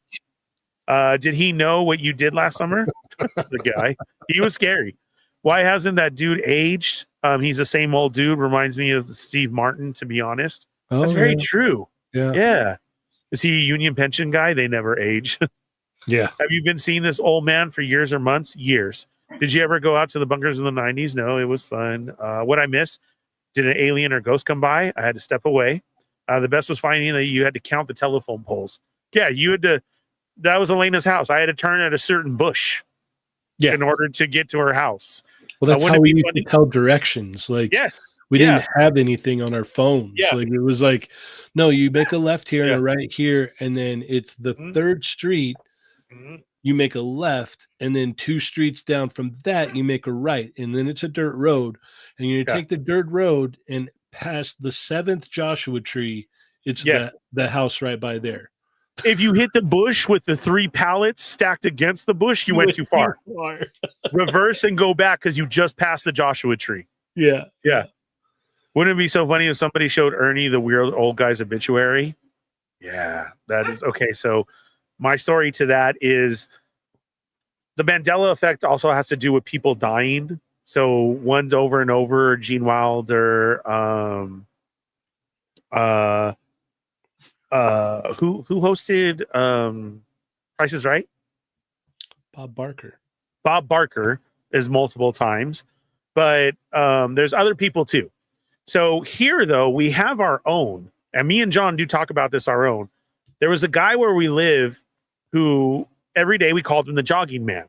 Did he know what you did last summer? The guy. He was scary. Why hasn't that dude aged? He's the same old dude. Reminds me of Steve Martin, to be honest. That's very true. Yeah. Yeah. Is he a union pension guy? They never age. Yeah. Have you been seeing this old man for years or months? Years. Did you ever go out to the bunkers in the 90s? No, it was fun. What I miss? Did an alien or ghost come by? I had to step away. The best was finding that you had to count the telephone poles. Yeah, you had to. That was Elena's house. I had to turn at a certain bush in order to get to her house. Well, that's how we used to tell directions. Like, we didn't have anything on our phones. Yeah. Like, it was like, no, you make a left here and a right here, and then it's the third street. You make a left, and then 2 streets down from that, you make a right, and then it's a dirt road. And you take the dirt road, and past the 7th Joshua tree, it's the house right by there. If you hit the bush with the 3 pallets stacked against the bush, you went too far. Reverse and go back because you just passed the Joshua tree. Yeah. Wouldn't it be so funny if somebody showed Ernie the weird old guy's obituary? Yeah, that is okay. So my story to that is the Mandela effect also has to do with people dying. So one's over and over, Gene Wilder, who hosted Price is Right? Bob Barker. Bob Barker is multiple times, but there's other people too. So here though, we have our own, and me and John do talk about this our own. There was a guy where we live who every day we called him the jogging man.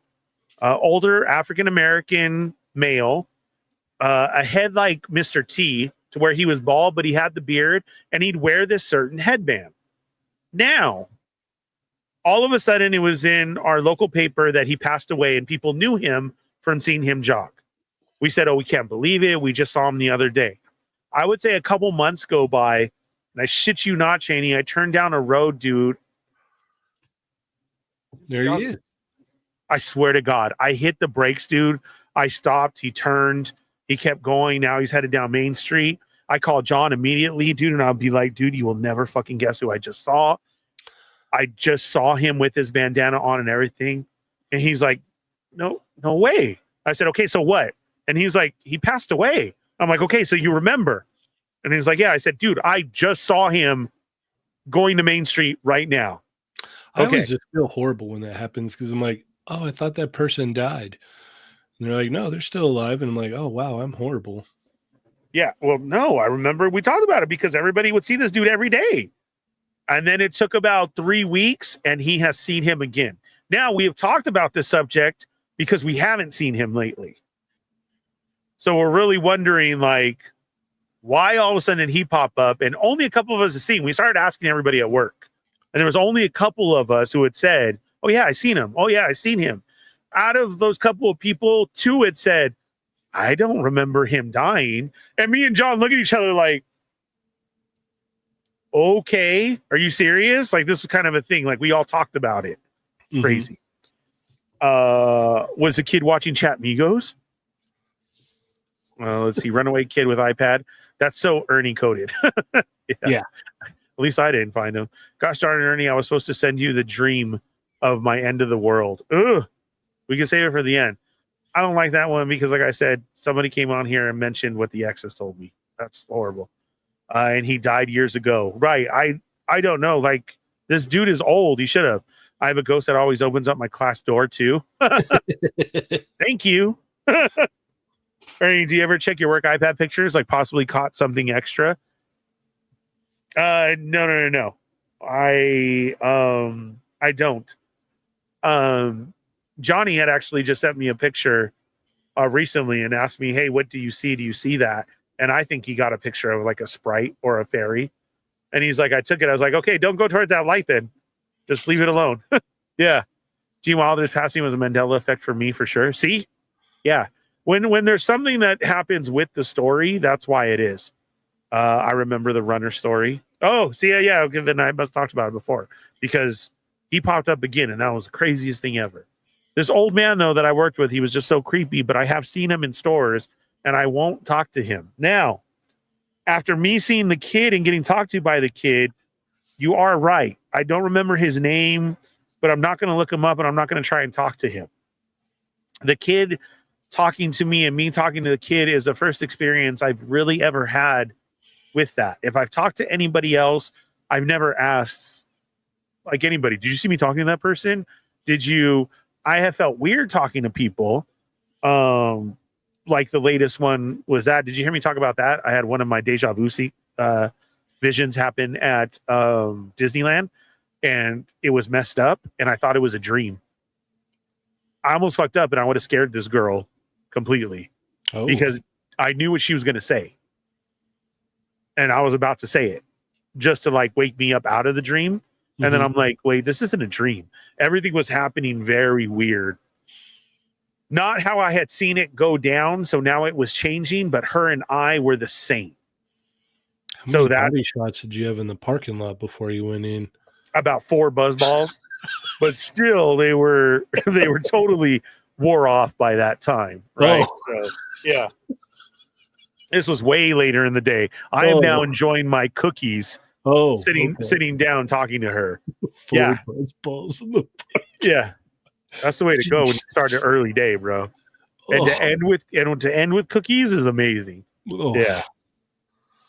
Older African-American male, a head like Mr. T, to where he was bald, but he had the beard, and he'd wear this certain headband. Now, all of a sudden, it was in our local paper that he passed away, and people knew him from seeing him jog. We said, oh, we can't believe it. We just saw him the other day. I would say a couple months go by, and I shit you not, Cheney, I turned down a road, dude. There he is. I swear to God, I hit the brakes, dude. I stopped. He turned. He kept going. Now he's headed down Main Street. I called John immediately, dude, and I'll be like, dude, you will never fucking guess who I just saw. I just saw him with his bandana on and everything. And he's like, no way. I said, okay, so what? And he's like, he passed away. I'm like, okay, so you remember? And he's like, yeah. I said, dude, I just saw him going to Main Street right now. I always just feel horrible when that happens because I'm like, oh, I thought that person died. And they're like, no, they're still alive. And I'm like, oh, wow, I'm horrible. Yeah, well, no, I remember we talked about it because everybody would see this dude every day. And then it took about 3 weeks, and he has seen him again. Now, we have talked about this subject because we haven't seen him lately. So we're really wondering, like, why all of a sudden did he pop up? And only a couple of us have seen. We started asking everybody at work. And there was only a couple of us who had said, oh, yeah, I seen him. Oh, yeah, I seen him. Out of those couple of people, 2 had said, I don't remember him dying. And me and John look at each other like, okay, are you serious? Like, this was kind of a thing. Like, we all talked about it. Mm-hmm. Crazy. Was the kid watching Chatmigos? Let's see. Runaway kid with iPad. That's so Ernie coded. Yeah. At least I didn't find him. Gosh darn it, Ernie, I was supposed to send you the dream of my end of the world. Ugh. We can save it for the end. I don't like that one because, like I said, somebody came on here and mentioned what the exes told me. That's horrible. And he died years ago. Right. I don't know. Like, this dude is old. He should have. I have a ghost that always opens up my class door, too. Thank you. Ernie, do you ever check your work iPad pictures? Like, possibly caught something extra? No. I don't. Johnny had actually just sent me a picture recently and asked me, hey, what do you see? Do you see that? And I think he got a picture of like a sprite or a fairy. And he's like, I took it. I was like, okay, don't go towards that light then. Just leave it alone. Yeah. Gene Wilder's passing was a Mandela effect for me for sure. See? Yeah. When there's something that happens with the story, that's why it is. I remember the runner story. Oh, see, yeah. Okay, then I must have talked about it before because he popped up again, and that was the craziest thing ever. This old man, though, that I worked with, he was just so creepy, but I have seen him in stores, and I won't talk to him. Now, after me seeing the kid and getting talked to by the kid, you are right. I don't remember his name, but I'm not going to look him up, and I'm not going to try and talk to him. The kid talking to me and me talking to the kid is the first experience I've really ever had with that. If I've talked to anybody else, I've never asked like anybody. Did you see me talking to that person? Did you? I have felt weird talking to people. Like the latest one was that. Did you hear me talk about that? I had one of my deja vu visions happen at Disneyland, and it was messed up, and I thought it was a dream. I almost fucked up, and I would have scared this girl completely because I knew what she was going to say, and I was about to say it just to like wake me up out of the dream. And then I'm like, wait, this isn't a dream. Everything was happening very weird. Not how I had seen it go down. So now it was changing, but her and I were the same. How many body shots did you have in the parking lot before you went in? About 4 buzz balls, but still they were totally wore off by that time. Right. So yeah. This was way later in the day. I am now enjoying my cookies. Sitting down talking to her. Yeah. Balls in the yeah. That's the way to go when you start an early day, bro. And to end with cookies is amazing. Yeah.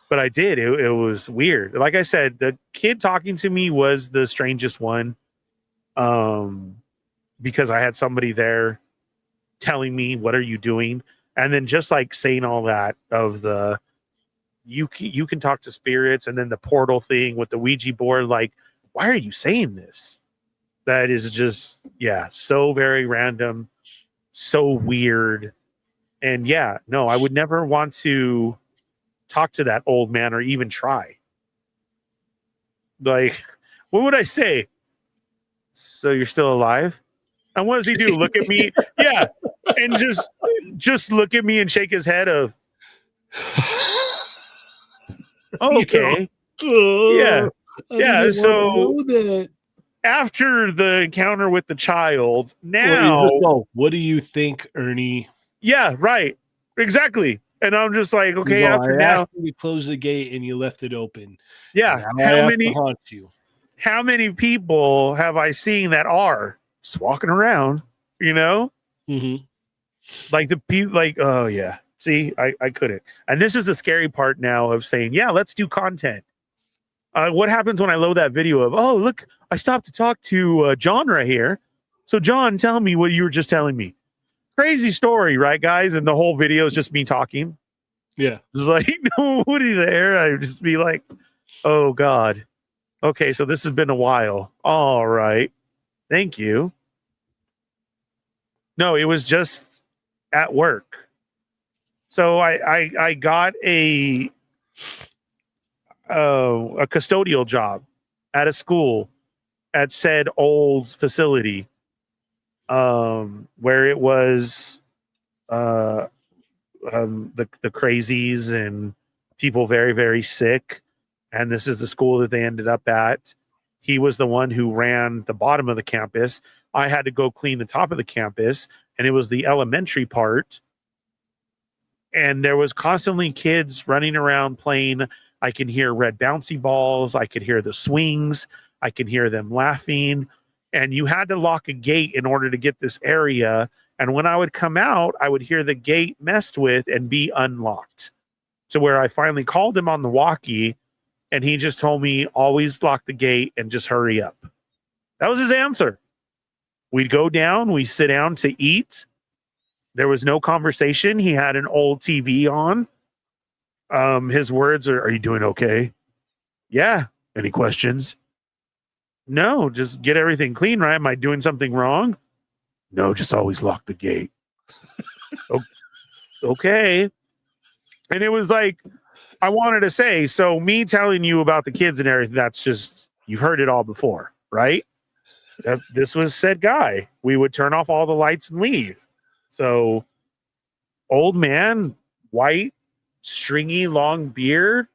But I did. It was weird. Like I said, the kid talking to me was the strangest one. Because I had somebody there telling me, what are you doing? And then just like saying all that of the you can talk to spirits, and then the portal thing with the Ouija board. Like, why are you saying this? That is just, so very random, so weird. And no, I would never want to talk to that old man or even try. Like, what would I say? So you're still alive? And what does he do? Look at me? Yeah. And just look at me and shake his head of, okay. Yeah. So after the encounter with the child, now what do you think, Ernie? Yeah, right. Exactly. And I'm just like, okay, after I now asked you to close the gate and you left it open. Yeah. How many people have I seen that are just walking around, you know? Like the people, like, oh yeah. See, I couldn't. And this is the scary part now of saying, yeah, let's do content. What happens when I load that video of, oh, look, I stopped to talk to John right here. So John, tell me what you were just telling me. Crazy story, right, guys? And the whole video is just me talking. Yeah. It's like, nobody there. I'd just be like, oh God. Okay, so this has been a while. All right. Thank you. No, it was just at work. So I got a custodial job at a school at said old facility, where it was the crazies and people very, very sick. And this is the school that they ended up at. He was the one who ran the bottom of the campus. I had to go clean the top of the campus, and it was the elementary part. And there was constantly kids running around playing. I can hear red bouncy balls. I could hear the swings. I can hear them laughing. And you had to lock a gate in order to get this area. And when I would come out, I would hear the gate messed with and be unlocked. To where I finally called him on the walkie, and he just told me, always lock the gate and just hurry up. That was his answer. We'd go down, we sit down to eat. There was no conversation. He had an old TV on. His words are you doing okay? Yeah. Any questions? No, just get everything clean, right? Am I doing something wrong? No, just always lock the gate. Okay. And it was like, I wanted to say, so me telling you about the kids and everything, that's just, you've heard it all before, right? This was said guy. We would turn off all the lights and leave. So, old man, white, stringy, long beard,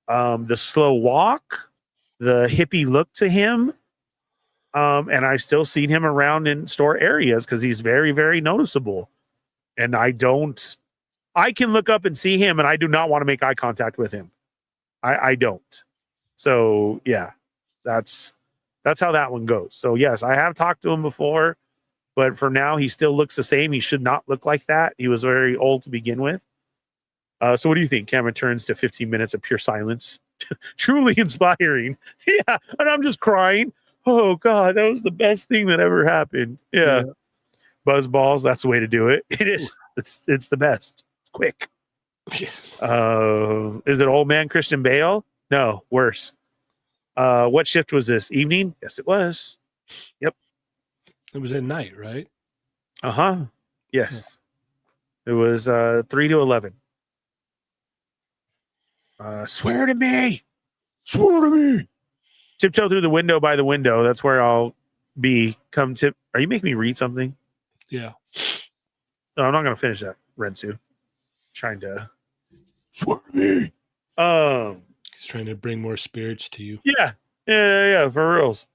the slow walk, the hippie look to him. And I've still seen him around in store areas because he's very, very noticeable. And I can look up and see him, and I do not want to make eye contact with him. I don't. So yeah, that's how that one goes. So yes, I have talked to him before, but for now he still looks the same. He should not look like that. He was very old to begin with. So what do you think? Camera turns to 15 minutes of pure silence. Truly inspiring. Yeah, and I'm just crying. oh God, that was the best thing that ever happened. Yeah. Buzz balls, that's the way to do it. It is. It's the best. It's quick. Is it old man Christian Bale? No, worse. What shift was this? Evening? Yes, it was. Yep. It was at night, right? Uh-huh. Yes. It was 3 to 11. Swear to me. Swear to me. Tiptoe through the window by the window. That's where I'll be. Come tip. Are you making me read something? Yeah. No, I'm not going to finish that, Rensu. Trying to swear to me. He's trying to bring more spirits to you. Yeah, for reals.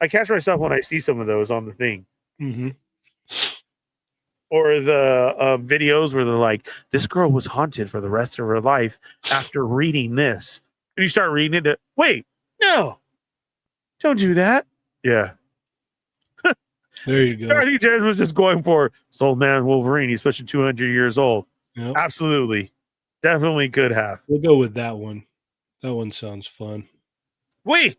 I catch myself when I see some of those on the thing. Mm-hmm. Or the videos where they're like, this girl was haunted for the rest of her life after reading this. And you start reading it. Wait, no. Don't do that. Yeah. There you go. Dorothy James was just going for Soul Man Wolverine. He's pushing 200 years old. Yep. Absolutely. Definitely could have. We'll go with that one. That one sounds fun. Wait.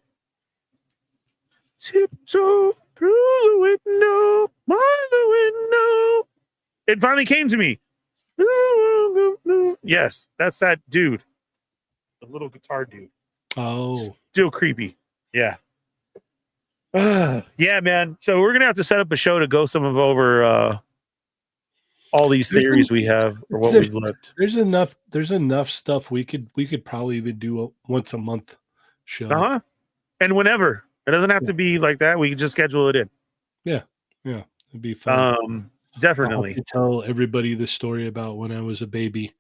Tiptoe through the window, by the window. It finally came to me. Yes, that's that dude. The little guitar dude. Oh. Still creepy. Yeah. Yeah, man. So we're gonna have to set up a show to go some of over all these theories we have or what we've looked. There's enough stuff we could probably even do a once a month show. Uh-huh. And whenever. It doesn't have to be like that. We can just schedule it in. Yeah. It'd be fun. Definitely. I'll have to tell everybody the story about when I was a baby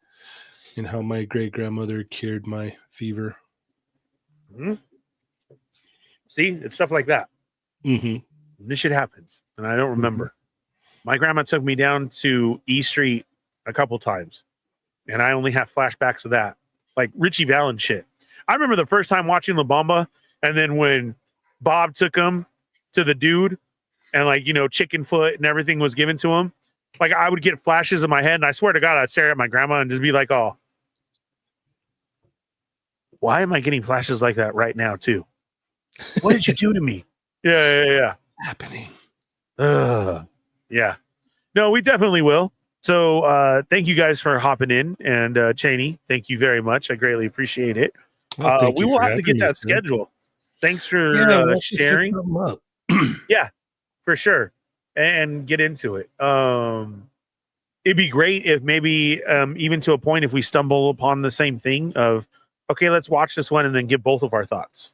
and how my great grandmother cured my fever. Mm-hmm. See, it's stuff like that. Mm-hmm. This shit happens, and I don't remember. My grandma took me down to E Street a couple times, and I only have flashbacks of that, like Richie Valens shit. I remember the first time watching La Bamba, and then when Bob took him to the dude, and like, you know, chicken foot and everything was given to him. Like, I would get flashes in my head, and I swear to God, I'd stare at my grandma and just be like, oh, why am I getting flashes like that right now, too? What did you do to me? Yeah. Happening. Yeah. No, we definitely will. So thank you guys for hopping in. And Cheney, thank you very much. I greatly appreciate it. We will have to get that scheduled. Thanks for sharing. Yeah, for sure. And get into it. It'd be great if maybe even to a point if we stumble upon the same thing of, okay, let's watch this one and then give both of our thoughts.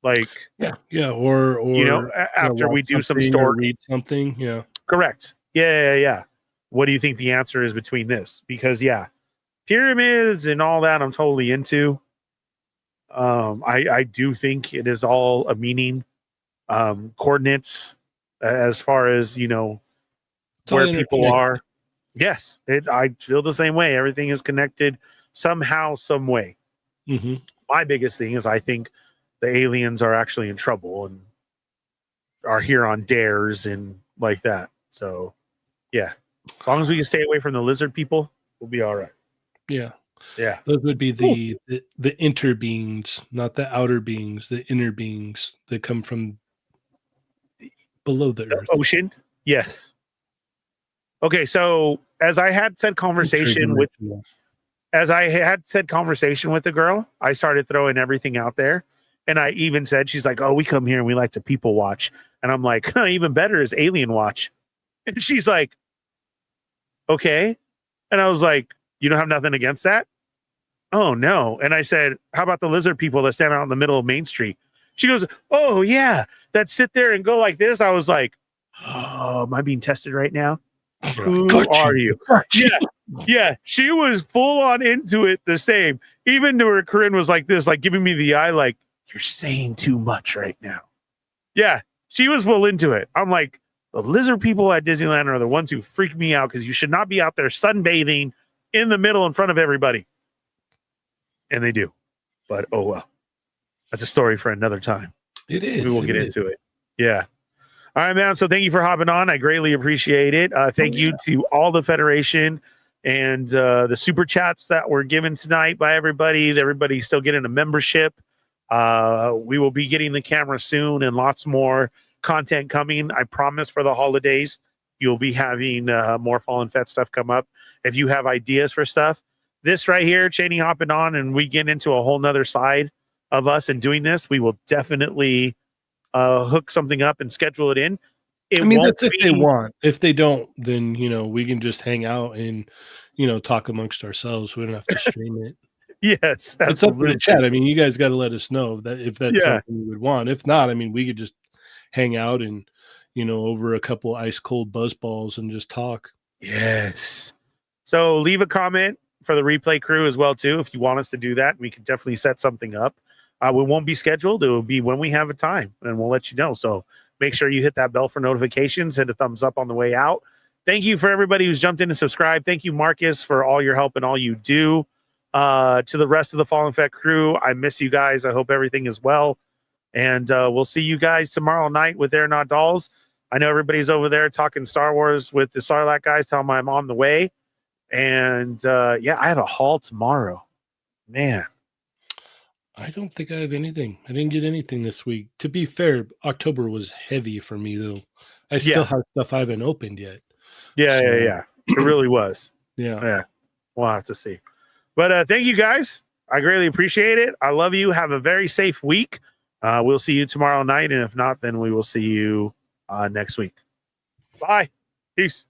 Like, or you know, after we do some story, read something. Yeah, correct. Yeah. What do you think the answer is between this? Because pyramids and all that, I'm totally into. I do think it is all a meaning. Coordinates as far as, you know, where people are. Yes, I feel the same way. Everything is connected somehow, some way. Mm-hmm. My biggest thing is I think the aliens are actually in trouble and are here on dares and like that. So, yeah, as long as we can stay away from the lizard people, we'll be all right. Yeah. Those would be the inner beings, not the outer beings, the inner beings that come from below the earth. Ocean. Yes. Okay, so as I had said conversation with the girl, I started throwing everything out there. And I even said, she's like, oh, we come here and we like to people watch. And I'm like, even better is alien watch. And she's like, okay. And I was like, you don't have nothing against that? Oh, no. And I said, how about the lizard people that stand out in the middle of Main Street? She goes, oh, yeah, that sit there and go like this. I was like, oh, am I being tested right now? Who are you? Yeah. She was full on into it the same. Even to her, Corinne was like this, like giving me the eye, like, you're saying too much right now. Yeah, she was full into it. I'm like, the lizard people at Disneyland are the ones who freak me out because you should not be out there sunbathing in the middle in front of everybody. And they do. But oh well. That's a story for another time. It is. We will get into it. Yeah. All right, man. So thank you for hopping on. I greatly appreciate it. Thank you to all the Federation and the super chats that were given tonight by everybody. Everybody's still getting a membership. We will be getting the camera soon and lots more content coming. I promise for the holidays, you'll be having more Fallen Fett stuff come up. If you have ideas for stuff, this right here, Cheney hopping on, and we get into a whole nother side of us and doing this, we will definitely hook something up and schedule it in. I mean, that's if they want. If they don't, then, you know, we can just hang out and, you know, talk amongst ourselves. We don't have to stream it. Yes, absolutely. It's up to the chat. I mean, you guys got to let us know that if that's something you would want. If not, I mean, we could just hang out and, you know, over a couple ice cold buzz balls and just talk. Yes. So leave a comment for the replay crew as well too. If you want us to do that, we can definitely set something up. We won't be scheduled. It will be when we have a time, and we'll let you know. So make sure you hit that bell for notifications, hit a thumbs up on the way out. Thank you for everybody who's jumped in and subscribed. Thank you, Marcus, for all your help and all you do. To the rest of the Fallen Fett crew, I miss you guys. I hope everything is well. And we'll see you guys tomorrow night with They're Not Dolls. I know everybody's over there talking Star Wars with the Sarlacc guys. Tell them I'm on the way. And yeah, I have a haul tomorrow. Man. I don't think I have anything. I didn't get anything this week. To be fair, October was heavy for me, though. I still have stuff I haven't opened yet. Yeah. It really was. Yeah. We'll have to see. But thank you, guys. I greatly appreciate it. I love you. Have a very safe week. We'll see you tomorrow night. And if not, then we will see you next week. Bye. Peace.